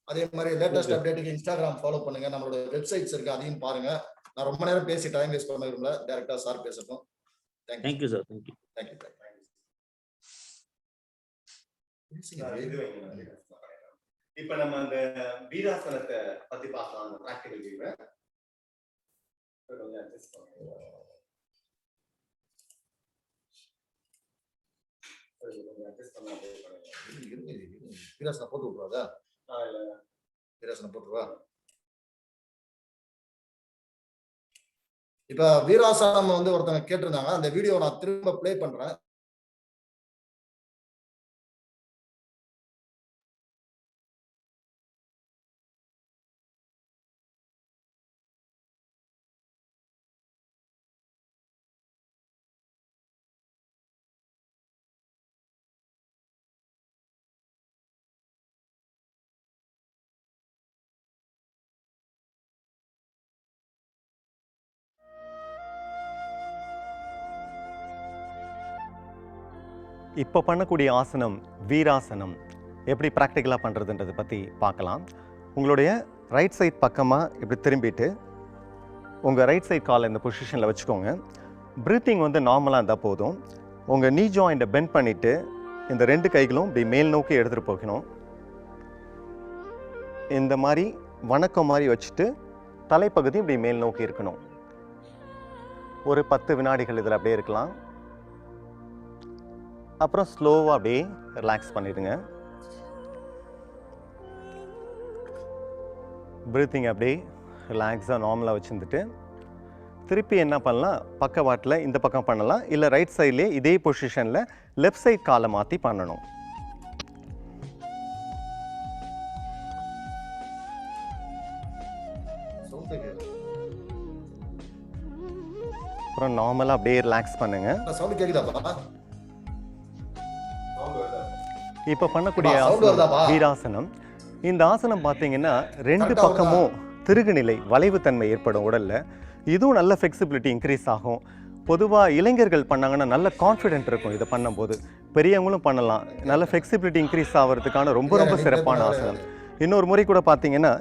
அதே மாதிரி லேட்டஸ்ட் அப்டேட்டுக்கு இன்ஸ்டாகிராம் ஃபாலோ பண்ணுங்க. நம்மளோட வெப்சைட்ஸ் இருக்கு, அதையும் பாருங்க. நான் ரொம்ப நேரம் பேசி டைம் வேஸ்ட் பண்ண விரும்பல. டைரக்டா சார் பேசட்டும். Thank you sir. தேங்க்யூ. இப்ப நம்ம அந்த வீராசனத்தை பத்தி பார்க்கலாம். அந்த பிராக்டிகல் வியூவை வீராசனம் போட்டு விட்டுருவாதா? வீராசனம் போட்டுருவா. இப்ப வீராசனம் வந்து ஒருத்தவங்க கேட்டிருந்தாங்க. அந்த வீடியோ நான் திரும்ப பிளே பண்றேன். இப்போ பண்ணக்கூடிய ஆசனம் வீராசனம் எப்படி ப்ராக்டிக்கலாக பண்ணுறதுன்றதை பற்றி பார்க்கலாம். உங்களுடைய ரைட் சைட் பக்கமாக இப்படி திரும்பிட்டு உங்கள் ரைட் சைட் காலை இந்த பொசிஷனில் வச்சுக்கோங்க. ப்ரீத்திங் வந்து நார்மலாக இருந்தால் போதும். உங்கள் நீ ஜாயிண்ட்டை பெண்ட் பண்ணிவிட்டு இந்த 2 கைகளும் இப்படி மேல் நோக்கி எடுத்துகிட்டு போகணும். இந்த மாதிரி வணக்கம் மாதிரி வச்சுட்டு தலைப்பகுதி இப்படி மேல் நோக்கி இருக்கணும். ஒரு 10 வினாடிகள் இதில் அப்படியே இருக்கலாம். அப்புறம் ஸ்லோவாக அப்படியே ரிலாக்ஸ் பண்ணிடுங்க. ப்ரீத்திங் அப்படியே ரிலாக்ஸாக நார்மலாக வச்சுருந்துட்டு திருப்பி என்ன பண்ணலாம், பக்கவாட்டில் இந்த பக்கம் பண்ணலாம், இல்லை ரைட் சைட்லேயே இதே பொசிஷனில் லெஃப்ட் சைட் காலை மாற்றி பண்ணணும். அப்புறம் நார்மலாக அப்படியே ரிலாக்ஸ் பண்ணுங்க. இப்போ பண்ணக்கூடிய வீராசனம். இந்த ஆசனம் பார்த்தீங்கன்னா 2 பக்கமும் திருகுநிலை வளைவு தன்மை ஏற்படும் உடலில். இதுவும் நல்ல ஃப்ளெக்சிபிலிட்டி இன்க்ரீஸ் ஆகும். பொதுவாக இளைஞர்கள் பண்ணாங்கன்னா நல்ல கான்ஃபிடென்ட் இருக்கும் இதை பண்ணும்போது. பெரியவங்களும் பண்ணலாம். நல்ல ஃப்ளெக்சிபிலிட்டி இன்க்ரீஸ் ஆகிறதுக்கான ரொம்ப ரொம்ப சிறப்பான ஆசனம். இன்னொரு முறை கூட பார்த்தீங்கன்னா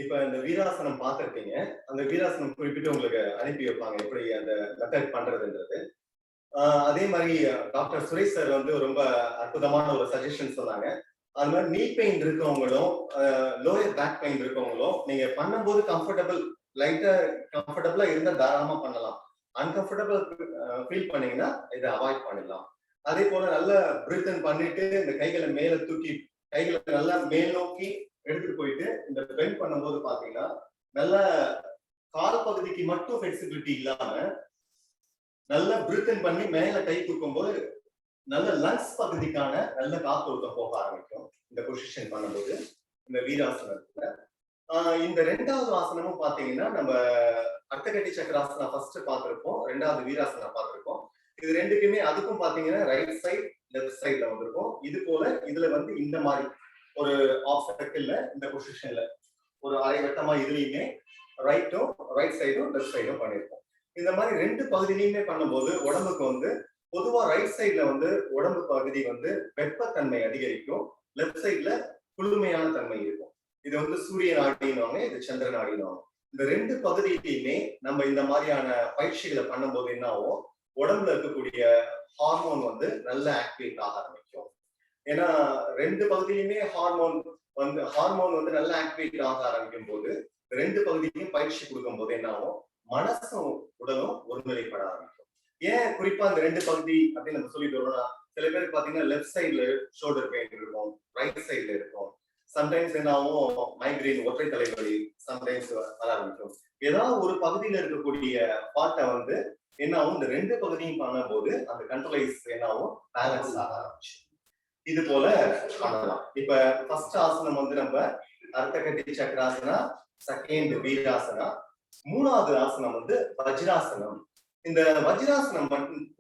இப்ப இந்த வீராசனம் பார்த்திருப்பீங்க. அந்த வீராசனம் குறிப்பிட்டு உங்களுக்கு அனுப்பி வைப்பாங்க எப்படி அந்த மெத்தட் பண்றதுன்றது. அதே மாதிரி டாக்டர் சுரேஷ் சார் வந்து ரொம்ப அற்புதமான ஒரு சஜஷன் சொன்னாங்க. அது மாதிரி நீ பெயின் இருக்கவங்களும் லோயர் பேக் பெயின் இருக்கவங்களும் நீங்க பண்ணும்போது லைட்டா கம்ஃபர்டபுளா இருந்தா தாராளமா பண்ணலாம். அன்கம்ஃபர்டபுள் ஃபீல் பண்ணீங்கன்னா இதை அவாய்ட் பண்ணிடலாம். அதே போல நல்லா பிரீத் பண்ணிட்டு இந்த கைகளை மேல தூக்கி கைகளை நல்லா மேல் நோக்கி எடுத்துட்டு போயிட்டு இந்த பெண்ட் பண்ணும்போது பாத்தீங்கன்னா நல்ல கால் பகுதிக்கு மட்டும் ஃபிளெக்சிபிலிட்டி இல்லாம நல்ல பிரீத் பண்ணி மேல கை தூக்கும் போது நல்ல லங்ஸ் பகுதிக்கான நல்ல காத்தோட்டம் போக ஆரம்பிக்கும் இந்த பொசிஷன் பண்ணும்போது இந்த வீராசனத்துல. இந்த 2வது ஆசனமும் பாத்தீங்கன்னா நம்ம அர்த்தகட்டி சக்கராசனா ஃபர்ஸ்ட் பார்த்திருப்போம், 2வது வீராசனா பார்த்திருப்போம். இது 2க்குமே அதுக்கும் பாத்தீங்கன்னா ரைட் சைட் லெஃப்ட் சைட்ல வந்திருக்கும். இது போல இதுல வந்து இந்த மாதிரி ஒரு ஆஃப் சர்க்கிள்ல இந்த பொசிஷன்ல ஒரு அரை வட்டமா இதுலயுமே ரைட் சைடும் லெஃப்ட் சைடும் பண்ணிருக்கோம். இந்த மாதிரி 2 பகுதியிலுமே பண்ணும்போது உடம்புக்கு வந்து பொதுவா ரைட் சைட்ல வந்து உடம்பு பகுதி வந்து வெப்பத்தன்மை அதிகரிக்கும், லெஃப்ட் சைட்ல குளுமையான தன்மை இருக்கும். இது வந்து சூரிய நாடினுவாங்க, இது சந்திர நாடினுவாங்க. இந்த 2 பகுதியிலையுமே நம்ம இந்த மாதிரியான பயிற்சிகளை பண்ணும்போது என்ன ஆகும், உடம்புல இருக்கக்கூடிய ஹார்மோன் வந்து நல்ல ஆக்டிவேட் ஆக ஆரம்பிக்கும். ஏன்னா 2 பகுதியிலுமே ஹார்மோன் வந்து நல்ல ஆக்டிவேட் ஆக ஆரம்பிக்கும் போது 2 பகுதியிலும் பயிற்சி கொடுக்கும் போது என்ன ஆகும், மனசும் உடலும் ஒருநிலைப்பட ஆரம்பிக்கும். ஏன் குறிப்பா இந்த 2 பகுதி அப்படின்னு நம்ம சொல்லிட்டு வரோம்னா, சில பேருக்கு பாத்தீங்கன்னா லெஃப்ட் சைட்ல ஷோல்டர் பெயின் இருக்கும், ரைட் சைட்ல இருக்கும். சம்டைம்ஸ் என்ன ஆகும், மைக்ரேன் ஒற்றை தலைவலி சம்டைம்ஸ் வர ஆரம்பிக்கும். ஏதாவது ஒரு பகுதியில இருக்கக்கூடிய பார்ட்டை வந்து என்ன ஆகும், இந்த 2 பகுதியும் பண்ணும்போது அந்த கண்ட்ரோலைஸ் என்ன ஆகும், பேலன்ஸ் ஆக ஆரம்பிச்சு. இது போல பண்ணலாம். இப்ப ஃபர்ஸ்ட் ஆசனம் வந்து நம்ம அர்த்தகட்டி சக்கராசனா, செகண்ட் வீராசனா, 3வது ஆசனம் வந்து வஜ்ராசனம். இந்த வஜ்ராசனம்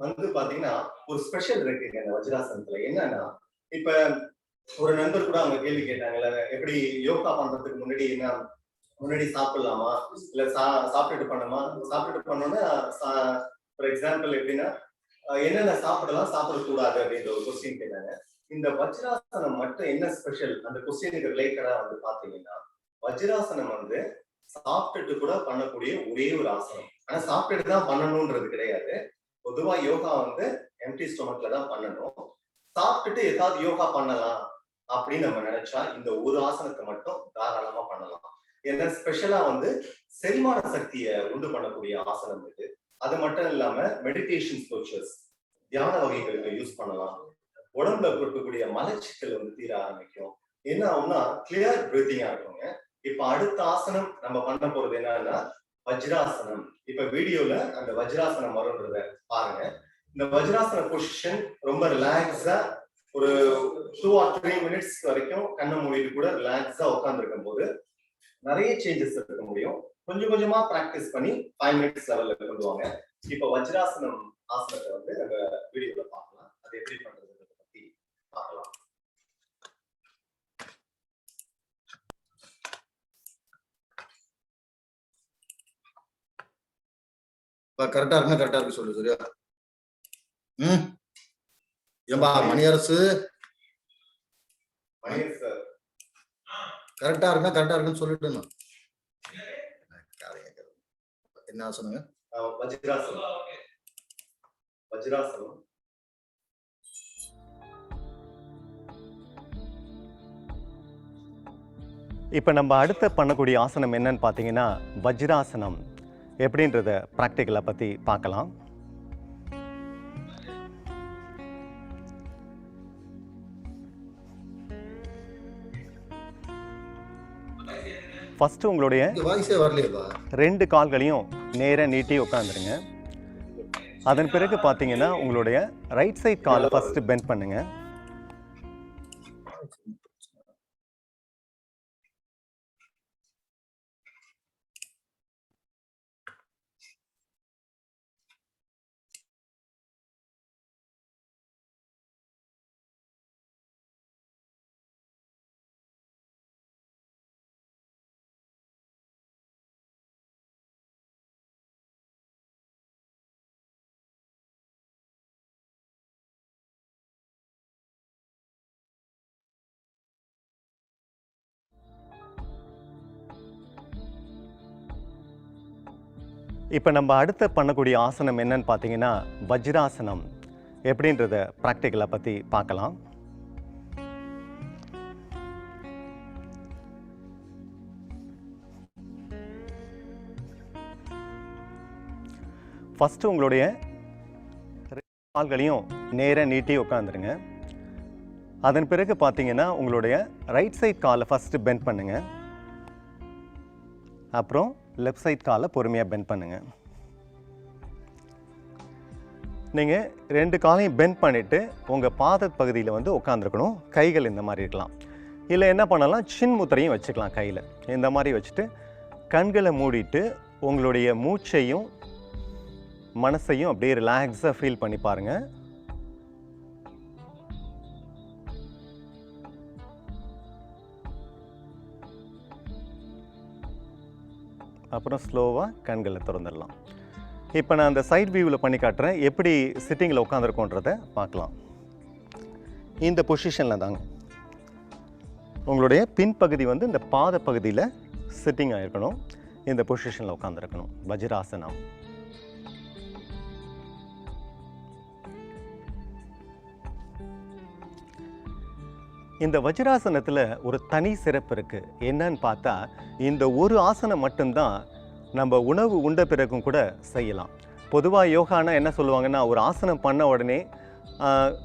வந்து பாத்தீங்கன்னா ஒரு ஸ்பெஷல் இருக்குங்க இந்த வஜ்ராசனத்துல. என்னன்னா, இப்ப ஒரு நண்பர் கூட அவங்க கேள்வி கேட்டாங்கல்ல, எப்படி யோகா பண்றதுக்கு முன்னாடி சாப்பிடலாமா இல்ல சாப்பிட்டுட்டு பண்ணோம்னா ஃபார் எக்ஸாம்பிள் எப்படின்னா என்னென்ன சாப்பிடலாம் சாப்பிடக்கூடாது அப்படின்ற ஒரு கொஸ்டின் கேட்டாங்க. இந்த வஜ்ராசனம் மட்டும் என்ன ஸ்பெஷல் அந்த கொஸ்டினுக்கு ரிலேட்டடா வந்து பாத்தீங்கன்னா, வஜ்ராசனம் வந்து சாப்பிட்டுட்டு கூட பண்ணக்கூடிய ஒரே ஒரு ஆசனம். ஆனா சாப்பிட்டுட்டு தான் பண்ணணும்ன்றது கிடையாது. பொதுவா யோகா வந்து எம்டி ஸ்டொமக்ல தான் பண்ணணும். சாப்பிட்டுட்டு ஏதாவது யோகா பண்ணலாம் அப்படின்னு நம்ம நினைச்சா இந்த ஒரு ஆசனத்தை மட்டும் தாராளமா பண்ணலாம். ஏன்னா ஸ்பெஷலா வந்து செரிமான சக்தியை உண்டு பண்ணக்கூடிய ஆசனம் இது. அது மட்டும் இல்லாம மெடிடேஷன் போச்சர்ஸ் தியான வகைகளுக்கு யூஸ் பண்ணலாம். உடம்புல இருக்கக்கூடிய மலச்சிக்கல் வந்து தீர ஆரம்பிக்கும். என்ன ஆகும்னா கிளியர் பிரீத்திங்கா இருக்குங்க. இப்ப அடுத்த ஆசனம் நம்ம பண்ண போறது என்னன்னா வஜ்ராசனம். இப்ப வீடியோல அந்த வஜ்ராசனம் வரும்ன்றத பாருங்க. இந்த வஜ்ராசன பொசிஷன் ரொம்ப ரிலாக்ஸா ஒரு 2 or 3 minutes வரைக்கும் கண்ணை மூடிட்டு கூட ரிலாக்ஸா உட்கார்ந்து இருக்கும் போது நிறைய சேஞ்சஸ் இருக்க முடியும். கொஞ்சம் கொஞ்சமா பிராக்டிஸ் பண்ணி 5 மினிட்ஸ் லெவல்ல கொண்டு வாங்க. இப்ப வஜ்ராசனம் ஆசனத்தை வந்து நம்ம வீடியோல பார்க்கலாம். அது எப்படி பண்றதுன்றத பத்தி பார்க்கலாம். கரெக்டா இருக்குன்னா கரெக்டா இருக்கு சொல்லு சரியா. ஏம்பா மணியரசு கரெக்டா இருக்குன்னா கரெக்டா இருக்குன்னு சொல்லிட்டு என்ன சொன்னாங்க? வஜ்ராசனம். வஜ்ராசனம் இப்போ நம்ம அடுத்த பண்ணக்கூடிய ஆசனம் என்னன்னு பார்த்தீங்கன்னா வஜ்ராசனம். எப்படின்றத ப்ராக்டிக்கலை பற்றி பார்க்கலாம். ஃபர்ஸ்ட் உங்களுடைய 2 கால்களையும் நேராக நீட்டி உட்காந்துருங்க. அதன் பிறகு பார்த்தீங்கன்னா உங்களுடைய ரைட் சைட் காலை ஃபர்ஸ்ட் பெண்ட் பண்ணுங்க. இப்போ நம்ம அடுத்த பண்ணக்கூடிய ஆசனம் என்னன்னு பார்த்தீங்கன்னா வஜ்ராசனம். எப்படின்றத ப்ராக்டிக்கலை பற்றி பார்க்கலாம். ஃபர்ஸ்ட் உங்களுடைய 2 கால்களையும் நேராக நீட்டி உட்காந்துருங்க. அதன் பிறகு பார்த்தீங்கன்னா உங்களுடைய ரைட் சைட் காலை ஃபர்ஸ்ட் பெண்ட் பண்ணுங்க. அப்புறம் லெஃப்ட் சைட் காலை பொறுமையாக பெண்ட் பண்ணுங்க. நீங்கள் 2 காலையும் பெண்ட் பண்ணிவிட்டு உங்கள் பாத பகுதியில் வந்து உட்காந்துருக்கணும். கைகள் இந்த மாதிரி இருக்கலாம். இல்லை என்ன பண்ணலாம், சின் முத்திரையும் வச்சுக்கலாம் கையில். இந்த மாதிரி வச்சுட்டு கண்களை மூடிட்டு உங்களுடைய மூச்சையும் மனசையும் அப்படியே ரிலாக்ஸாக ஃபீல் பண்ணி பாருங்கள். அப்புறம் ஸ்லோவாக கண்களை திறந்துடலாம். இப்போ நான் அந்த சைட் வியூவில் பண்ணி காட்டுறேன். எப்படி சிட்டிங்கில் உட்காந்துருக்கோன்றதை பார்க்கலாம். இந்த பொசிஷனில் தாங்க உங்களுடைய பின்பகுதி வந்து இந்த பாத பகுதியில் சிட்டிங் ஆகிருக்கணும். இந்த பொசிஷனில் உட்காந்துருக்கணும். வஜ்ராசனம். இந்த வஜ்ராசனத்தில் ஒரு தனி சிறப்பு இருக்குது. என்னன்னு பார்த்தா இந்த ஒரு ஆசனம் மட்டும்தான் நம்ம உணவு உண்ட பிறகும் கூட செய்யலாம். பொதுவாக யோகானா என்ன சொல்லுவாங்கன்னா, ஒரு ஆசனம் பண்ண உடனே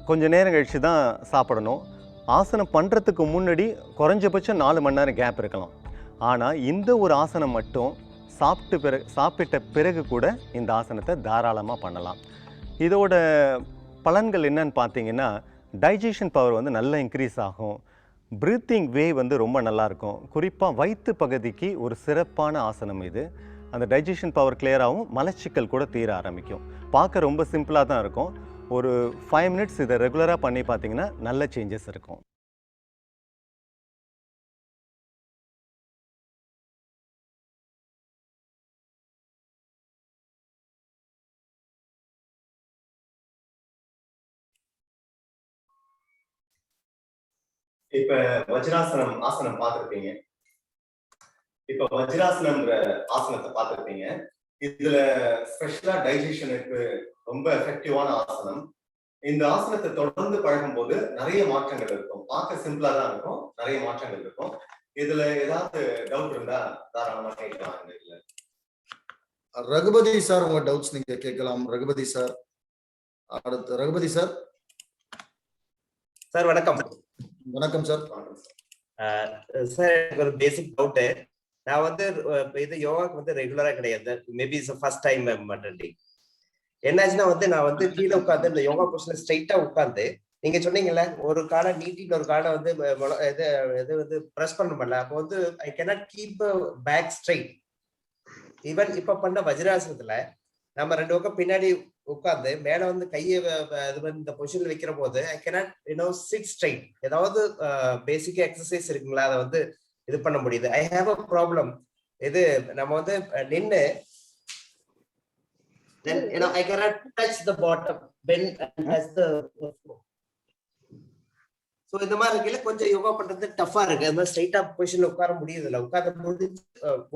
கொஞ்சம் நேரம் கழித்து தான் சாப்பிடணும். ஆசனம் பண்ணுறதுக்கு முன்னாடி குறைஞ்சபட்சம் 4 மணி நேரம் கேப் இருக்கலாம். ஆனால் இந்த ஒரு ஆசனம் மட்டும் சாப்பிட்ட பிறகு கூட இந்த ஆசனத்தை தாராளமாக பண்ணலாம். இதோட பலன்கள் என்னன்னு பார்த்தீங்கன்னா, டைஜஷன் பவர் வந்து நல்லா இன்க்ரீஸ் ஆகும். ப்ரீத்திங் வே வந்து ரொம்ப நல்லாயிருக்கும். குறிப்பாக வயிற்று பகுதிக்கு ஒரு சிறப்பான ஆசனம் இது. அந்த டைஜஷன் பவர் கிளியராகவும் மலச்சிக்கல் கூட தீர ஆரம்பிக்கும். பார்க்க ரொம்ப சிம்பிளாக தான் இருக்கும். ஒரு 5 மினிட்ஸ் இதை ரெகுலராக பண்ணி பார்த்தீங்கன்னா நல்ல சேஞ்சஸ் இருக்கும். இப்ப வஜ்ராசனம் ஆசனம் பார்த்திருப்பீங்க. இப்ப வஜ்ராசனம்ன்ற ஆசனத்தை பார்த்திருப்பீங்க. இதுல ஸ்பெஷலா டைஜஷனுக்கு ரொம்ப எஃபெக்டிவான ஆசனம். இந்த ஆசனத்தை தொடர்ந்து பழகும் போது நிறைய மாற்றங்கள் இருக்கும். பார்க்க சிம்பிளா தான் இருக்கும், நிறைய மாற்றங்கள் இருக்கும். இதுல ஏதாவது டவுட் இருந்தா தாராளமா கேட்கலாம். இதுல ரகுபதி சார் உங்க டவுட்ஸ் நீங்க கேட்கலாம். ரகுபதி சார், அடுத்து ரகுபதி சார். சார் வணக்கம். வணக்கம் சார். சார் எனக்கு ஒரு பேசிக் டவுட். நான் வந்து இது யோகாக்கு வந்து ரெகுலரா கிடையாது. Maybe it's first time attending. என்னாச்சுன்னா வந்து நான் வந்து கீழே உட்காந்து இந்த யோகா பொசிஷன்ல ஸ்ட்ரைட்டா உட்காந்து, நீங்க சொன்னீங்கல்ல ஒரு காலை நீட்டிட்டு ஒரு காலை வந்து இது வந்து பிரஸ் பண்ண முடியல. அப்போ வந்து I cannot keep back straight. Even இப்ப பண்ண வஜ்ராசனத்துல நம்ம 2 பக்கம் பின்னாடி உட்கார்ந்து மேல வந்து கையை இது வந்து இந்த பொசிஷன்ல வைக்கிற போது ஐ கேனாட் சிட் ஸ்ட்ரைட். ஏதாவது பேசிக் எக்ஸசைஸ் இருக்குங்களா அதை வந்து இது பண்ண முடியுது. I have a problem. இது நம்ம வந்து நின்று then I cannot touch the bottom, bend and touch the floor. So இந்த மாதிரி இருக்கல கொஞ்சம் யோகா பண்றது டஃபா இருக்கு. அந்த ஸ்ட்ரைட்டா பொசிஷன்ல உட்கார முடியுது இல்ல.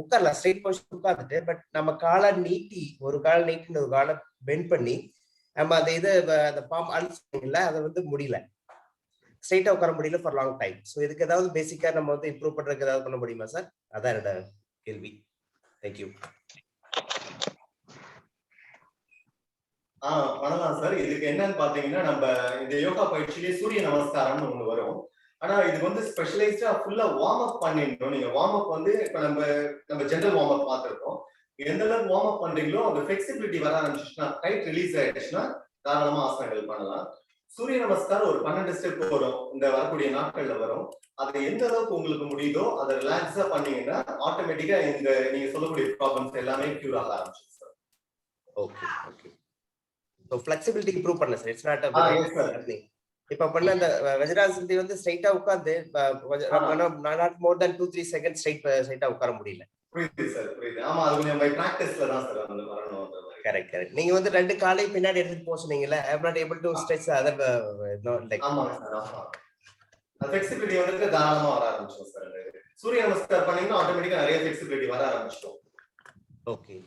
உட்காரலாம் ஸ்ட்ரைட் பொசிஷன் உட்கார்ந்துட்டு பட் நம்ம காலை நீட்டி ஒரு கால் நீட்டி ஒரு காலை பெண்ட் பண்ணி நம்ம அந்த இது அந்த பாம் அல்ல அதை வந்து முடியல, ஸ்ட்ரைட்டா உட்கார முடியல ஃபார் லாங் டைம். ஸோ இதுக்கு ஏதாவது பேசிக்கா நம்ம வந்து இம்ப்ரூவ் பண்றதுக்கு ஏதாவது பண்ண முடியுமா சார்? அதான் என்னோட கேள்வி. தேங்க்யூ. பண்ணலாம் சார். இதுக்கு என்னன்னு பாத்தீங்கன்னா நம்ம இந்த யோகா பயிற்சியிலேயே சூரிய நமஸ்காரம்னு ஒண்ணு வரும். ஆனா இதுக்கு வந்து ஸ்பெஷலைஸ்டா ஃபுல்லா வார்ம் அப் பண்ணிடணும். நீங்க வார்ம் அப் வந்து இப்ப நம்ம ஜெனரல் வார்ம் அப் பார்த்திருக்கோம். எந்த அளவுக்கு வார்ம் அப் பண்றீங்களோ அந்த ஃபிளெக்சிபிலிட்டி வர ஆரம்பிச்சுன்னா, டைட் ரிலீஸ் ஆயிடுச்சுன்னா தாராளமா ஆசனங்கள் பண்ணலாம். சூரிய நமஸ்காரம் ஒரு 12 ஸ்டெப் வரும், இந்த வரக்கூடிய நாட்கள்ல வரும். அது எந்த அளவுக்கு உங்களுக்கு முடியுதோ அதை ரிலாக்ஸா பண்ணீங்கன்னா ஆட்டோமேட்டிக்கா இந்த நீங்க சொல்லக்கூடிய ப்ராப்ளம்ஸ் எல்லாமே கியூர் ஆக ஆரம்பிச்சிடும் sir. Okay okay. So flexibility improve பண்ணல சார். இட்ஸ் நாட் இப்ப பண்ண அந்த வஜ்ராசனத்தை வந்து ஸ்ட்ரைட்டா உட்கார்ந்து நாட் மோர் தென் 2-3 செகண்ட்ஸ் ஸ்ட்ரைட்டா உட்கார முடியல. புரியுது சார், புரியுது. ஆமா, அது கொஞ்சம் பை பிராக்டிஸ்ல தான் சார் அந்த வரணும். Correct correct. நீங்க வந்து 2 காலை பின்னாடி எடுத்துட்டு போக சொன்னீங்கல, I am not able to stretch other like. ஆமா சார், ஆமா. அந்த ஃபிளெக்சிபிலிட்டி வந்து தாராளமா வர ஆரம்பிச்சிடும் சார். சூரிய நமஸ்காரம் பண்ணீங்கன்னா ஆட்டோமேட்டிக்கா நிறைய ஃபிளெக்சிபிலிட்டி வர ஆரம்பிச்சிடும். Okay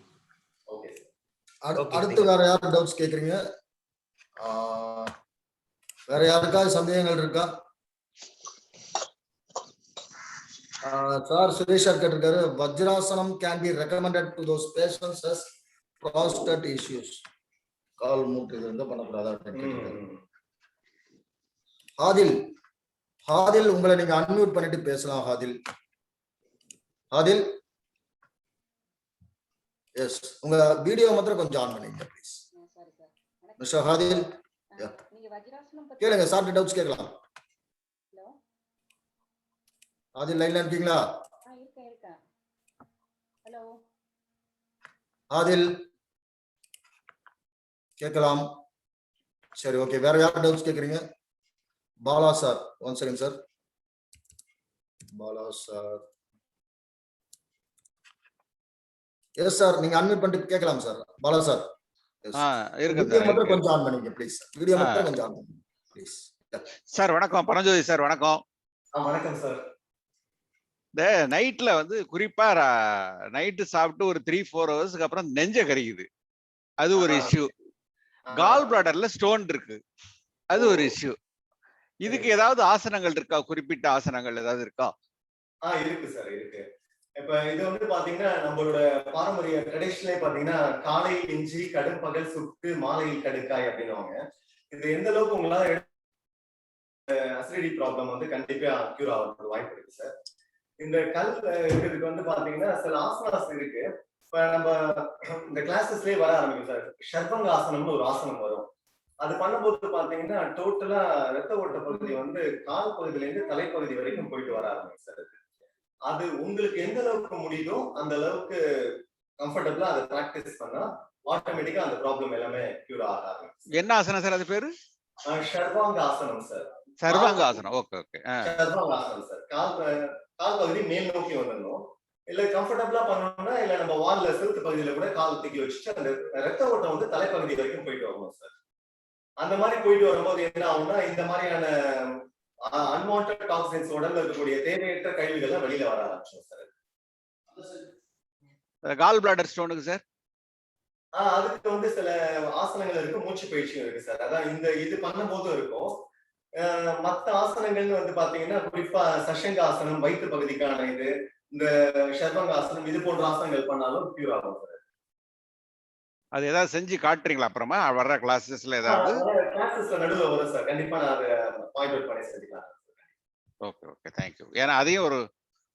okay. அடுத்து வேற யாரும் டவுட்ஸ் கேக்குறீங்க? வேற யாருக்காவது சந்தேகங்கள் இருக்கா? சார் சுரேஷ் சார் கேட்டிருக்காரு, வஜ்ராசனம் can be recommended to those patients as prostate issues. கால் மூட்டு இது வந்து பண்ணக்கூடாதா? ஹாதில் உங்களை நீங்க அன்மியூட் பண்ணிட்டு பேசலாம். ஹாதில் எஸ், உங்க வீடியோ மாத்திரம் கொஞ்சம் ஆன் பண்ணிங்க ப்ளீஸ். மிஸ்டர் ஹாதில் கேளுங்க, சார் டவுட்ஸ் கேட்கலாம். ஹாதில் லைன்ல இருக்கீங்களா? ஹாதில் கேட்கலாம். சரி, ஓகே. வேற யார் டவுட்ஸ் கேக்குறீங்க? Bala sir, 1 second sir. Bala sir, yes sir, நீங்க அன்மியூட் பண்ணிட்டு கேட்கலாம் சார். பாலா சார் வீடியோ மட்டும் கொஞ்சம் ஆன் பண்ணிங்க ப்ளீஸ். வீடியோ மட்டும் கொஞ்சம் ஆன் பண்ணுங்க ப்ளீஸ். சார் வணக்கம். பரஞ்சோதி சார் வணக்கம். வணக்கம் சார். இந்த நைட்ல வந்து குறிப்பா நைட்டு சாப்பிட்டு ஒரு 3-4 ஹவர்ஸ்க்கு அப்புறம் நெஞ்ச கரிக்குது, அது ஒரு இஷ்யூ. கால் பிளாடர்ல ஸ்டோன் இருக்கு, அது ஒரு இஷ்யூ. இதுக்கு ஏதாவது ஆசனங்கள் இருக்கா? குறிப்பிட்ட ஆசனங்கள் ஏதாவது இருக்கா? இருக்கு சார், இருக்கு. இப்ப இது வந்து பாத்தீங்கன்னா நம்மளோட பாரம்பரிய ட்ரெடிஷனலே பாத்தீங்கன்னா காலையில் இஞ்சி கடும் பகல் சுட்டு மாலையில் கடுக்காய் அப்படின்னுவாங்க. இது எந்த அளவுக்கு உங்களால அசிடிட்டி ப்ராப்ளம் வந்து கண்டிப்பா கியூர் ஆகிறதுக்கு வாய்ப்பு இருக்கு சார். இந்த கல் இருக்கிறதுக்கு வந்து பாத்தீங்கன்னா சில ஆசனாஸ் இருக்கு. இப்ப நம்ம இந்த கிளாஸஸ்லயே வர ஆரம்பிக்கும் சார். ஷர்பங்க ஆசனம்னு ஒரு ஆசனம் வரும். அது பண்ணும்போது பாத்தீங்கன்னா டோட்டலா ரத்த ஓட்ட பகுதி வந்து கால் பகுதியில இருந்து தலைப்பகுதி வரைக்கும் போயிட்டு வர ஆரம்பிக்கும் சார். அது உங்களுக்கு எந்த அளவுக்கு முடியுதோ அந்த அளவுக்கு கம்ஃபர்டபிளா அதை பிராக்டிஸ் பண்ணா ஆட்டோமேட்டிக்கா அந்த ப்ராப்ளம் எல்லாமே கியூர் ஆக ஆரம்பிக்கும். என்ன ஆசனம் சார் அது பேரு? ஷர்வாங்க ஆசனம் சார். சர்வாங்க ஆசனம். Okay okay. ஷர்வாங்க ஆசனம் சார். கால் பகுதி மேல் நோக்கி வந்துடணும். இல்ல கம்ஃபர்டபிளா பண்ணணும்னா இல்ல நம்ம வால்ல செவுத்து பகுதியில கூட கால் தூக்கி வச்சுட்டு அந்த ரத்த ஓட்டம் வந்து தலைப்பகுதி வரைக்கும் போயிட்டு வரணும் சார். அந்த மாதிரி போயிட்டு வரும்போது என்ன ஆகும்னா இந்த மாதிரியான அன்வான்ட் டாக்ஸின்ஸ் உடம்புல இருக்கக்கூடிய தேவையற்ற கழிவுகள்லாம் வெளியில வர ஆரம்பிச்சோம் சார். கால் பிளாடர் ஸ்டோனுக்கு சார் அதுக்கு வந்து சில ஆசனங்கள் இருக்கு, மூச்சு பயிற்சியும் இருக்கு சார். அதான் இந்த இது பண்ணும்போதும் இருக்கும். மற்ற ஆசனங்கள் வந்து பாத்தீங்கன்னா குறிப்பா சஷங்க ஆசனம், வயிற்று பகுதிக்கான இது, இந்த ஷர்வங்க ஆசனம், இது போன்ற ஆசனங்கள் பண்ணாலும் கியூர் ஆகும் சார். அது ஏதாவது செஞ்சு காட்டுறீங்களா அப்புறமா வர்ற கிளாஸஸ்ல? ஏதாவது கிளாஸஸ்ல நடுவில் வரும் சார். கண்டிப்பா நான் அதை பாயிண்ட் அவுட் பண்ணி செஞ்சுக்கலாம். Okay okay, thank you. ஏன்னா அதையும்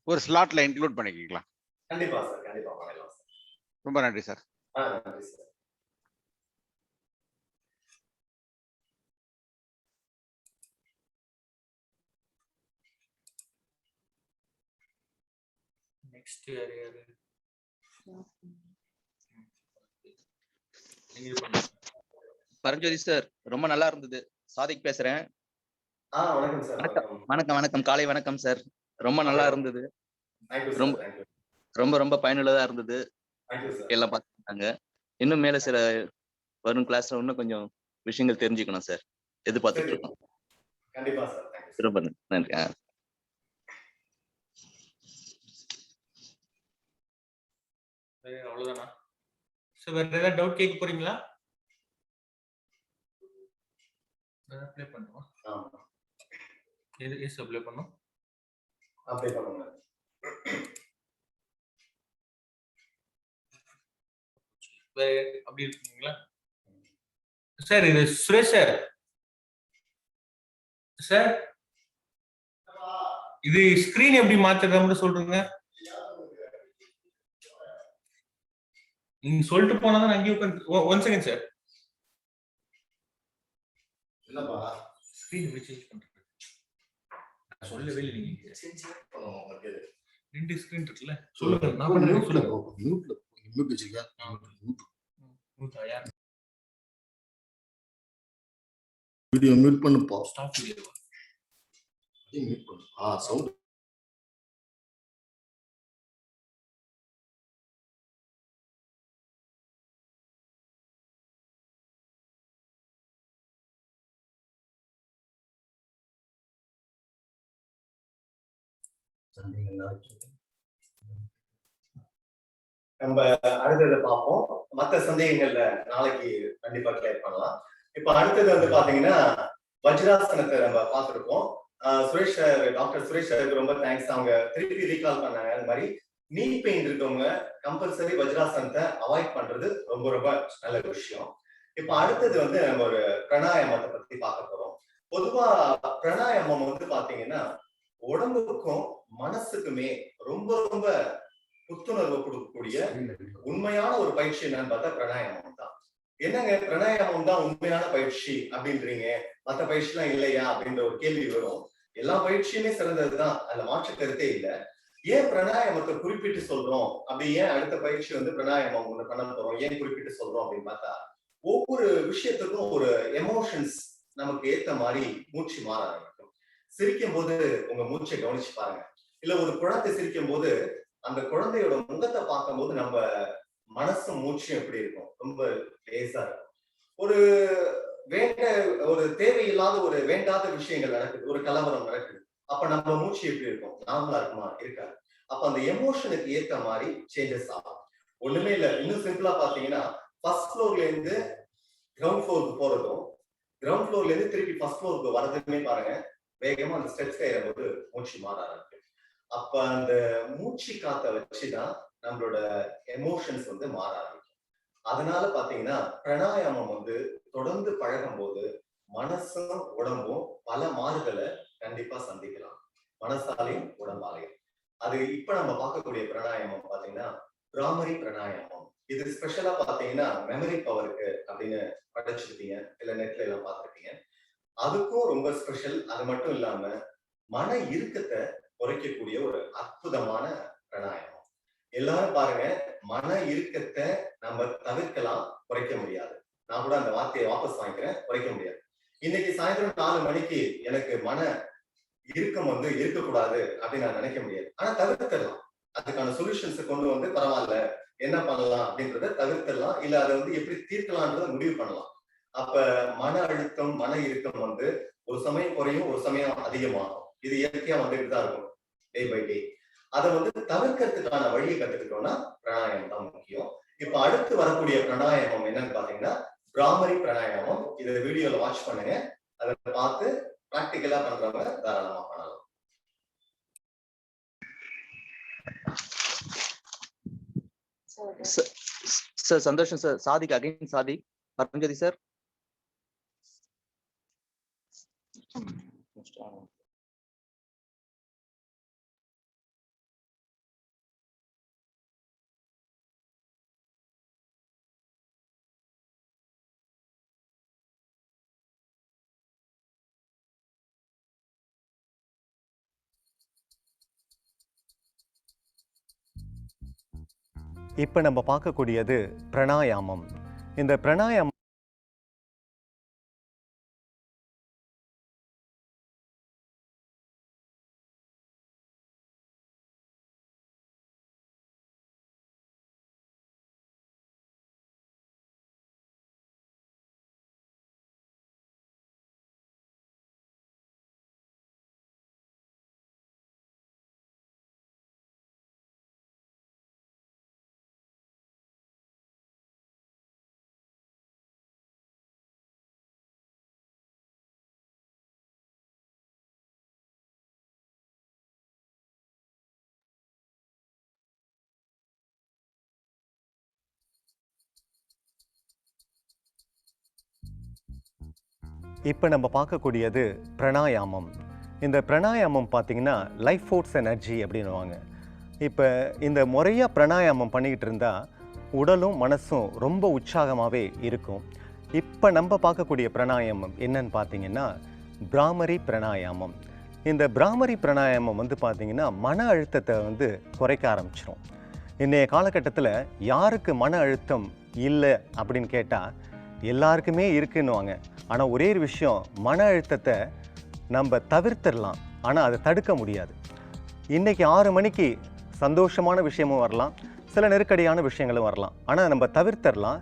ஒரு ஸ்லாட்ல இன்க்ளூட் பண்ணிக்கலாம். கண்டிப்பா சார், கண்டிப்பா பண்ணலாம் சார். ரொம்ப நன்றி சார். நன்றி சார். நெக்ஸ்ட் யாரு? பரஞ்சோதி சார் ரொம்ப நல்லா இருந்தது. சாதிக் பேசுறேன். வணக்கம் சார். வணக்கம் வணக்கம் காலை வணக்கம் சார். ரொம்ப நல்லா இருந்தது. ரொம்ப ரொம்ப ரொம்ப பயனுள்ளதா இருந்தது. எல்லாம் பார்த்துட்டாங்க. இன்னும் மேல சில வரும் கிளாஸ்ல இன்னும் கொஞ்சம் விஷயங்கள் தெரிஞ்சுக்கணும் சார். எதிர்பார்த்துட்டு இருக்கோம். கண்டிப்பா சார். ரொம்ப நன்றி. அவ்வளவுதானா சார்? வேற ஏதாவது டவுட் கேட்க போறீங்களா? அப்ளை பண்ணுமா? எஸ் அப்ளை பண்ணும். அப்ளை பண்ணுங்க. அப்படி இருக்கீங்களா சார்? இது சுரேஷ் சார். சார் இது ஸ்கிரீன் எப்படி மாத்துறதுன்னு சொல்றீங்க? நீங்க சொல்லிட்டு போனாதான் அங்கேயே உட்காந்து. One second sir. என்னப்பா ஸ்கிரீன் எப்படி சேஞ்ச் பண்றது? சொல்லவே இல்லை. நீங்க ரெண்டு ஸ்கிரீன் இருக்குல்ல, சொல்லுங்க. நான் பண்றேன், சொல்லுங்க. மியூட் வச்சிருக்கேன். வீடியோ மியூட் பண்ணுப்பா. ஸ்டாப் வீடியோ மியூட் பண்ணு. சவுண்ட் நம்ம அடுத்தது பார்ப்போம். மற்ற சந்தேகங்கள்ல நாளைக்கு கண்டிப்பா கிளியர் பண்ணலாம். இப்ப அடுத்தது வந்து பாத்தீங்கன்னா வஜ்ராசனத்தை நம்ம பார்த்திருக்கோம். சுரேஷ் சார், டாக்டர் சுரேஷ் சாருக்கு ரொம்ப தேங்க்ஸ். அவங்க திருப்பி ரீகால் பண்ணாங்க. அது மாதிரி நீ பெயின் இருக்கவங்க கம்பல்சரி வஜ்ராசனத்தை அவாய்ட் பண்றது ரொம்ப ரொம்ப நல்ல விஷயம். இப்ப அடுத்தது வந்து நம்ம ஒரு பிராணாயாமத்தை பத்தி பார்க்க போறோம். பொதுவா பிராணாயாமம் வந்து பாத்தீங்கன்னா உடம்புக்கும் மனசுக்குமே ரொம்ப ரொம்ப புத்துணர்வு கொடுக்கக்கூடிய உண்மையான ஒரு பயிற்சி என்னன்னு பார்த்தா பிராணாயாமம் தான். என்னங்க பிராணாயாமம் தான் உண்மையான பயிற்சி அப்படின்றீங்க, மற்ற பயிற்சி எல்லாம் இல்லையா அப்படின்ற ஒரு கேள்வி வரும். எல்லா பயிற்சியுமே சிறந்ததுதான், அதுல மாற்று கருத்தே இல்லை. ஏன் பிராணாயாமத்தை குறிப்பிட்டு சொல்றோம்? அப்படி ஏன் அடுத்த பயிற்சி வந்து பிராணாயாமம் ஒண்ணு பண்ண போறோம் ஏன் குறிப்பிட்டு சொல்றோம் அப்படின்னு பார்த்தா, ஒவ்வொரு விஷயத்துக்கும் ஒரு எமோஷன்ஸ் நமக்கு ஏத்த மாதிரி மூச்சு மாற ஆரம்பிக்கும். சிரிக்கும் போது உங்க மூச்சை கவனிச்சு பாருங்க. இல்ல ஒரு குழந்தை சிரிக்கும் போது அந்த குழந்தையோட முகத்தை பார்க்கும் போது நம்ம மனசும் மூச்சும் எப்படி இருக்கும்? ரொம்ப லேசா இருக்கும். ஒரு தேவையில்லாத ஒரு வேண்டாத விஷயங்கள் நடக்குது, ஒரு கலவரம் நடக்குது, அப்ப நம்ம மூச்சு எப்படி இருக்கும்? நார்மலா இருக்குமா? இருக்காது. அப்ப அந்த எமோஷனுக்கு ஏத்த மாதிரி சேஞ்சஸ் ஆகும். ஒண்ணுமே இல்ல, இன்னும் சிம்பிளா பாத்தீங்கன்னா ஃபர்ஸ்ட் ஃப்ளோர்ல இருந்து கிரவுண்ட் ஃப்ளோருக்கு போறதும் கிரவுண்ட் ஃப்ளோர்ல இருந்து திருப்பி ஃபர்ஸ்ட் ஃப்ளோருக்கு வரதுமே பாருங்க, வேகமா அந்த ஸ்டெப்ஸ் ஏறும்போது மூச்சு மாற ஆரம்பிக்கும். அப்ப அந்த மூச்சு காத்த வச்சுதான் நம்மளோட எமோஷன்ஸ் வந்து மாற ஆரம்பிக்கும். அதனால பாத்தீங்கன்னா பிராணாயாமம் வந்து தொடர்ந்து பழகும் போது மனசும் உடம்பும் பல மாறுதலை கண்டிப்பா சந்திக்கலாம், மனசாலையும் உடம்பாலையும். அது இப்ப நம்ம பார்க்கக்கூடிய பிராணாயாமம் பாத்தீங்கன்னா பிராமரி பிராணாயாமம். இது ஸ்பெஷலா பாத்தீங்கன்னா மெமரி பவருக்கு அப்படின்னு படிச்சிருப்பீங்க, இல்ல நெட்ல எல்லாம் பார்த்திருப்பீங்க. அதுக்கும் ரொம்ப ஸ்பெஷல். அது மட்டும் இல்லாம மன இறுக்கத்தை குறைக்கக்கூடிய ஒரு அற்புதமான பிராணாயாமம். எல்லாரும் பாருங்க, மன இறுக்கத்தை நம்ம தவிர்க்கலாம், குறைக்க முடியாது. நான் கூட அந்த வார்த்தையை வாபஸ் வாங்கிக்கிறேன், குறைக்க முடியாது. இன்னைக்கு சாயந்தரம் 4 மணிக்கு எனக்கு மன இறுக்கம் வந்து இருக்கக்கூடாது அப்படின்னு நான் நினைக்க முடியாது. ஆனா தவிர்க்கலாம். அதுக்கான சொல்யூஷன்ஸை கொண்டு வந்து பரவாயில்ல என்ன பண்ணலாம் அப்படின்றத தவிர்க்கலாம், இல்ல அதை வந்து எப்படி தீர்க்கலாம்ன்றத முடிவு பண்ணலாம். அப்ப மன அழுத்தம் மன இறுக்கம் வந்து ஒரு சமயம் குறையும், ஒரு சமயம் அதிகமாகும். இது இயற்கையா வந்துட்டு தான் இருக்கும் டே பை டே. அதை வந்து தவிர்க்கிறதுக்கான வழியை கத்துக்கிட்டோம்னா பிராணாயாமம் தான் முக்கியம். இப்ப அடுத்து வரக்கூடிய பிராணாயாமம் என்னன்னு பாத்தீங்கன்னா பிராமரி பிராணாயாமம். இதை வீடியோல வாட்ச் பண்ணுங்க, அதை பார்த்து பிராக்டிக்கலா பண்றவங்க தாராளமா பண்ணலாம். சார் சந்தோஷம் sir. Sadiq again Sadiq. Paranjothi sir. இப்போ நம்ம பார்க்கக்கூடியது பிராணாயாமம். இந்த பிராணாயாமம் இப்போ நம்ம பார்க்கக்கூடியது பிராணாயாமம். இந்த பிராணாயாமம் பார்த்தீங்கன்னா லைஃப் ஃபோர்ஸ் எனர்ஜி அப்படின்னுவாங்க. இப்போ இந்த முறையாக பிராணாயாமம் பண்ணிக்கிட்டு இருந்தால் உடலும் மனசும் ரொம்ப உற்சாகமாகவே இருக்கும். இப்போ நம்ம பார்க்கக்கூடிய பிராணாயாமம் என்னன்னு பார்த்தீங்கன்னா பிராமரி பிராணாயாமம். இந்த பிராமரி பிராணாயாமம் வந்து பார்த்தீங்கன்னா மன அழுத்தத்தை வந்து குறைக்க ஆரம்பிச்சிடும். இன்றைய காலகட்டத்தில் யாருக்கு மன அழுத்தம் இல்லை அப்படின்னு கேட்டால் எல்லாருக்குமே இருக்குன்னுவாங்க. ஆனால் ஒரே ஒரு விஷயம், மன அழுத்தத்தை நம்ம தவிர்த்திடலாம், ஆனால் அதை தடுக்க முடியாது. இன்றைக்கி 6 மணிக்கு சந்தோஷமான விஷயமும் வரலாம், சில நெருக்கடியான விஷயங்களும் வரலாம், ஆனால் நம்ம தவிர்த்திடலாம்.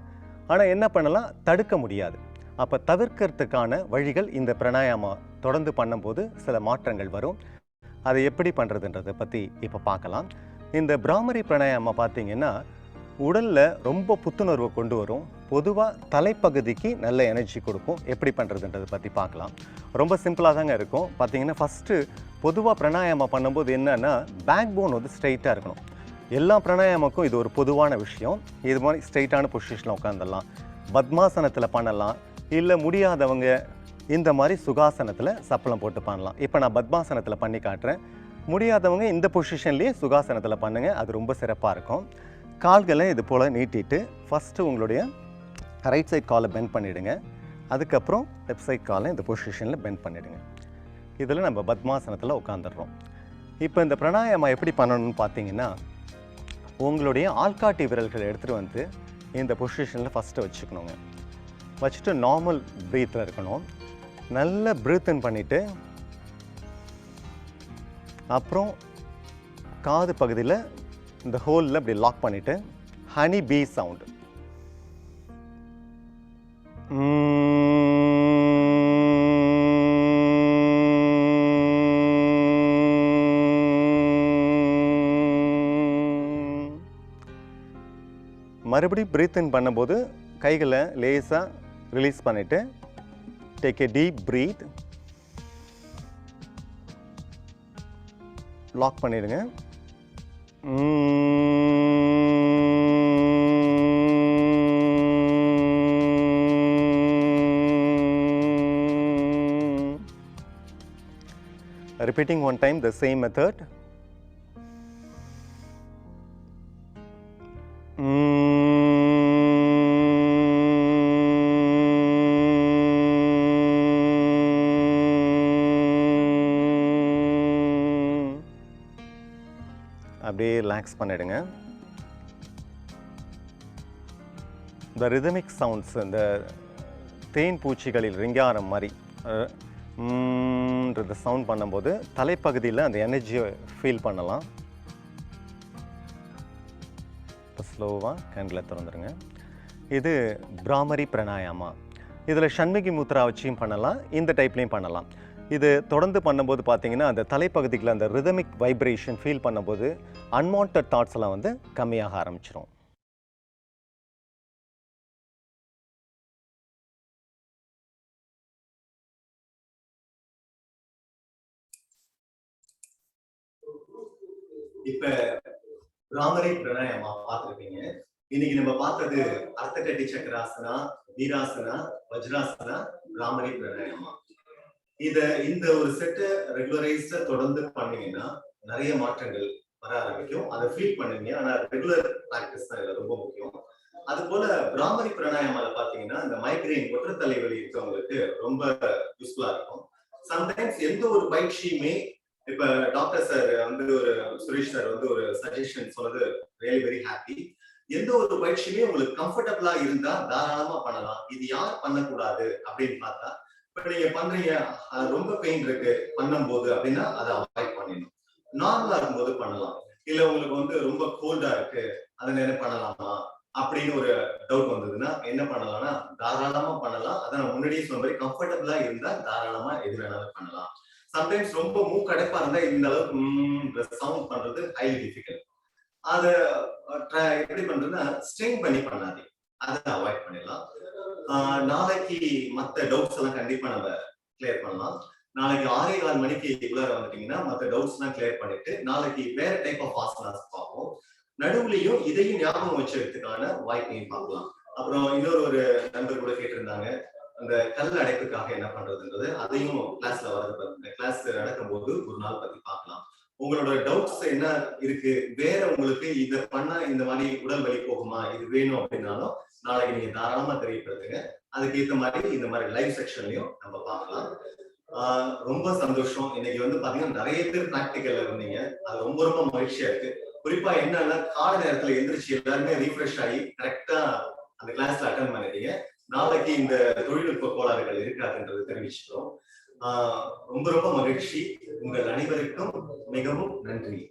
ஆனால் என்ன பண்ணலாம், தடுக்க முடியாது. அப்போ தவிர்க்கிறதுக்கான வழிகள் இந்த பிராணாயாமம் தொடர்ந்து பண்ணும்போது சில மாற்றங்கள் வரும். அதை எப்படி பண்ணுறதுன்றதை பற்றி இப்போ பார்க்கலாம். இந்த பிராமரி பிராணாயாமம் பார்த்தீங்கன்னா உடலில் ரொம்ப புத்துணர்வை கொண்டு வரும். பொதுவாக தலைப்பகுதிக்கு நல்ல எனர்ஜி கொடுக்கும். எப்படி பண்ணுறதுன்றதை பற்றி பார்க்கலாம். ரொம்ப சிம்பிளாக தாங்க இருக்கும். பார்த்தீங்கன்னா ஃபஸ்ட்டு பொதுவாக பிராணாயாமம் பண்ணும்போது என்னென்னா பேக் போன் வந்து ஸ்ட்ரைட்டாக இருக்கணும். எல்லா பிராணாயாமக்கும் இது ஒரு பொதுவான விஷயம். இது மாதிரி ஸ்ட்ரைட்டான பொசிஷனில் உட்காந்துடலாம். பத்மாசனத்தில் பண்ணலாம், இல்லை முடியாதவங்க இந்த மாதிரி சுகாசனத்தில் சப்பளம் போட்டு பண்ணலாம். இப்போ நான் பத்மாசனத்தில் பண்ணி காட்டுறேன். முடியாதவங்க இந்த பொசிஷன்லேயே சுகாசனத்தில் பண்ணுங்கள், அது ரொம்ப சிறப்பாக இருக்கும். கால்களை இது போல் நீட்டிட்டு ஃபஸ்ட்டு உங்களுடைய ரைட் சைட் காலை பெண்ட் பண்ணிவிடுங்க. அதுக்கப்புறம் லெஃப்ட் சைட் காலை இந்த பொசிஷனில் பெண்ட் பண்ணிவிடுங்க. இதில் நம்ம பத்மாசனத்தில் உட்காந்துடுறோம். இப்போ இந்த பிராணாயாமம் எப்படி பண்ணணும்னு பார்த்தீங்கன்னா உங்களுடைய ஆள்காட்டி விரல்களை எடுத்துகிட்டு வந்து இந்த பொசிஷனில் ஃபஸ்ட்டு வச்சுக்கணுங்க. வச்சுட்டு நார்மல் ப்ரீத்தில் இருக்கணும். நல்ல ப்ரீத் இன் பண்ணிவிட்டு அப்புறம் காது பகுதியில் இந்த ஹோலில் இப்படி லாக் பண்ணிவிட்டு ஹனி பீ சவுண்டு மறுபடியும் ப்ரீத் இன் பண்ணும்போது கைகளை லேசாக ரிலீஸ் பண்ணிவிட்டு take a deep breath, lock பண்ணிடுங்க. Repeating one time the same method. அப்படியே ரிலாக்ஸ் பண்ணிடுங்க. இந்த ரிதமிக் சவுண்ட்ஸ், இந்த தேன் பூச்சிகளில் ரிங்காரம் மாதிரி சவுண்ட் பண்ணும்போது தலைப்பகுதியில் அந்த எனர்ஜியை ஃபீல் பண்ணலாம். இப்போ ஸ்லோவாக கேண்டில் திறந்துருங்க. இது பிராமரி பிராணாயாமா. இதில் ஷண்முகி முத்ரா வச்சியும் பண்ணலாம், இந்த டைப்லையும் பண்ணலாம். இது தொடர்ந்து பண்ணும்போது பார்த்தீங்கன்னா அந்த தலைப்பகுதியில் அந்த ரிதமிக் வைப்ரேஷன் ஃபீல் பண்ணும்போது அன்வான்ட் தாட்ஸ் எல்லாம் வந்து கம்மியாக ஆரம்பிச்சிடும். இப்ப பிராமரி பிராணாயாமா பார்த்திருப்பீங்க. இன்னைக்கு நம்ம பார்த்தது அர்த்தகட்டி சக்கராசனா, வீராசனா, வஜ்ராசனா, பிராமரி பிராணாயாமா. இந்த ஒரு செட்டை ரெகுலரைஸ்டா தொடர்ந்து பண்ணீங்கன்னா நிறைய மாற்றங்கள் வர ஆரம்பிக்கும். அதை ஃபீல் பண்ணுவீங்க. ஆனா ரெகுலர் பிராக்டிஸ் தான் இதுல ரொம்ப முக்கியம். அது போல பிராமரி பிராணாயாமால பாத்தீங்கன்னா இந்த மைக்ரைன் ஒற்றை தலைவலி இருக்கவங்களுக்கு ரொம்ப யூஸ்ஃபுல்லா இருக்கும். சம்டைம்ஸ் எந்த ஒரு பயிற்சியுமே இப்ப டாக்டர் சார் வந்து ஒரு சுரேஷ் சார் வந்து ஒரு சஜஷன் சொன்னது ரியலி வெரி ஹாப்பி. எந்த ஒரு பயிற்சியுமே உங்களுக்கு கம்ஃபர்டபுளா இருந்தா தாராளமா பண்ணலாம். இது யார் பண்ணக்கூடாது அப்படின்னு பார்த்தா, இப்ப நீங்க பண்றீங்க ரொம்ப பெயின் இருக்கு பண்ணும்போது அப்படின்னா அதை அவாய்ட் பண்ணிடணும். நார்மலா இருக்கும்போது பண்ணலாம். இல்ல உங்களுக்கு வந்து ரொம்ப கோல்டா இருக்கு அதை நேரம் பண்ணலாமா அப்படின்னு ஒரு டவுட் வந்ததுன்னா என்ன பண்ணலாம்னா தாராளமா பண்ணலாம். அதை நான் முன்னாடியே சொன்ன மாதிரி கம்ஃபர்டபுளா இருந்தா தாராளமா எது வேணாலும் பண்ணலாம். சம்டைம்ஸ் ரொம்ப மூக்கடைப்பா இருந்தா இந்த அளவுக்கு சவுண்ட் பண்றது ஹைலி டிஃபிகல்ட். அத எப்படி பண்றதுன்னா ஸ்ட்ரிங் பண்ணி பண்ணாதீங்க, அதை அவாய்ட் பண்ணிடலாம். நாளைக்கு மத்த டவுட்ஸ் எல்லாம் கண்டிப்பா நம்ம கிளியர் பண்ணலாம். நாளைக்கு 6:15 மணிக்கு உள்ளார வந்துட்டீங்கன்னா மத்த டவுட்ஸ் எல்லாம் கிளியர் பண்ணிட்டு நாளைக்கு வேற டைப் ஆஃப் ஆசனாஸ் பார்ப்போம். நடுவுலையும் இதையும் ஞாபகம் வச்சதுக்கான வாய்ப்பையும் பார்க்கலாம். அப்புறம் இன்னொரு நண்பர் கூட கேட்டிருந்தாங்க அந்த கல் அடைப்புக்காக என்ன பண்றதுன்றது, அதையும் கிளாஸ்ல வரது கிளாஸ் நடக்கும் போது ஒரு நாள் பத்தி பார்க்கலாம். உங்களோட டவுட்ஸ் என்ன இருக்கு, வேற உங்களுக்கு இதை பண்ணா இந்த மாதிரி உடல் வலி போகுமா, இது வேணும் அப்படின்னாலும் நாளைக்கு நீங்க தாராளமா தெரியப்படுத்துங்க. அதுக்கு ஏற்ற மாதிரி இந்த மாதிரி லைவ் செக்ஷன்லயும் நம்ம பார்க்கலாம். ரொம்ப சந்தோஷம். இன்னைக்கு வந்து பாத்தீங்கன்னா நிறைய பேர் பிராக்டிக்கல்ல இருந்தீங்க, அது ரொம்ப ரொம்ப மகிழ்ச்சியா இருக்கு. குறிப்பா என்னன்னா காலை நேரத்துல எந்திரிச்சு எல்லாருமே ரீஃப்ரெஷ் ஆகி கரெக்டா அந்த கிளாஸ்ல அட்டென்ட் பண்ணிட்டீங்க. நாளைக்கு இந்த தொழில்நுட்ப கோளாறுகள் இருக்காதுன்றது தெரிவிச்சுக்கிறோம். ரொம்ப ரொம்ப மகிழ்ச்சி. உங்கள் அனைவருக்கும் மிகவும் நன்றி.